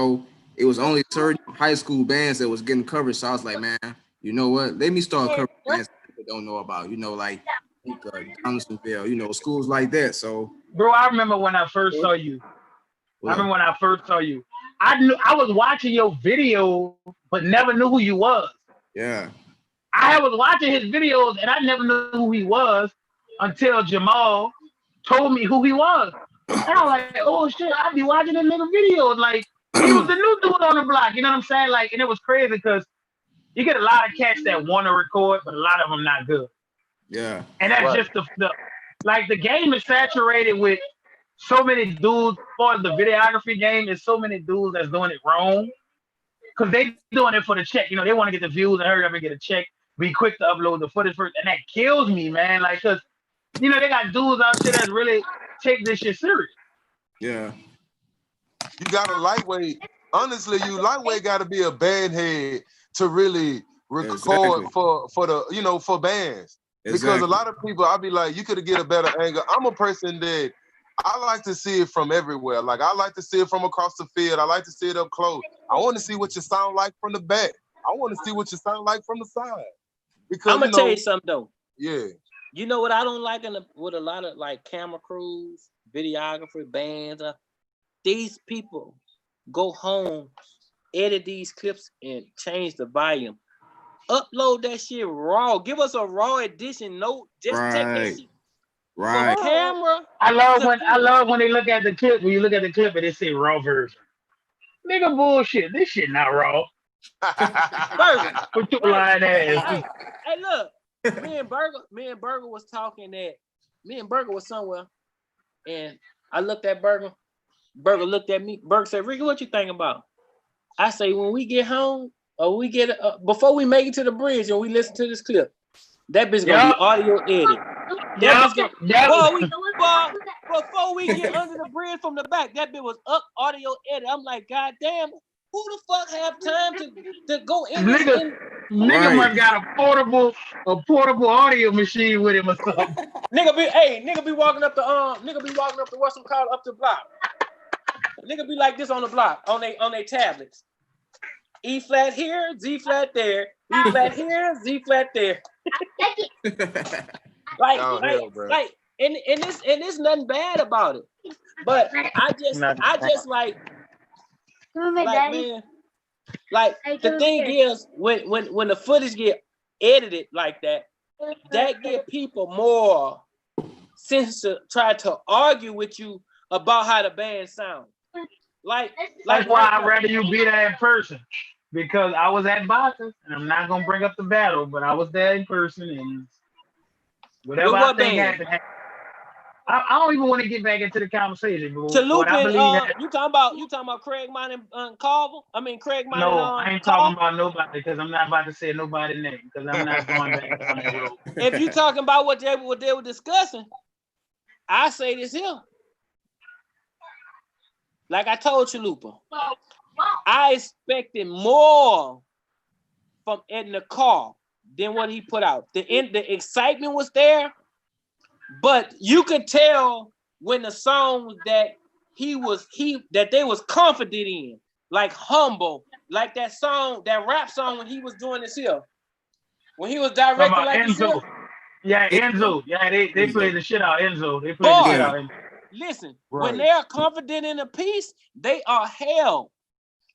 it was only certain high school bands that was getting coverage. So I was like, man, you know what? Let me start covering bands that people don't know about, like Donaldsonville, schools like that. So,
Bro, I remember when I first saw you. I was watching your video, but never knew who you was.
yeah.
I was watching his videos and I never knew who he was until Jamal told me who he was. And I was like, oh shit, I be watching this nigga videos. Like, he was the new dude on the block, you know what I'm saying? Like, and it was crazy because you get a lot of cats that want to record, but a lot of them not good.
Yeah.
And that's just the game is saturated with so many dudes. For the videography game, there's so many dudes that's doing it wrong. Because they doing it for the check. They want to get the views and hurry up and get a check. Be quick to upload the footage first. And that kills me, man. Like, because, they got dudes out there that really take this shit serious.
Yeah.
You got a lightweight. Honestly, you lightweight got to be a bandhead to really record for the for bands. Because a lot of people, I'll be like, you could get a better angle. I'm a person that I like to see it from everywhere. Like, I like to see it from across the field. I like to see it up close. I want to see what you sound like from the back. I want to see what you sound like from the side. Because
I'm gonna tell you something though.
Yeah.
You know what I don't like with a lot of like camera crews, videographer, bands. These people go home, edit these clips, and change the volume. Upload that shit raw. Give us a raw edition. No, just take that shit.
Right.
From camera.
I love when they look at the clip. When you look at the clip and they say raw version. Nigga, bullshit. This shit not raw.
Burger.
Put your line ass.
Hey, look. Me and Burger was talking that. Me and Burger was somewhere, and I looked at Burger. Burger looked at me. Burger said, "Ricky, what you think about?" I say, "When we get home, or we get before we make it to the bridge, and we listen to this clip, that bitch gonna be audio edit. Before we get under the bridge from the back, that bitch was up audio edit. I'm like, God damn, who the fuck have time to go in this?
Nigga must got a portable audio machine with him or something.
Nigga be walking up the what's it called, up the block. Nigga be like this on the block, on they tablets. E flat here, Z flat there. E flat here, Z flat there. like, and it's nothing bad about it. But I just like man, like the thing is when the footage get edited like that give people more sense to try to argue with you about how the band sounds. That's
why I'd rather you be there in person, because I was at boxing, and I'm not gonna bring up the battle, but I was there in person, and whatever I think happened. I don't even want to get back into the conversation.
Chalupa, you talking about Craig Mine and Carver? I mean Craig Mine.
No, I ain't talking about nobody, because I'm not about to say nobody's name, because I'm not going back on that road.
If you talking about what they were discussing, I say this here. Like I told Chalupa, I expected more from Edna Carr than what he put out. The excitement was there, but you could tell when the songs that they was confident in, like Humble, like that rap song when he was doing this here, when he was directing like this here.
Yeah, Enzo. Yeah, they played the shit out Enzo. They played the shit out Enzo.
Listen, when they are confident in a piece, they are held.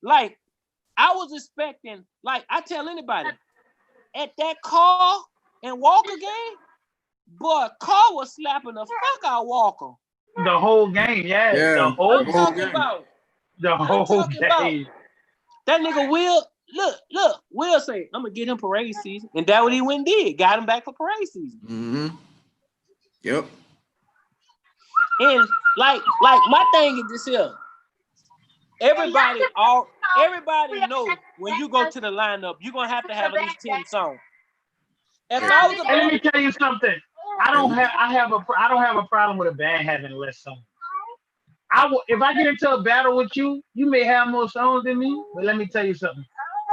Like I was expecting, like I tell anybody, at that Carr and Walker game, boy, Carr was slapping the fuck out Walker.
The whole game, yeah. The
Yeah,
whole
I'm talking about.
the
I'm
whole
talking about.
game.
That nigga Will, look, Will say, I'm gonna get him parade season. And that what he went and did. Got him back for parade season.
Mm-hmm. Yep.
And like my thing is this here. Everybody know when you go to the lineup, you're gonna have to have at least 10 songs. If I was a
And let me tell you something. I don't have a problem with a band having less songs. If I get into a battle with you, you may have more songs than me, but let me tell you something.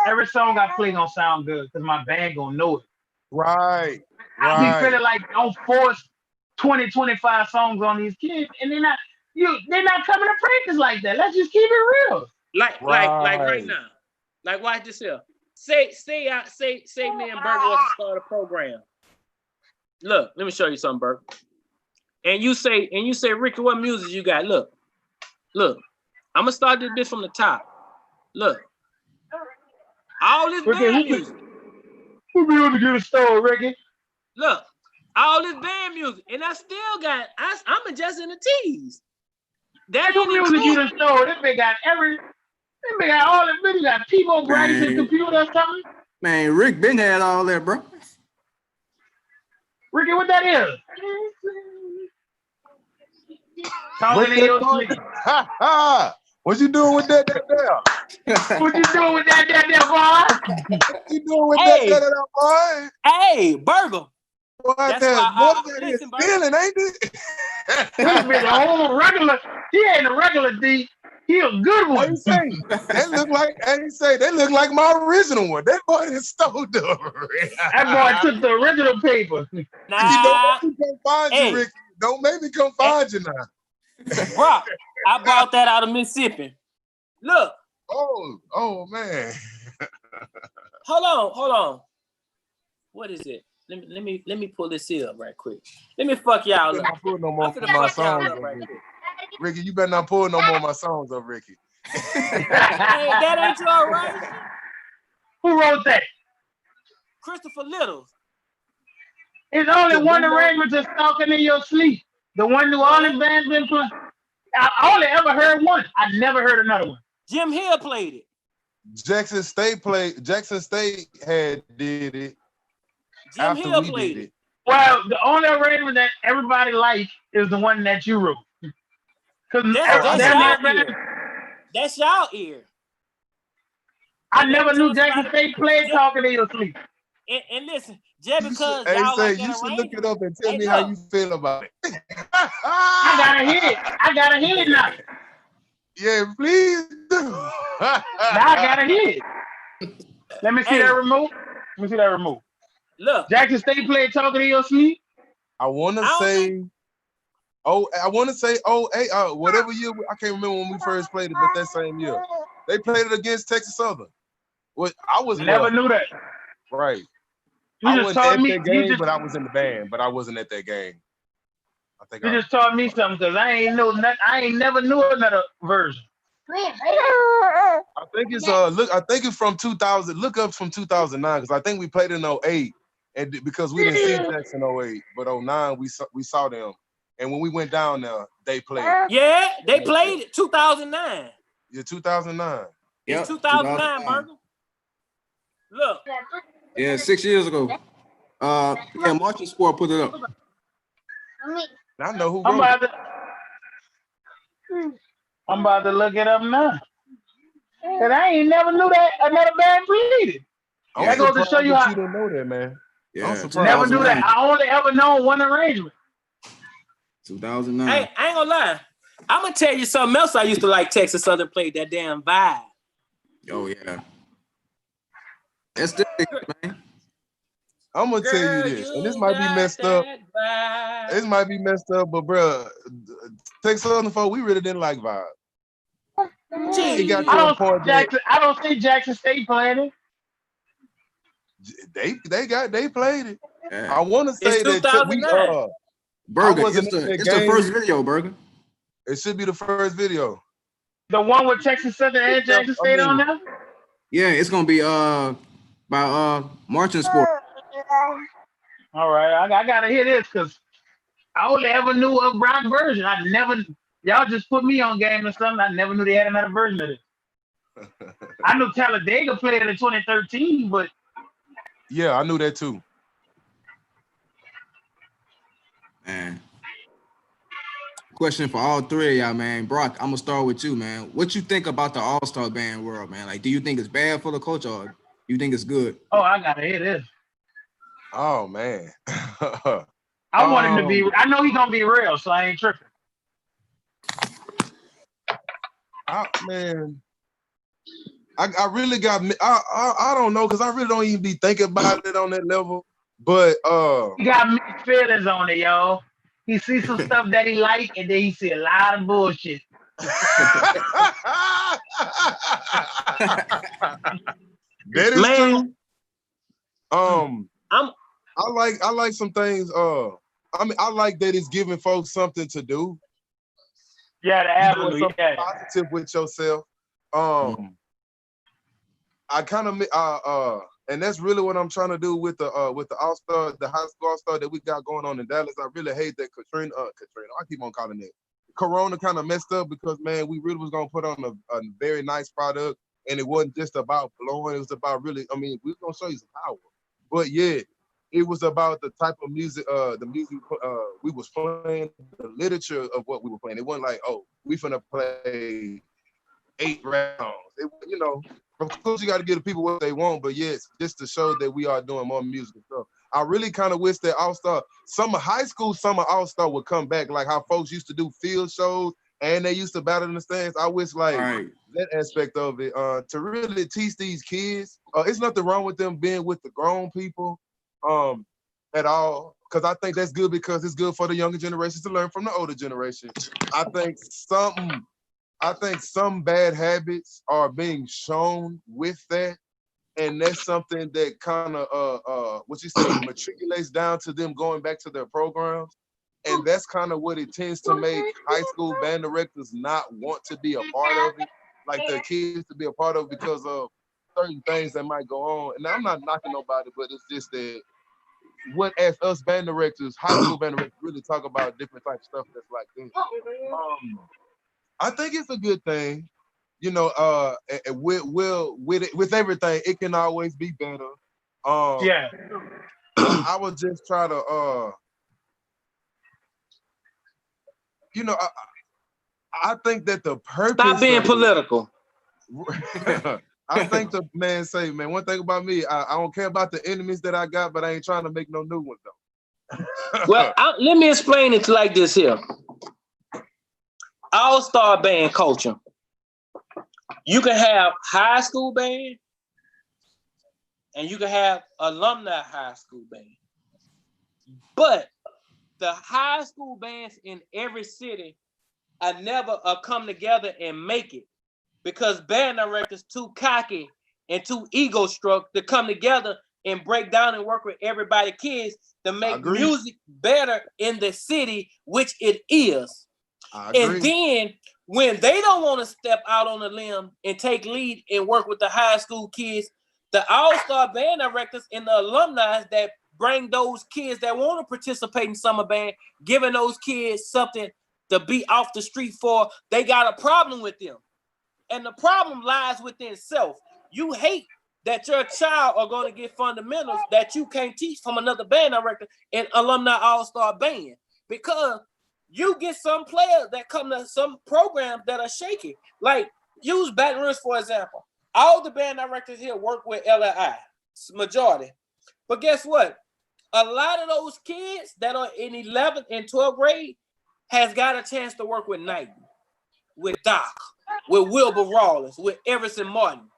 Every song I play gonna sound good because my band gonna know it.
Right.
I be feeling like don't force 20, 25 songs on these kids, and they're not coming to practice like that. Let's just keep it real.
Like right now. Like watch this here. Say me and Burger want to start a program. Look, let me show you something, Burger. And you say, Ricky, what music you got? Look. I'm gonna start this bitch from the top. Look. All this band music.
Who be able to get a store, Ricky?
Look, all this band music, and I still got. I'm just in the tees. That
Who music you done stole? This big got all the video. Got people writing his computer or something.
Man, Rick been had all that, bro.
Ricky, what that is? Talking in your sleep.
What you doing with that there?
What you doing with that there, boy?
What you doing with that there, boy?
Hey, Burger.
Boy,
That's
that
why
is feeling, ain't it?
This been a whole regular. He ain't a regular D. He a good one.
They look like my original one. That boy is stole the
That boy took the original paper.
Nah.
Don't make me come find you, Ricky. Don't make me come find you now.
Bro, I brought that out of Mississippi. Look.
Oh man.
Hold on. What is it? Let me pull this here up right quick. Let me fuck y'all up.
Ricky, you better not pull no more of my songs up, Ricky.
Hey, that ain't you all right?
Who wrote that?
Christopher Littles.
It's only one arrangement that's talking in your sleep. The one New Orleans band's been playing. I only ever heard one. I never heard another one.
Jim Hill played it.
Jackson State had did it.
Jim Hill played it.
Well, the only arrangement that everybody likes is the one that you wrote.
That's y'all ear.
I never knew Jackson State played talking in your sleep.
And listen, just because y'all like that
you should look it up and tell me how you feel about it.
I gotta hear it now.
Yeah, please do.
Now I gotta hear it. Let me see that remote. Look, Jackson State played talking in your sleep.
I want to say 08, whatever year. I can't remember when we first played it, but that same year they played it against Texas Southern. I
never knew that.
Right. I wasn't at that game, but I was in the band. But I wasn't at that game. I think
you just taught me something because I ain't never knew another version.
I think it's I think it's from 2000. Look up from 2009 because I think we played in 08, and because we didn't see Jackson 08, but 09 we saw them, and when we went down there, they played.
Yeah, they played it 2009.
Yeah, 2009.
It's 2009, Burger. Look.
Yeah, 6 years ago. Yeah, Marching Sport put it up.
I know who wrote it.
I'm about to look it up now. Cause I ain't never knew that another band played it. That goes to show you how
you don't know that, man.
Yeah,
never knew that. I only ever known one arrangement.
2009.
Hey, I ain't gonna lie. I'm gonna tell you something else. I used to like Texas Southern played that damn vibe.
Oh yeah. That's the thing, man.
I'm gonna tell you this, and this might be messed up. This might be messed up, but bro, Texas Southern folk, we really didn't like vibe.
I don't see Jackson State playing
it. They played it.
Yeah.
I want to say that we
Burger. It's the first video, Burger.
It should be the first video.
The one with Texas Southern and Jackson State on there.
Yeah, it's gonna be by marching sport.
All right, I gotta hear this because I only ever knew a rock version. Y'all just put me on game or something. I never knew they had another version of it. I knew Talladega played it in 2013, but
Yeah, I knew that too.
Man. Question for all three of y'all, man. Brock, I'm gonna start with you, man. What you think about the All-Star band world, man? Like, do you think it's bad for the culture or you think it's good?
oh, I gotta hear this.
Oh man.
I want him to be. I know he's gonna be real, so I ain't tripping.
Man, I really got I don't know because I really don't even be thinking about it on that level. But
He got mixed feelings on it, yo. He sees some stuff that he like, and then he see a lot of bullshit.
that is true. I like some things. I mean, I like that it's giving folks something to do.
Yeah, the avenue.
Something positive with yourself. I kind of and that's really what I'm trying to do with the All-Star, the high school All-Star that we got going on in Dallas. I really hate that Katrina. I keep on calling it. Corona kind of messed up because, man, we really was gonna put on a very nice product, and it wasn't just about blowing. It was about really. I mean, we was gonna show you some power, but yeah, it was about the type of music, the music we was playing, the literature of what we were playing. It wasn't like, oh, we finna play 8 rounds. You know, of course you got to give the people what they want, but yes, just to show that we are doing more musical stuff. I really kind of wish that All-Star, high school summer All-Star would come back, like how folks used to do field shows and they used to battle in the stands. I wish that aspect of it to really teach these kids. It's nothing wrong with them being with the grown people at all, because I think that's good because it's good for the younger generations to learn from the older generation. I think some bad habits are being shown with that. And that's something that kind of, matriculates down to them going back to their programs. And that's kind of what it tends to make high school band directors not want to be a part of it, like their kids to be a part of it because of certain things that might go on. And I'm not knocking nobody, but it's just that as us band directors, high school band directors really talk about different types of stuff that's like this. I think it's a good thing. You know, with everything, it can always be better.
Yeah.
I would just try to, I think that the purpose.
Stop being political.
I think the man, one thing about me, I don't care about the enemies that I got, but I ain't trying to make no new ones though.
Well, let me explain it like this here. All-star band culture. You can have high school band and you can have alumni high school band. But the high school bands in every city are never come together and make it because band directors too cocky and too ego struck to come together and break down and work with everybody kids to make music better in the city, which it is. And then when they don't want to step out on a limb and take lead and work with the high school kids, the all-star band directors and the alumni that bring those kids that want to participate in summer band, giving those kids something to be off the street for, they got a problem with them. And the problem lies within self. You hate that your child are going to get fundamentals that you can't teach from another band director and alumni all-star band because you get some players that come to some programs that are shaky. Like, use Baton Rouge, for example. All the band directors here work with LAI, majority. But guess what? A lot of those kids that are in 11th and 12th grade has got a chance to work with Knighton, with Doc, with Wilbur Rawlins, with Everson Martin,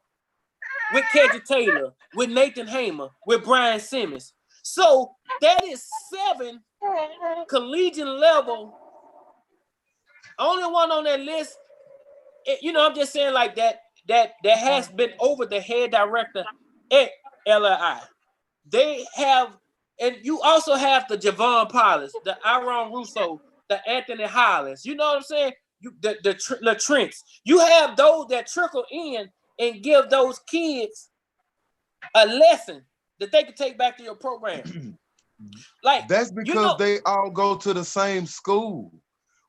with Kedge Taylor, with Nathan Hamer, with Brian Simmons. So that is 7 collegiate level. Only one on that list, I'm just saying like that has been over the head director at LAI. They have, and you also have the Javon Pilots, the Aaron Russo, the Anthony Hollins. You know what I'm saying? The Trents. You have those that trickle in and give those kids a lesson that they can take back to your program. Like
That's because they all go to the same school.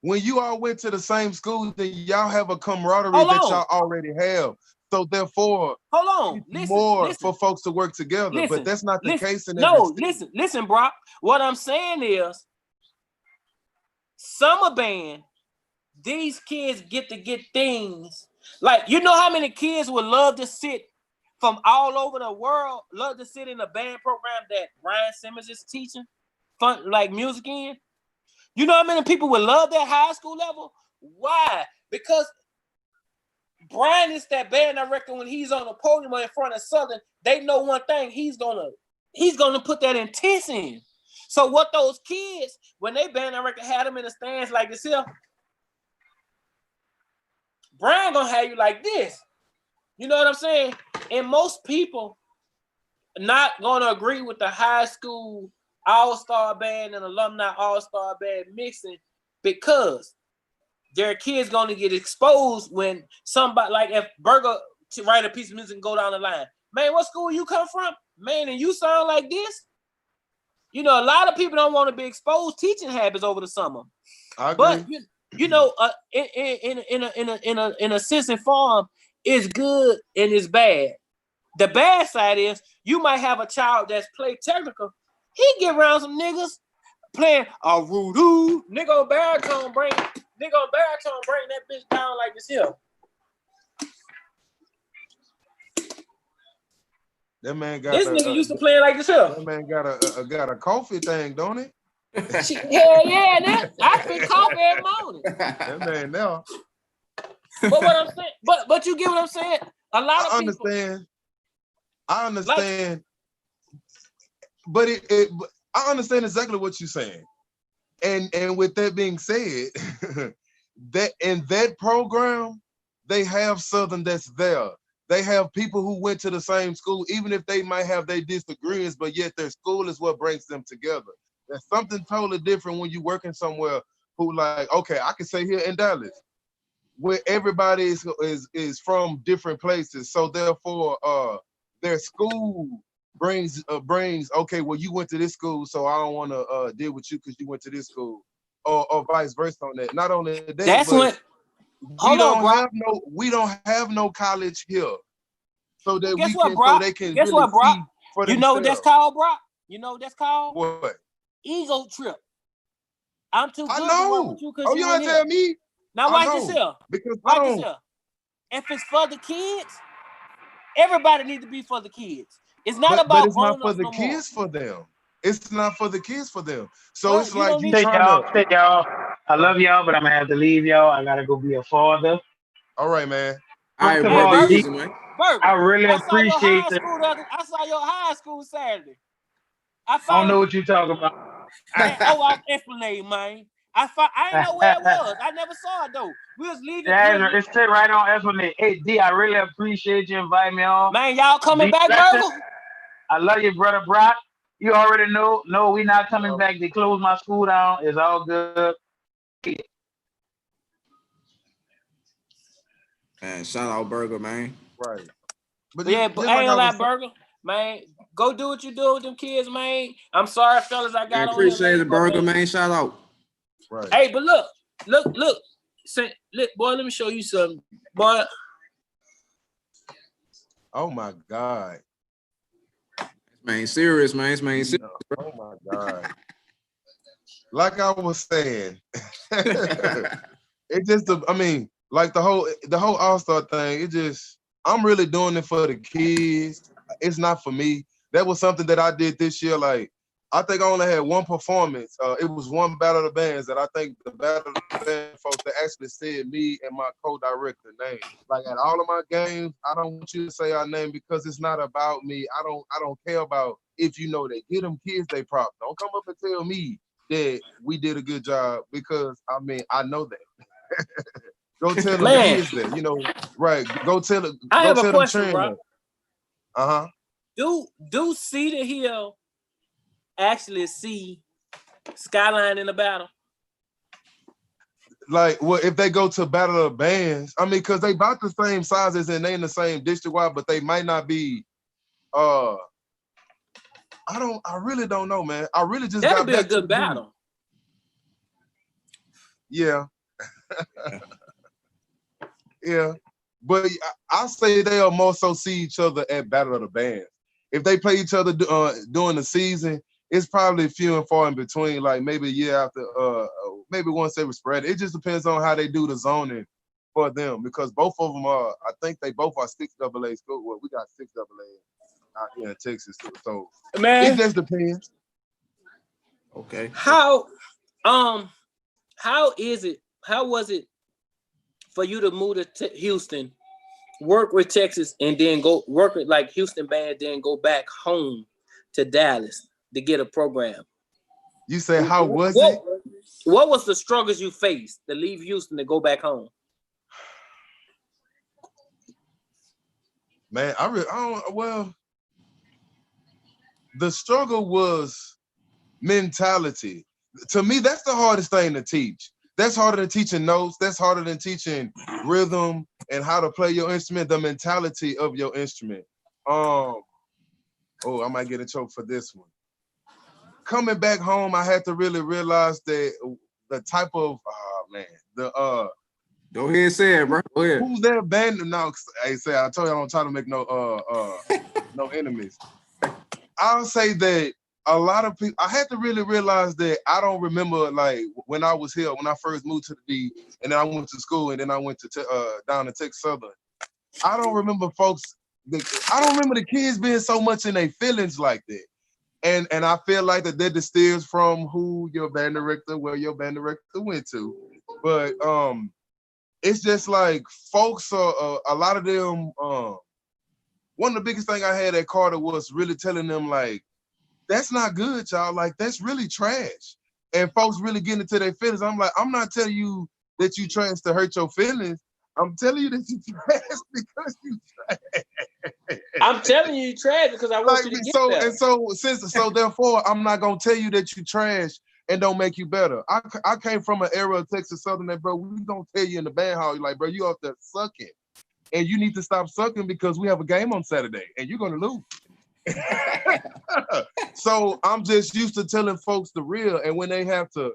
When you all went to the same school, then y'all have a camaraderie that y'all already have. So therefore,
hold on, listen.
for folks to work together.
Listen,
but that's not the case in
no, listen, Brock. What I'm saying is, summer band, these kids get things like, you know how many kids would love to sit from all over the world, love to sit in a band program that Ryan Simmons is teaching, fun like music in. You know how many people would love that high school level? Why? Because Brian is that band director. When he's on the podium or in front of Southern, they know one thing: he's gonna put that intense in. So what those kids, when they band director had them in the stands like this here, Brian gonna have you like this. You know what I'm saying? And most people not gonna agree with the high school all-star band and alumni all-star band mixing, because their kids gonna get exposed when somebody, like if Burga to write a piece of music and go down the line, man, what school you come from? Man, and you sound like this. You know, a lot of people don't want to be exposed teaching habits over the summer.
I agree.
But you know, in a sense and form, it's good and it's bad. The bad side is you might have a child that's play technical. He get around some niggas playing a voodoo. Nigga baritone bring that bitch down like this here.
That man got
this nigga used to play like this here.
That man got a coffee thing, don't he?
Hell yeah, I drink coffee every morning.
That man now.
But what I'm saying, but you get what I'm saying? A lot of people.
I understand. But I understand exactly what you're saying. And with that being said, that in that program, they have Southern that's there. They have people who went to the same school, even if they might have their disagreements, but yet their school is what brings them together. There's something totally different when you're working somewhere who, like, okay, I can say here in Dallas, where everybody is from different places. So therefore, their school brings okay, well, you went to this school, so I don't want to deal with you because you went to this school, or vice versa on that. Not only that,
that's
but
what
we don't have no college here, so that
guess
we
what,
can
Brock?
So they can
guess
really
what, Brock?
see for
you know what that's
themselves.
called, Brock? You know what that's called?
What?
Ego trip. I'm too good
I
to work
know.
with you because
Oh, you gotta tell me.
Now watch this here.
Because
watch this here. If it's for the kids, everybody needs to be for the kids. It's not about
but it's not for
grown-ups
the kids for them. It's not for the kids for them. So
Well,
it's like you
Stay
trying to.
y'all. I love y'all, but I'm gonna have to leave y'all. I gotta go be a father.
All right, man.
All right,
First of
bro.
all,
Be
D,
easy, man.
I really
I saw your
appreciate
high
the.
school I saw your high school Saturday. I
I don't know
found
what you're talking about.
man, I'm explaining, man. I didn't know where it was. I never saw it though. We was leaving.
Yeah, it's sit right on Esplanade. Hey D, I really appreciate you inviting me on.
Man, y'all coming
D,
back, Burger?
I love you, brother Brock. You already know. No, we not coming back. They closed my school down. It's all good.
Man, shout out Burger, man.
Right. But
Yeah, but I ain't gonna lie, Burger. Man, go do what you do with them kids, man. I'm sorry, fellas, I got
Man,
on
appreciate
here,
it, Burger, man. Shout out.
Right.
Hey, but look. Say, look, boy, let me show you something. Boy.
Oh my God.
Man, serious, man. Serious.
Oh my God. Like I was saying, it just, I mean, like the whole All-Star thing, it just, I'm really doing it for the kids. It's not for me. That was something that I did this year. Like, I think I only had one performance. It was one Battle of the Bands that I think the Battle of the Band folks that actually said me and my co-director name. Like at all of my games, I don't want you to say our name because it's not about me. I don't care about if you know they get them kids they props. Don't come up and tell me that we did a good job because I mean I know that. Go tell them kids that, you know, right? Go tell them.
I have
a
question, bro.
Do
Cedar Hill actually see Skyline in the battle?
like, well, if they go to Battle of the Bands, I mean, because they about the same sizes and they in the same district-wide, but they might not be. I really don't know, man. I really just
That'd
got
be a
back to
good
the
battle.
Yeah. Yeah. But I say they'll more so see each other at Battle of the Bands. If they play each other during the season, it's probably few and far in between, like maybe a year after, maybe once they were spread. It just depends on how they do the zoning for them, because both of them are, I think they both are 6AA school. Well, we got 6AA out here in Texas too. So
Man,
it just depends.
Okay.
how was it for you to move to Houston, work with Texas, and then go work with like Houston band, then go back home to Dallas to get a program?
You say, how was it?
What was the struggles you faced to leave Houston to go back home?
Man, the struggle was mentality. To me, that's the hardest thing to teach. That's harder than teaching notes. That's harder than teaching rhythm and how to play your instrument, the mentality of your instrument. I might get a choke for this one. Coming back home, I had to really realize that the type of,
Go ahead, say it, bro. Go ahead.
who's that band? No, I told you I don't try to make no enemies. I'll say that a lot of people, I had to really realize that I don't remember, like, when I was here, when I first moved to the D, and then I went to school, and then I went to down to Texas Southern. I don't remember I don't remember the kids being so much in their feelings like that. And I feel like that distills from who your band director, where your band director went to. But it's just like folks are, a lot of them, one of the biggest thing I had at Carter was really telling them, like, that's not good, y'all. Like, that's really trash. And folks really getting into their feelings. I'm like, I'm not telling you that you trash to hurt your feelings. I'm telling you that you trash because you trash.
I'm telling you trash because I want you to get better.
So therefore, I'm not gonna tell you that you trash and don't make you better. I came from an era of Texas Southern that, bro, we don't tell you in the band hall, like, bro, you out there sucking. And you need to stop sucking because we have a game on Saturday and you're gonna lose. So I'm just used to telling folks the real, and when they have to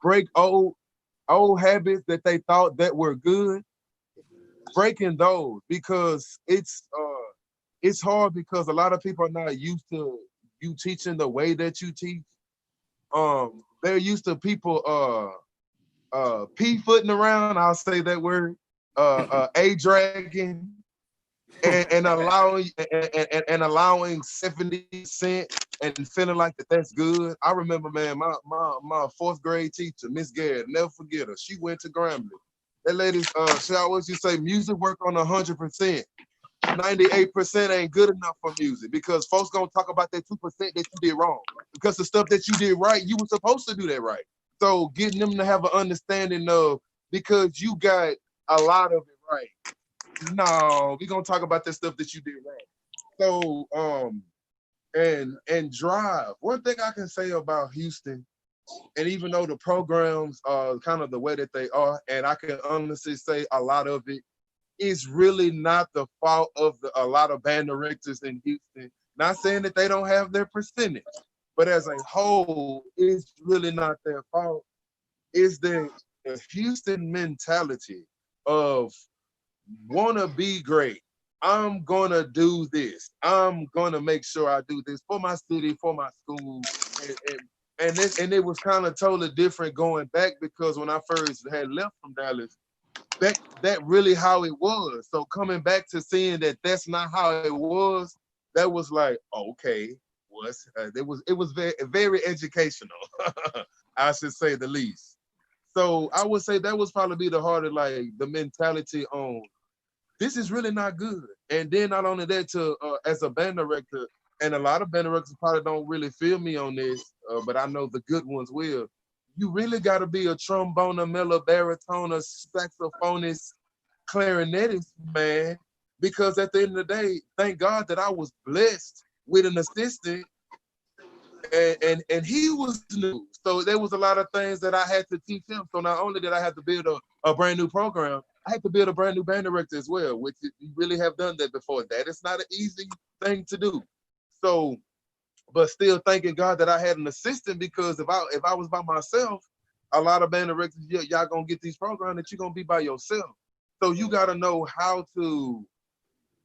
break old habits that they thought that were good, breaking those, because it's hard, because a lot of people are not used to you teaching the way that you teach. They're used to people p-footing around, I'll say that word, a-dragging, and allowing 70% and feeling like that's good. I remember, man, my fourth grade teacher, Miss Garrett, never forget her. She went to Grambling. That lady, she always used to say, music work on 100%. 98% ain't good enough for music, because folks gonna talk about that 2% that you did wrong. Because the stuff that you did right, you were supposed to do that right. So getting them to have an understanding of, because you got a lot of it right. No, we're gonna talk about that stuff that you did wrong. So and drive. One thing I can say about Houston, and even though the programs are kind of the way that they are, and I can honestly say a lot of it is really not the fault of a lot of band directors in Houston. Not saying that they don't have their percentage, but as a whole, it's really not their fault. It's the Houston mentality of wanna be great. I'm gonna do this. I'm gonna make sure I do this for my city, for my school, and it was kind of totally different going back, because when I first had left from Dallas, that really how it was. So coming back to seeing that that's not how it was, that was like, okay, it was very, very educational, I should say the least. So I would say that was probably the harder, like the mentality on, this is really not good. And then not only that, to as a band director, and a lot of band directors probably don't really feel me on this, but I know the good ones will. You really got to be a trombone, mellow baritone, saxophonist, clarinetist, man, because at the end of the day, thank God that I was blessed with an assistant, and he was new. So there was a lot of things that I had to teach him. So not only did I have to build a brand new program, I had to build a brand new band director as well, which you really have done that before. That is not an easy thing to do. So, but still thanking God that I had an assistant, because if I was by myself, a lot of band directors, y'all gonna get these programs that you're gonna be by yourself. So you gotta know how to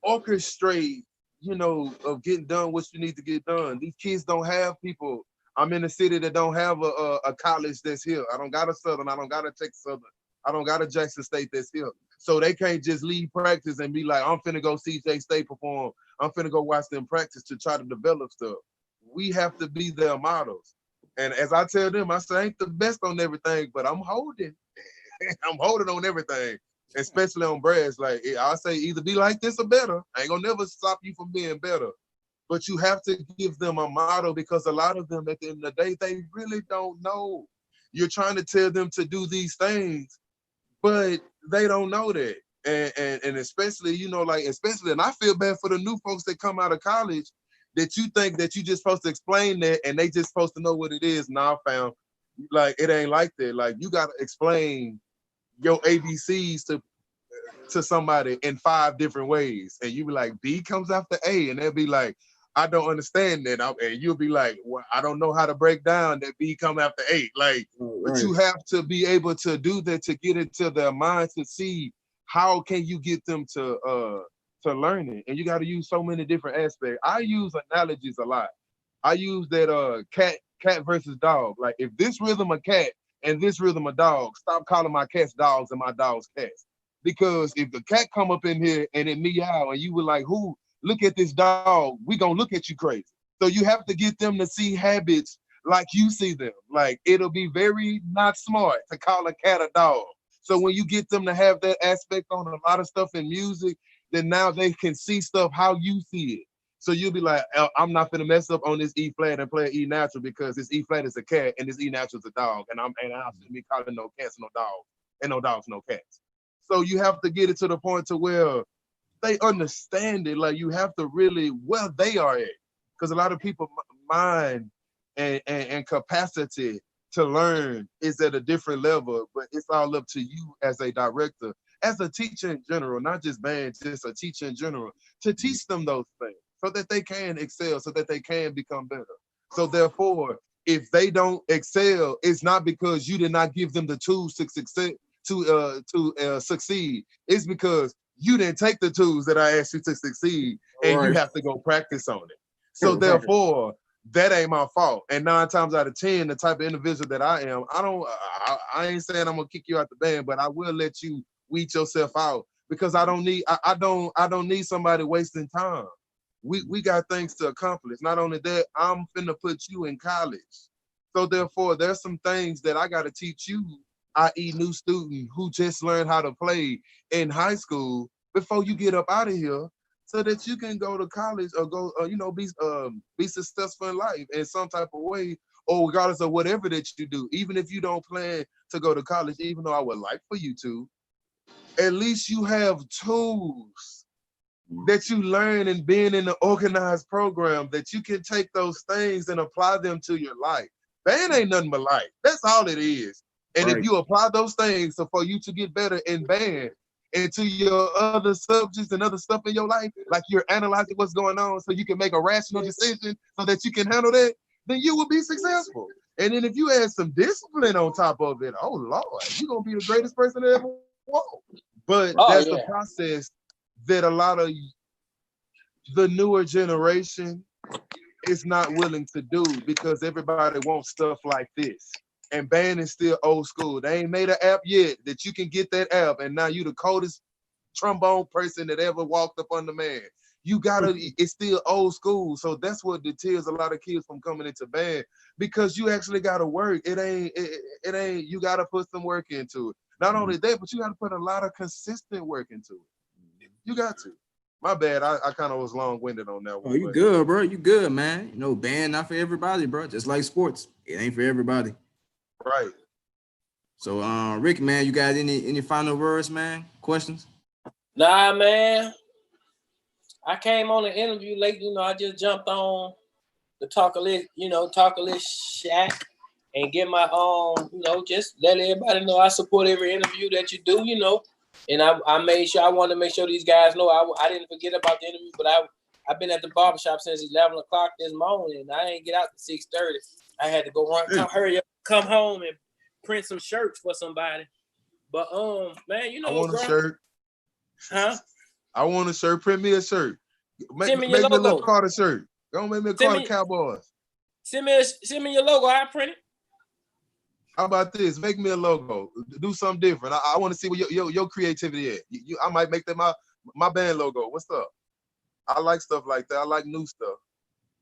orchestrate, of getting done what you need to get done. These kids don't have people. I'm in a city that don't have a college that's here. I don't got a Southern. I don't got a Texas Southern. I don't got a Jackson State that's here. So they can't just leave practice and be like, I'm finna go see J State perform. I'm finna go watch them practice to try to develop stuff. We have to be their models. And as I tell them, I say, I ain't the best on everything, but I'm holding. I'm holding on everything, especially on brass. Like I say, either be like this or better. I ain't gonna never stop you from being better. But you have to give them a model, because a lot of them at the end of the day, they really don't know. You're trying to tell them to do these things, but they don't know that. And especially, especially, and I feel bad for the new folks that come out of college that you think that you just supposed to explain that and they just supposed to know what it is. Now I found like it ain't like that. Like you gotta explain your ABCs to somebody in 5 different ways. And you be like, B comes after A, and they'll be like, I don't understand that. And you'll be like, well, I don't know how to break down that B come after A. Like, but you have to be able to do that to get into their mind to see how can you get them to learn it. And you got to use so many different aspects. I use analogies a lot. I use that cat versus dog. Like if this rhythm a cat and this rhythm a dog, stop calling my cats dogs and my dogs cats. Because if the cat come up in here and it meow and you were like, who, look at this dog, we gonna look at you crazy. So you have to get them to see habits like you see them. Like it'll be very not smart to call a cat a dog. So when you get them to have that aspect on a lot of stuff in music, then now they can see stuff how you see it. So you'll be like, I'm not gonna mess up on this E flat and play E natural because this E flat is a cat and this E natural is a dog. And I shouldn't be calling no cats no dogs and no dogs no cats. So you have to get it to the point to where they understand it. Like you have to really where they are at. Because a lot of people mind and capacity to learn is at a different level, but it's all up to you as a director, as a teacher in general, not just band, just a teacher in general, to teach them those things so that they can excel, so that they can become better. So therefore, if they don't excel, it's not because you did not give them the tools to succeed. Succeed. It's because you didn't take the tools that I asked you to succeed, and you have to go practice on it. So therefore, that ain't my fault. And 9 times out of 10, the type of individual that I am, I ain't saying I'm gonna kick you out the band, but I will let you weed yourself out because I don't need somebody wasting time. We got things to accomplish. Not only that, I'm finna put you in college. So therefore, there's some things that I gotta teach you, i.e. new student who just learned how to play in high school before you get up out of here so that you can go to college or go, be successful in life in some type of way, or regardless of whatever that you do. Even if you don't plan to go to college, even though I would like for you to, at least you have tools that you learn in being in an organized program that you can take those things and apply them to your life. Band ain't nothing but life. That's all it is. And if you apply those things so for you to get better in band and to your other subjects and other stuff in your life, like you're analyzing what's going on so you can make a rational decision so that you can handle that, then you will be successful. And then if you add some discipline on top of it, oh Lord, you're gonna be the greatest person that ever walked. But that's the process that a lot of the newer generation is not willing to do because everybody wants stuff like this. And band is still old school. They ain't made an app yet that you can get that app and now you the coldest trombone person that ever walked up on the man. You gotta, it's still old school. So that's what deters a lot of kids from coming into band because you actually gotta work. It ain't, you gotta put some work into it. Not only that, but you gotta put a lot of consistent work into it. You got to. My bad, I kind of was long-winded on that one.
Oh, you good, bro. You good, man. You know, band not for everybody, bro. Just like sports. It ain't for everybody.
Right.
So, Rick, man, you got any final words, man? Questions?
Nah, man. I came on the interview late. I just jumped on to talk a little shack. and get my just let everybody know I support every interview that you do, And I made sure I wanted to make sure these guys know I didn't forget about the interview, but I've been at the barbershop since 11 o'clock this morning, and I ain't get out to 6:30. I had to go hurry up, come home and print some shirts for somebody. But man,
I want a shirt.
Huh?
I want a shirt. Print me a shirt. Make me a little Carter shirt. Don't make me a Carter Cowboys.
Send me your logo. I print it.
How about this? Make me a logo. Do something different. I want to see where your creativity is. I might make that my band logo. What's up? I like stuff like that. I like new stuff.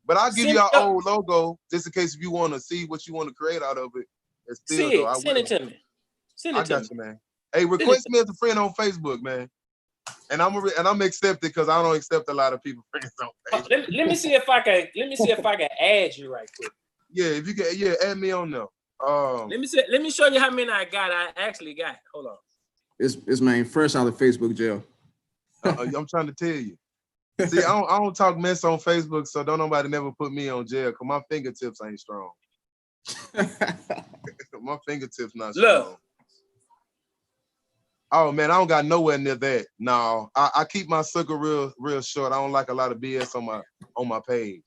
But I'll give you our old logo just in case if you want to see what you want to create out of it.
Send it to me. Send it
I got you, man. Hey, request me as a friend on Facebook, man. And I'm accepted because I don't accept a lot of people friends on Facebook.
Let me see if I can add you right quick.
Yeah, if you can, add me on there.
Let me show you how many I got. I actually got. Hold on.
It's man fresh out of Facebook jail.
I'm trying to tell you. See, I don't talk mess on Facebook, so don't nobody never put me on jail because my fingertips ain't strong. My fingertips not strong.
Look.
Oh man, I don't got nowhere near that. No, I keep my circle real short. I don't like a lot of BS on my page.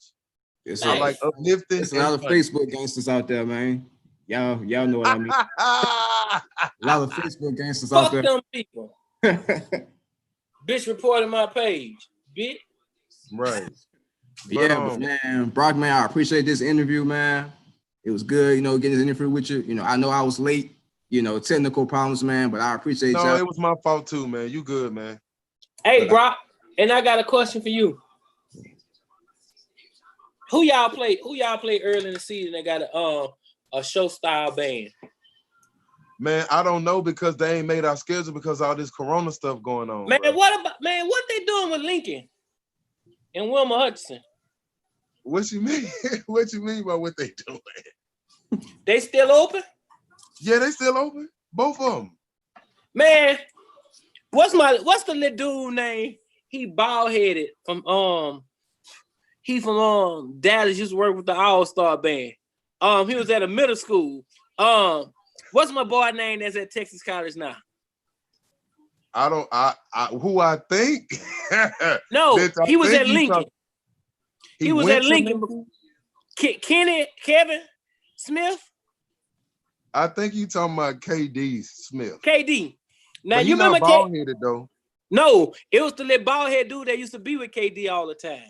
I like uplifting.
There's a lot of Facebook gangsters out there, man. Y'all know what I mean. A lot of Facebook gangsters out there.
Fuck them people. Bitch reported my page. Bitch.
Right.
But man, Brock, man, I appreciate this interview, man. It was good, getting this interview with you. I know I was late, technical problems, man, but I appreciate y'all.
No, it was my fault too, man. You good, man.
Hey, Brock, and I got a question for you. Who y'all play early in the season that got a show style band?
Man, I don't know because they ain't made our schedule because all this Corona stuff going on.
Man,
bro.
what they doing with Lincoln and Wilma Hutchinson?
What you mean? What you mean by what they doing?
They still open?
Yeah, they still open. Both of them.
Man, what's the little dude name? He bald headed from he from Dallas, used to work with the All-Star band. He was at a middle school. What's my boy name that's at Texas College now?
Who I think?
No, he was at Lincoln. He was at Lincoln. Kevin Smith?
I think you talking about KD Smith.
KD. Now
but
you remember
bald-headed though.
No, it was the little bald head dude that used to be with KD all the time.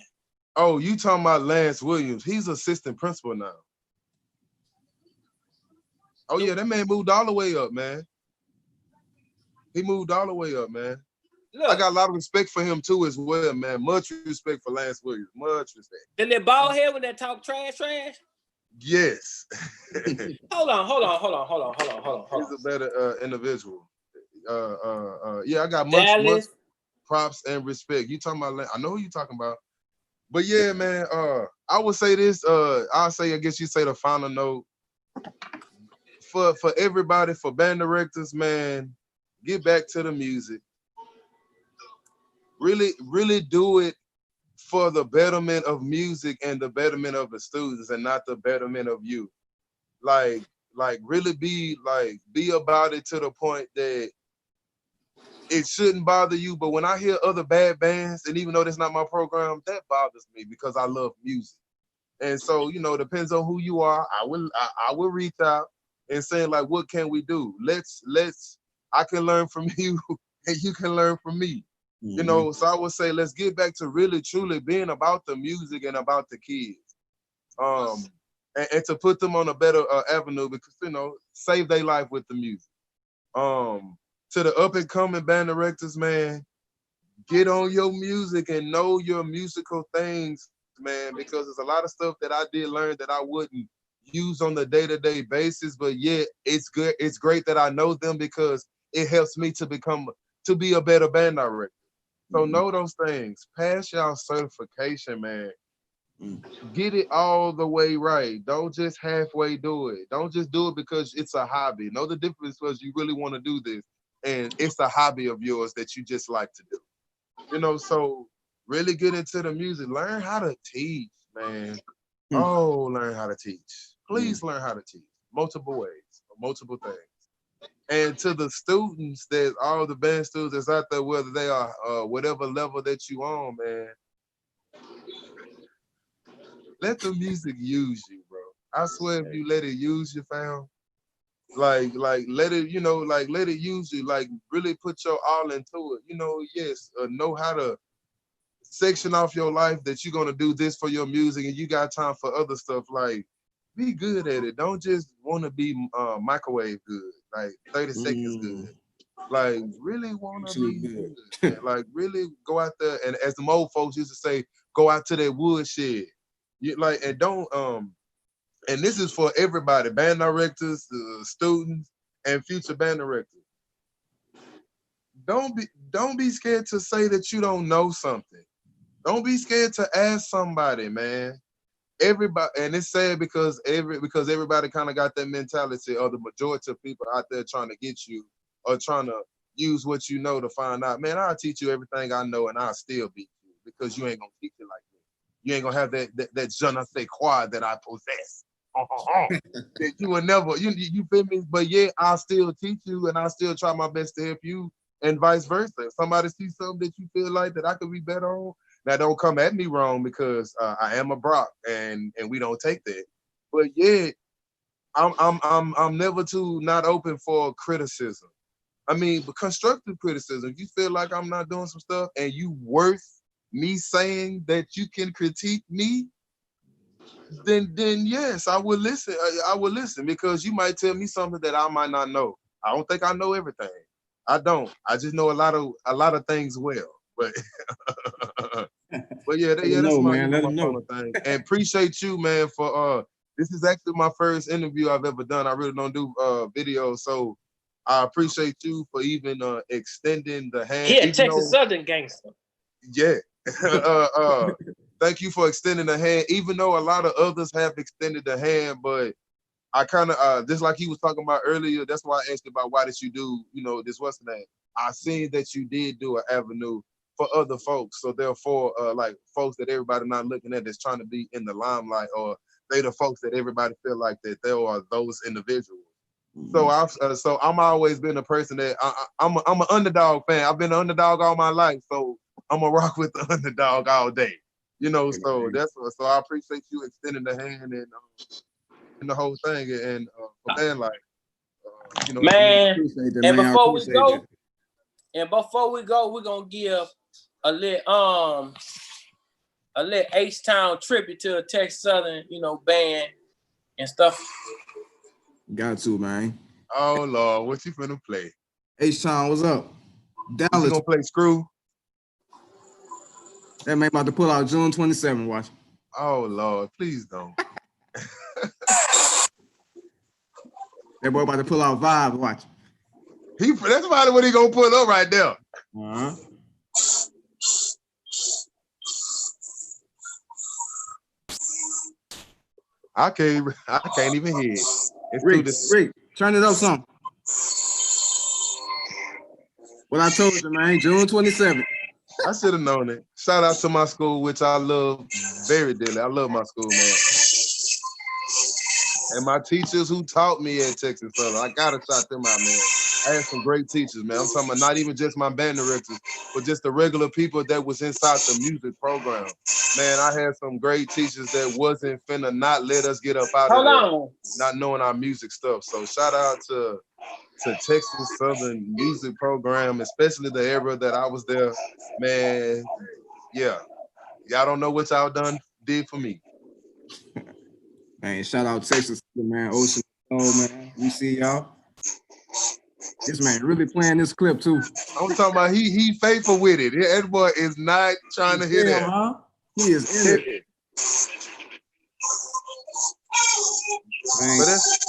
Oh, you talking about Lance Williams? He's assistant principal now. Oh yeah, that man moved all the way up, man. He moved all the way up, man. Look, I got a lot of respect for him too as well, man. Much respect for Lance Williams. Much respect.
The little bald head with that talk trash?
Yes.
Hold on.
He's a better individual. Yeah, I got much props and respect. You talking about? I know who you talking about. But yeah, man. I would say this. I'll say, I guess you say the final note for everybody, for band directors, man. Get back to the music. Really, really do it for the betterment of music and the betterment of the students, and not the betterment of you. Like really be about it to the point that it shouldn't bother you. But when I hear other bad bands, and even though that's not my program, that bothers me because I love music. And so, it depends on who you are. I will reach out and say, like, what can we do? I can learn from you and you can learn from me.
Mm-hmm.
So I would say, let's get back to really, truly being about the music and about the kids. And to put them on a better avenue because, save their life with the music. To the up and coming band directors, man, get on your music and know your musical things, man, because there's a lot of stuff that I did learn that I wouldn't use on the day-to-day basis, but yet it's good. It's great that I know them because it helps me to be a better band director. So know those things. Pass y'all certification, man. Get it all the way right. Don't just halfway do it. Don't just do it because it's a hobby. Know the difference because you really want to do this. And it's a hobby of yours that you just like to do. So really get into the music. Learn how to teach, man. Oh, learn how to teach. Please learn how to teach. multiple ways, multiple things. And to the students, that all the band students that's out there, whether they are whatever level that you on, man, let the music use you, bro. I swear, if you let it use you, fam, like let it, let it use you, like really put your all into it. Yes, know how to section off your life that you're gonna do this for your music, and you got time for other stuff. Like, be good at it. Don't just want to be microwave good, like 30 seconds good. Like, really want to be good. Man. Like, really go out there, and as the old folks used to say, go out to that woodshed. And don't and this is for everybody, band directors, students, and future band directors. Don't be scared to say that you don't know something. Don't be scared to ask somebody, man. Everybody, and it's sad because everybody kind of got that mentality, or the majority of people out there trying to get you or trying to use what you know to find out. Man, I'll teach you everything I know, and I'll still beat you because you ain't gonna teach it like me. You ain't gonna have that je ne sais quoi that I possess. That you will never, you feel me? But yeah, I'll still teach you, and I'll still try my best to help you, and vice versa. If somebody sees something that you feel like that I could be better on, now don't come at me wrong, because I am a Brock, and we don't take that. But yeah, I'm never too not open for criticism. I mean, but constructive criticism. If you feel like I'm not doing some stuff and you worth me saying that you can critique me, then yes, I would listen. I would listen, because you might tell me something that I might not know. I don't think I know everything. I don't. I just know a lot of things well. But but yeah, that's my final thing. And appreciate you, man, for this is actually my first interview I've ever done. I really don't do videos, so I appreciate you for even extending the hand.
Yeah, Texas Southern gangster.
Yeah. Thank you for extending the hand, even though a lot of others have extended the hand. But I kind of just like he was talking about earlier. That's why I asked about why did you do this, what's the name? I seen that you did do an avenue for other folks, so therefore like folks that everybody not looking at that's trying to be in the limelight, or they the folks that everybody feel like that they are those individuals. So I'm always been a person that I'm an underdog fan. I've been an underdog all my life, so I'm gonna rock with the underdog all day. So that's so I appreciate you extending the hand and the whole thing, and for band life.
Man, and before we go, we're gonna give a little H-Town tribute to a Texas Southern, band and stuff.
Got to, man.
Oh Lord, what you finna play?
H-Town, what's up? Dallas.
You gonna play Screw?
That man about to pull out June 27th, watch.
Oh Lord, please don't.
That boy about to pull out Vibe, watch.
That's about what he gonna pull up right there.
Uh-huh.
I can't even hear it. It's
Rick, turn it up some. What I told you, man, June 27th.
I should have known it. Shout out to my school, which I love very dearly. I love my school, man. And my teachers who taught me at Texas Southern, I gotta shout them out, man. I had some great teachers, man. I'm talking about not even just my band directors, but just the regular people that was inside the music program. Man, I had some great teachers that wasn't finna not let us get up out of there, not knowing our music stuff. So shout out to Texas Southern music program, especially the era that I was there. Man, yeah. Y'all don't know what y'all did for me.
Man, shout out Texas, man. Ocean, man. We see y'all. This man really playing this clip too.
I'm talking about he faithful with it. That boy is not trying to hit it.
Huh? He is in it. Man.
But that's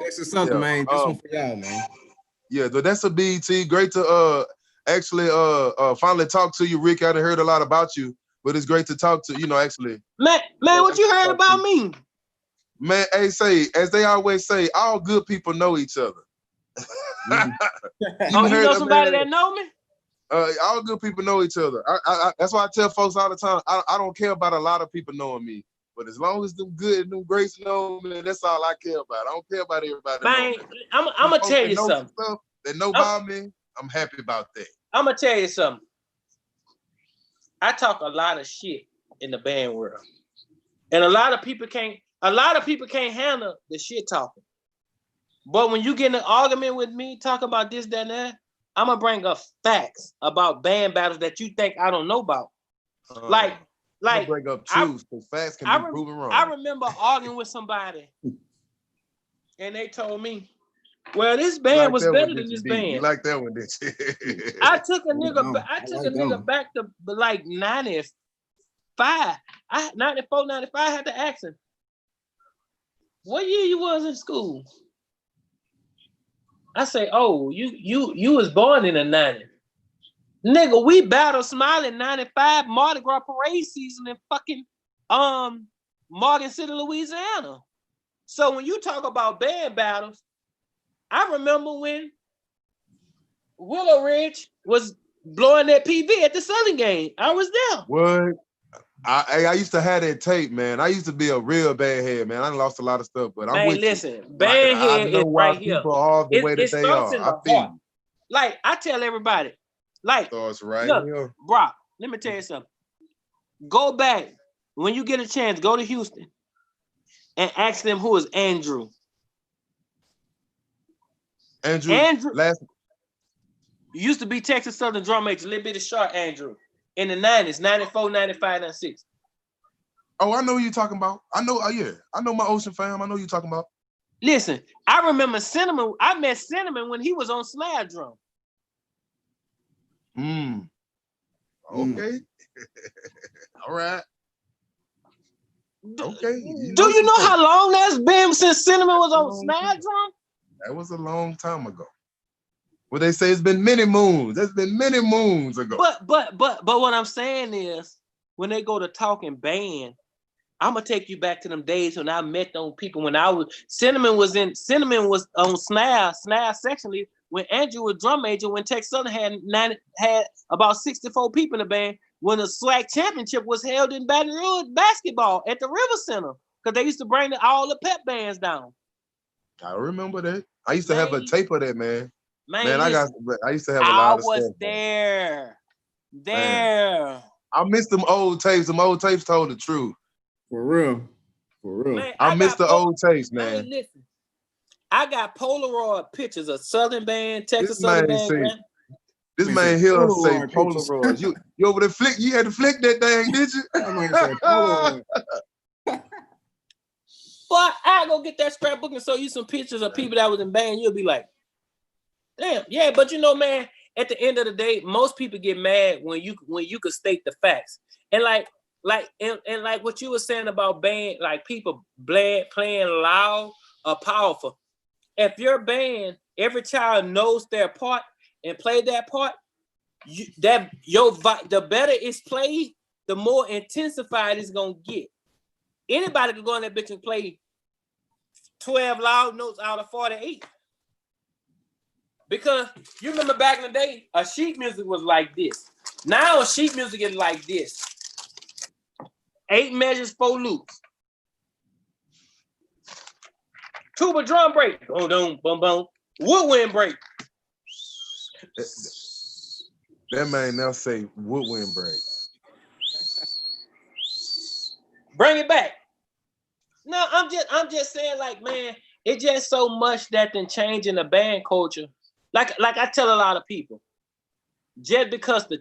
Texas Southern, man. This one for y'all, man.
Yeah, but that's a BET. Great to actually finally talk to you, Rick. I done heard a lot about you, but it's great to talk to actually.
Man, what you heard about me?
Man, hey, say as they always say, all good people know each other.
You know somebody that know me?
All good people know each other. I that's why I tell folks all the time. I don't care about a lot of people knowing me. But as long as them good and them grace know, man, that's all I care about. I don't care about everybody.
Man, I'm gonna tell you something.
Stuff that know about me, I'm happy about that.
I'm gonna tell you something. I talk a lot of shit in the band world, and a lot of people can't handle the shit talking. But when you get in an argument with me, talk about this, that, and that, I'm gonna bring up facts about band battles that you think I don't know about. Like
bring up truths, because facts can be proven wrong.
I remember arguing with somebody, and they told me, "Well, this band was better than this band."
You like that one, did you?
I took a nigga back to like 95. 94, 95. I had to ask him, what year you was in school? I say, oh, you was born in the 90s. Nigga, we battled Smiley in 95, Mardi Gras parade season in fucking Morgan City, Louisiana. So when you talk about band battles, I remember when Willow Ridge was blowing that PV at the Southern game. I was there.
What? I used to have that tape, man. I used to be a real bad head, man. I lost a lot of stuff, but I'm with
listen, bad head is right here.
People are the way that they are.
I feel. Like I tell everybody, like
starts right here.
Brock, let me tell you something. Go back when you get a chance. Go to Houston and ask them who is Andrew. Andrew. Used to be Texas Southern drum major, a little bit of short Andrew. In the 90s, 94, 95, 96.
Oh, I know who you're talking about. I know my Ocean fam. I know who you're talking about.
Listen, I remember Cinnamon. I met Cinnamon when he was on snare drum.
Okay. All right. Okay.
Do you know how long that's been since Cinnamon was on snare drum?
That was a long time ago. Well, they say it's been many moons. That's been many moons ago.
But what I'm saying is, when they go to talking band, I'm gonna take you back to them days when I met those people. When Cinnamon was on snare sectionally. When Andrew was drum major, when Texas Southern had about 64 people in the band. When the SWAC championship was held in Baton Rouge basketball at the River Center, because they used to bring all the pep bands down.
I remember that. I used to have a tape of that, man.
Man,
I used to have a lot of stuff.
I was there.
Man. I miss them old tapes. Them old tapes told the truth.
For real.
Man,
I miss the old tapes, man.
Man, listen. I got Polaroid pictures of Southern band, Texas Southern band.
This man here say Polaroid. You over there flick? You had to flick that thing, did you?
Boy, I go get that scrapbook and show you some pictures of people that was in band. You'll be like, damn, yeah. But you know, man, at the end of the day, most people get mad when you could state the facts. And like what you were saying about band, like people playing loud or powerful. If your band, every child knows their part and play that part, the better it's played, the more intensified it's gonna get. Anybody can go in that bitch and play 12 loud notes out of 48. Because you remember back in the day, a sheet music was like this. Now a sheet music is like this. 8 measures, 4 loops. Tuba drum break. Boom, boom, boom, boom. Woodwind break.
That man now say woodwind break.
Bring it back. No, I'm just saying, like, man, it's just so much that then changing the band culture. Like I tell a lot of people, just because the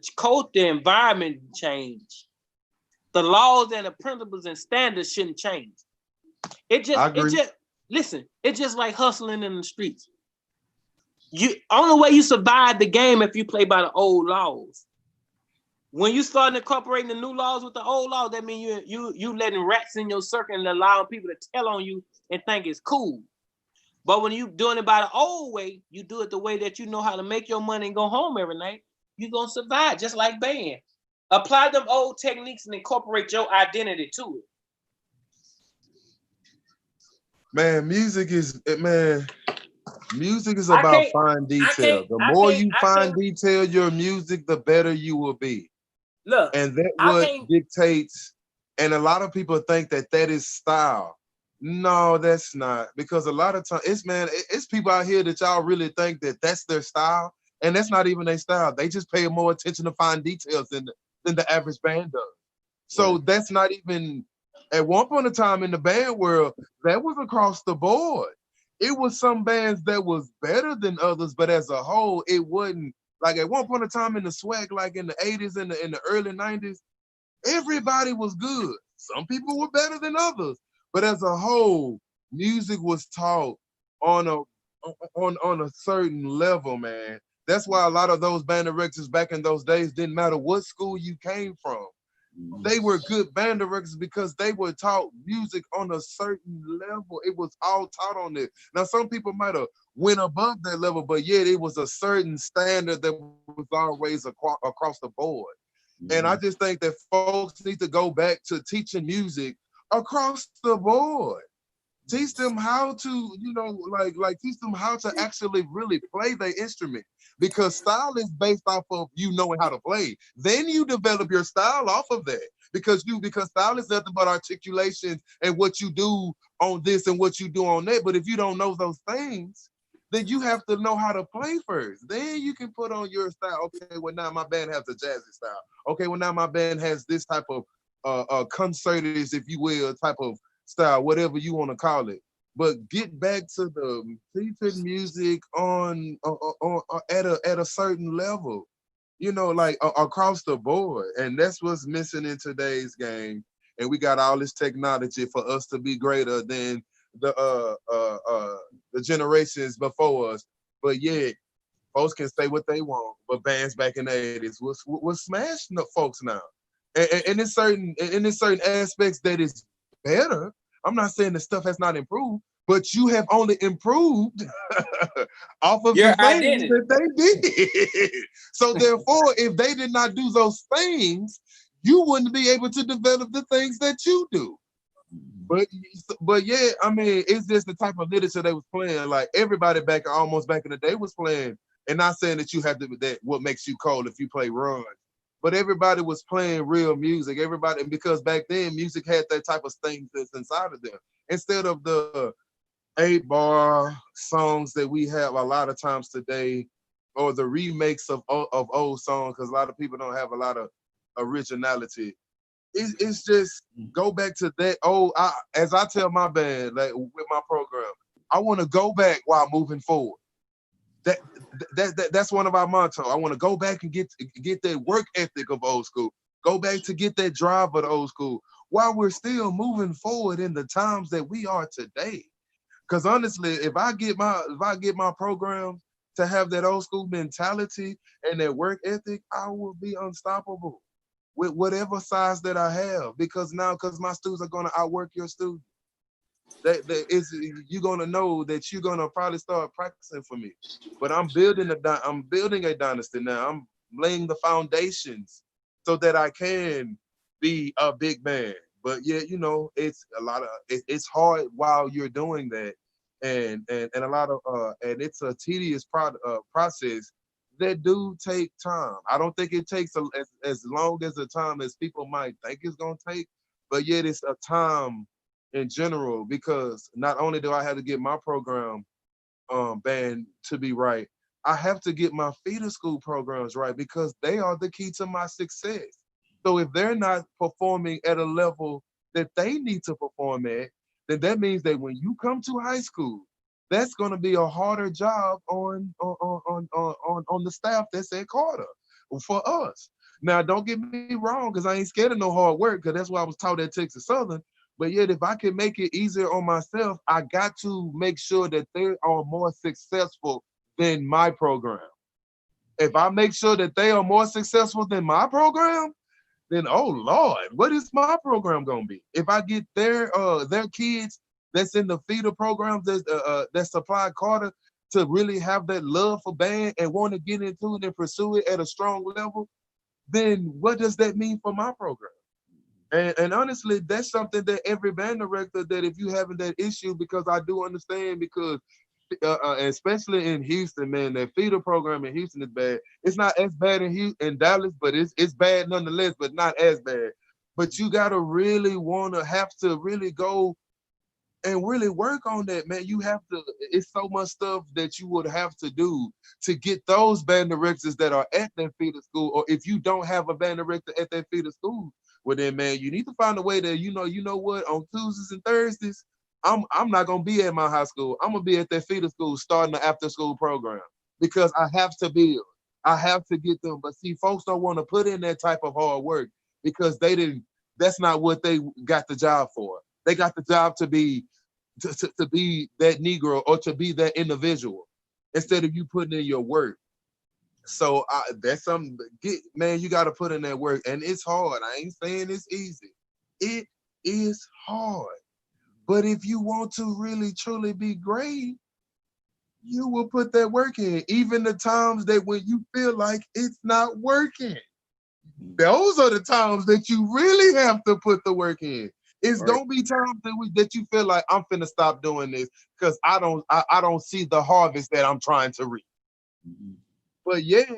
environment changed, the laws and the principles and standards shouldn't change. It's just like hustling in the streets. Only way you survive the game if you play by the old laws. When you start incorporating the new laws with the old laws, that means you letting rats in your circle and allowing people to tell on you and think it's cool. But when you doing it by the old way, you do it the way that you know how to make your money and go home every night, you're gonna survive just like band. Apply them old techniques and incorporate your identity to it.
Man, music is about fine detail. The more you fine detail your music, the better you will be.
Look,
and that what dictates And a lot of people think that is style. No, that's not, because a lot of times it's people out here that y'all really think that that's their style, and that's not even their style. They just pay more attention to fine details than the average band does. So that's not even, at one point in time in the band world, that was across the board. It was some bands that was better than others, but as a whole, it wasn't. Like at one point in time in the swag, like in the 80s and in the early 90s, everybody was good. Some people were better than others, but as a whole, music was taught on a certain level, man. That's why a lot of those band directors back in those days didn't matter what school you came from. They were good band directors because they were taught music on a certain level. It was all taught on it. Now, some people might have went above that level, but yet it was a certain standard that was always across the board. And I just think that folks need to go back to teaching music across the board. Teach them how to, like teach them how to actually really play their instrument, because style is based off of you knowing how to play. Then you develop your style off of that, because style is nothing but articulation and what you do on this and what you do on that. But if you don't know those things, then you have to know how to play first. Then you can put on your style. Okay, well now my band has a jazzy style. Okay, well now my band has this type of concertist, if you will, type of style, whatever you want to call it. But get back to the teaching music on at a certain level, like across the board. And that's what's missing in today's game. And we got all this technology for us to be greater than the generations before us. But yet, folks can say what they want. But bands back in the 80s was smashing the folks now. And in certain aspects that is better. I'm not saying the stuff has not improved, but you have only improved off of
your
the things
identity
that they did. So therefore, if they did not do those things, you wouldn't be able to develop the things that you do. But yeah, I mean, it's just the type of literature they was playing. Like everybody almost back in the day was playing, and not saying that you have to that what makes you cold if you play run. But everybody was playing real music. Everybody, because back then music had that type of thing that's inside of them. Instead of the 8-bar songs that we have a lot of times today, or the remakes of old songs, because a lot of people don't have a lot of originality. It's just go back to that old. As I tell my band, like with my program, I want to go back while moving forward. That's one of our motto. I want to go back and get that work ethic of old school. Go back to get that drive of the old school while we're still moving forward in the times that we are today. Because honestly, if I get my program to have that old school mentality and that work ethic, I will be unstoppable with whatever size that I have. Because my students are going to outwork your students. You're gonna know that you're gonna probably start practicing for me. But I'm building a dynasty now. I'm laying the foundations so that I can be a big man. But yeah, it's it's hard while you're doing that, and a lot of and it's a tedious process that do take time. I don't think it takes as long as the time as people might think it's gonna take, but yet it's a time in general, because not only do I have to get my program band to be right, I have to get my feeder school programs right, because they are the key to my success. So if they're not performing at a level that they need to perform at, then that means that when you come to high school, that's going to be a harder job on the staff that's at Carter for us. Now, don't get me wrong, because I ain't scared of no hard work, because that's what I was taught at Texas Southern. But yet, if I can make it easier on myself, I got to make sure that they are more successful than my program. If I make sure that they are more successful than my program, then oh Lord, what is my program gonna be? If I get their kids that's in the feeder programs that supply Carter to really have that love for band and want to get into it and pursue it at a strong level, then what does that mean for my program? And honestly, that's something that every band director, that if you having that issue, because I do understand, because especially in Houston, man, that feeder program in Houston is bad. It's not as bad in Dallas, but it's bad nonetheless, but not as bad. But you gotta really have to really go and really work on that, man. You have to, it's so much stuff that you would have to do to get those band directors that are at that feeder school, or if you don't have a band director at that feeder school, well then, man, you need to find a way that, you know what, on Tuesdays and Thursdays, I'm not gonna be at my high school. I'm gonna be at that feeder school starting the after school program because I have to build. I have to get them. But see, folks don't want to put in that type of hard work because that's not what they got the job for. They got the job to be that Negro or to be that individual instead of you putting in your work. So that's something, man, you got to put in that work. And it's hard. I ain't saying it's easy. It is hard. But if you want to really, truly be great, you will put that work in. Even the times that when you feel like it's not working, those are the times that you really have to put the work in. It's gonna be times that you feel like I'm finna stop doing this because I don't see the harvest that I'm trying to reap. But yeah,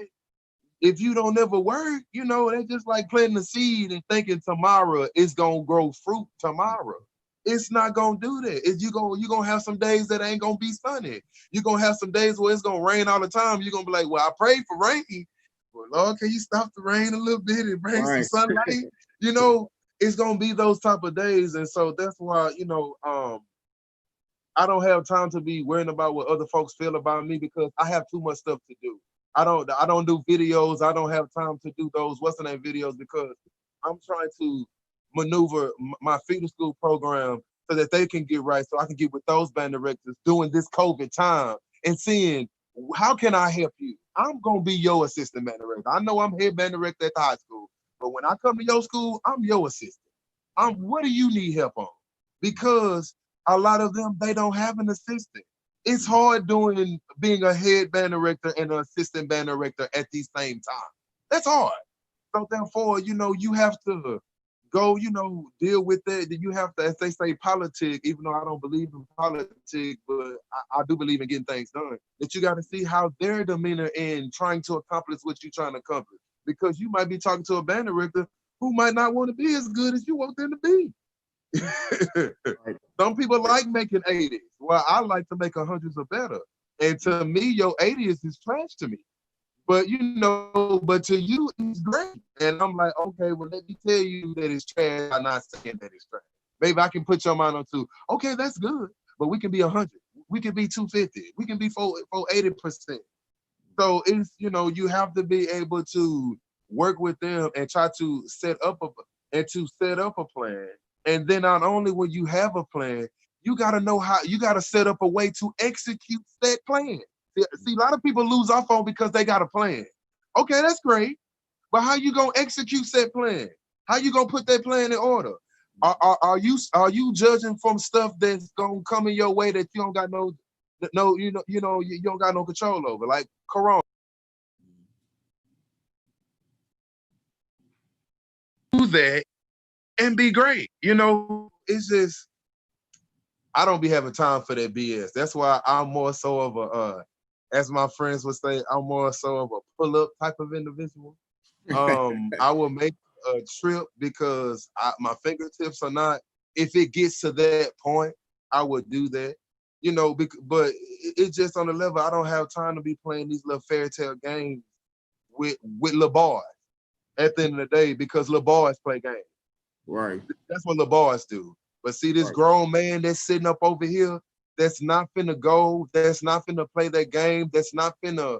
if you don't ever work, that's just like planting a seed and thinking tomorrow it's gonna grow fruit tomorrow. It's not gonna do that. You're gonna have some days that ain't gonna be sunny. You're gonna have some days where it's gonna rain all the time. You're gonna be like, well, I prayed for rain. Well, Lord, can you stop the rain a little bit and bring some sunlight? It's gonna be those type of days. And so that's why, I don't have time to be worrying about what other folks feel about me because I have too much stuff to do. I don't do videos. I don't have time to do those what's the name videos because I'm trying to maneuver my feeder school program so that they can get right, so I can get with those band directors during this COVID time and seeing how can I help you. I'm gonna be your assistant band director. I know I'm head band director at the high school, but when I come to your school, I'm your assistant. What do you need help on? Because a lot of them, they don't have an assistant. It's hard being a head band director and an assistant band director at the same time. That's hard. So therefore, you have to go, deal with that. You have to, as they say, politic, even though I don't believe in politics, but I do believe in getting things done, that you got to see how their demeanor in trying to accomplish what you're trying to accomplish. Because you might be talking to a band director who might not want to be as good as you want them to be. Some people like making 80s. Well, I like to make 100s or better. And to me, your 80s is trash to me. But but to you, it's great. And I'm like, okay, well, let me tell you that it's trash. I'm not saying that it's trash. Maybe I can put your mind on two. Okay, that's good. But we can be 100. We can be 250. We can be 480%. So it's, you have to be able to work with them and try to set up a plan. And then not only when you have a plan, you got to know how, you got to set up a way to execute that plan. See, a lot of people lose off on because they got a plan. Okay, that's great. But how you going to execute that plan? How you going to put that plan in order? Are you judging from stuff that's going to come in your way that you don't got you don't got no control over, like Corona? Do that and be great. It's just, I don't be having time for that BS. That's why I'm more so of a, as my friends would say, I'm more so of a pull-up type of individual. I will make a trip because my fingertips are not, if it gets to that point, I would do that. But it's just on the level, I don't have time to be playing these little fairy tale games with little boys at the end of the day because little boys play games.
Right.
That's what little boys do. But see, this grown man that's sitting up over here, that's not finna go, that's not finna play that game, that's not finna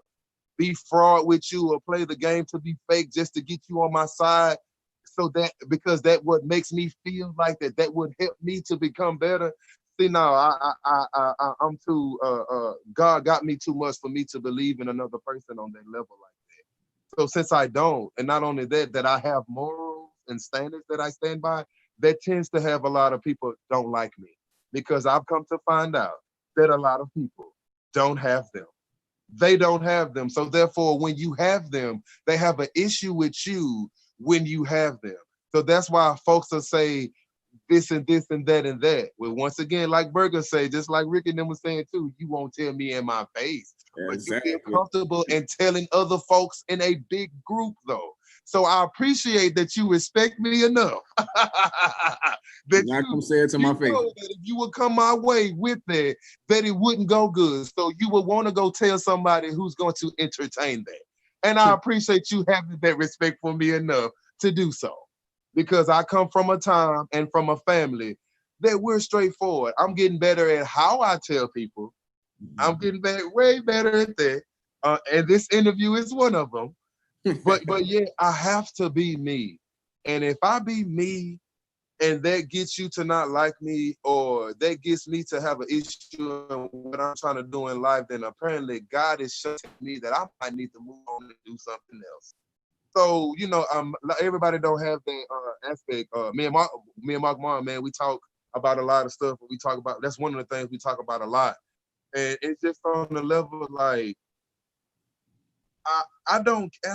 be fraud with you or play the game to be fake just to get you on my side. So because that what makes me feel like that would help me to become better. See, now I'm too God got me too much for me to believe in another person on that level like that. So since I don't, and not only that I have morals and standards that I stand by, that tends to have a lot of people don't like me because I've come to find out that a lot of people don't have them. They don't have them. So therefore, when you have them, they have an issue with you when you have them. So that's why folks will say this and this and that and that. Well, once again, like Burga say, just like Rick and them was saying too, you won't tell me in my face.
Exactly.
But you feel comfortable in telling other folks in a big group though. So I appreciate that you respect me enough. That
Not come say it to my face.
know that if you would come my way with that it wouldn't go good. So you would want to go tell somebody who's going to entertain that. And I appreciate you having that respect for me enough to do so. Because I come from a time and from a family that we're straightforward. I'm getting better at how I tell people. I'm getting way better at that. And this interview is one of them. But yeah, I have to be me. And if I be me and that gets you to not like me, or that gets me to have an issue in what I'm trying to do in life, then apparently God is showing me that I might need to move on and do something else. So, everybody don't have that aspect. Me and Mark Martin, man, we talk about a lot of stuff. We talk about, that's one of the things we talk about a lot. And it's just on the level of like, I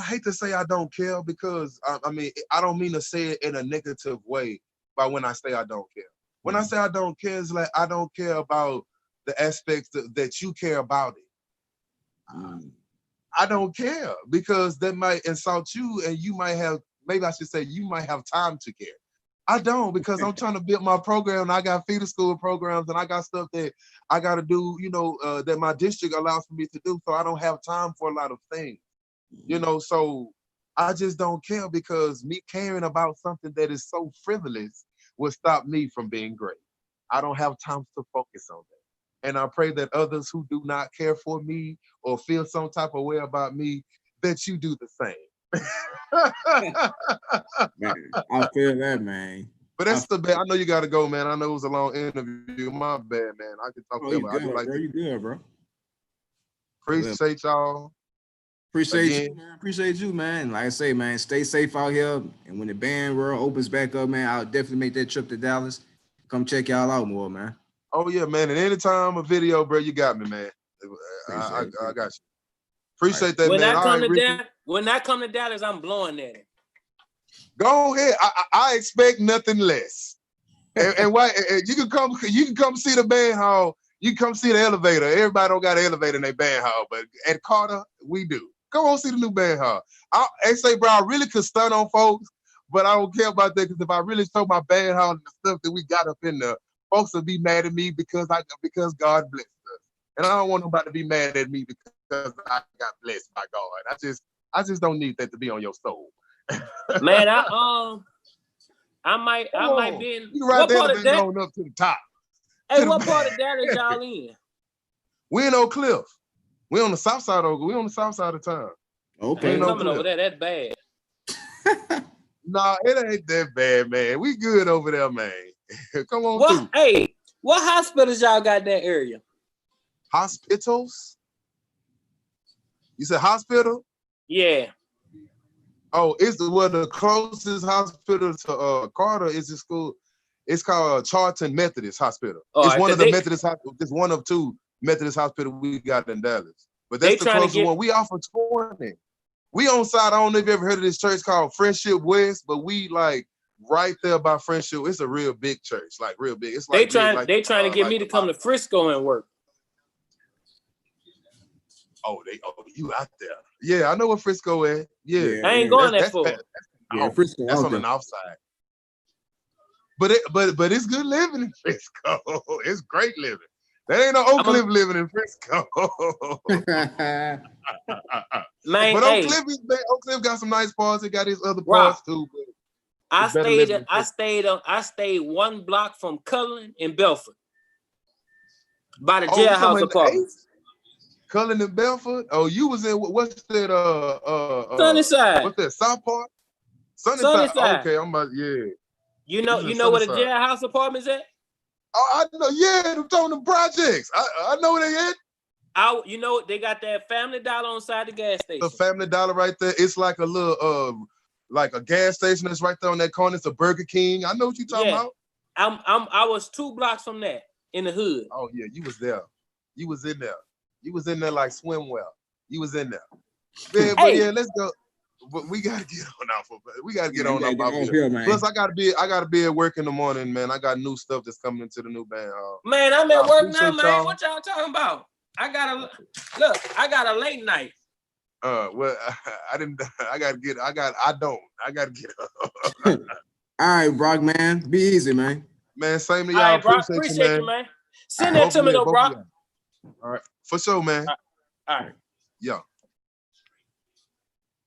hate to say I don't care, because I mean, I don't mean to say it in a negative way by when I say I don't care. When I say I don't care, it's like I don't care about the aspects that you care about it. I don't care, because that might insult you, and you might have, maybe I should say, you might have time to care. I don't, because I'm trying to build my program, and I got feeder school programs, and I got stuff that I got to do, that my district allows for me to do. So I don't have time for a lot of things, so I just don't care, because me caring about something that is so frivolous will stop me from being great. I don't have time to focus on that. And I pray that others who do not care for me or feel some type of way about me, that you do the same.
Man, I feel that, man.
But that's the bad. I know you got to go, man. I know it was a long interview. My bad, man. I can talk
You
about
good,
I do like
bro. You good, bro.
Appreciate y'all.
Appreciate you, man. Appreciate you, man. Like I say, man, stay safe out here. And when the band world opens back up, man, I'll definitely make that trip to Dallas. Come check y'all out more, man.
Oh yeah, man. And anytime a video, bro, you got me, man. I got you. Appreciate that,
when
man.
When I come to Dallas, I'm blowing at it.
Go ahead. I expect nothing less. And why you can come see the band hall. You can come see the elevator. Everybody don't got an elevator in their band hall, but at Carter, we do. Come on, see the new band hall. I say, bro, I really could stun on folks, but I don't care about that, because if I really show my band hall and the stuff that we got up in there, folks will be mad at me because God blessed us. And I don't want nobody to be mad at me because I got blessed by God. I just don't need that to be on your soul.
Man, I might be in.
You right there going up to the top.
Hey, what part of Dallas y'all in?
We in Oak Cliff. We on the south side of town.
Okay.
Ain't coming over there. That's bad.
Nah, it ain't that bad, man. We good over there, man. Come on through.
Hey, what hospitals y'all got in that area?
Hospitals? You said hospital?
Yeah.
Oh, the closest hospital to Carter is the school. It's called Charlton Methodist Hospital. It's one of the Methodist hospitals. It's one of two Methodist hospitals we got in Dallas. But that's the closest one. We offer 20. We on side. I don't know if you ever heard of this church called Friendship West, but we like right there by Friendship. It's a real big church, like real big. It's like
they trying to get me to come to Frisco and work.
You out there? Yeah, I know where Frisco is. Yeah,
I ain't going that far.
Frisco.
That's on the north side. But it's good living in Frisco. It's great living. There ain't no Oak Cliff living in Frisco.
Man,
but Oak Cliff got some nice parts. It got his other parts too.
I stayed 1 block from Cullen and Belford by the jailhouse apartments.
Cullen and Belford. Oh, you was in what's that?
Sunnyside.
What's that? South Park. Sunnyside. Okay, I'm about
You know where the jailhouse apartments at?
Oh, I know. Yeah, I'm the projects. I know where they at.
They got that Family Dollar on side the gas station.
The Family Dollar right there. It's like a little like a gas station that's right there on that corner. It's a Burger King. I know what you're talking about.
I was 2 blocks from that in the hood.
Oh yeah, you was there. You was in there. You was in there like swimwear. You was in there. Yeah, but yeah, let's go. But we gotta get on out. We gotta get on up out here. Plus, I gotta be at work in the morning, man. I got new stuff that's coming into the new band.
Man, I'm at work now, man. What y'all talking about? I got a late night.
Well, I didn't. I gotta get up.
All right, Brock, man. Be easy, man.
Man, same to
All
y'all.
right, Brock.
Appreciate
Appreciate
you,
you,
man.
man. Send that to me, though,
Both of
Brock.
y'all. All right, for sure, man.
All right.
Yeah.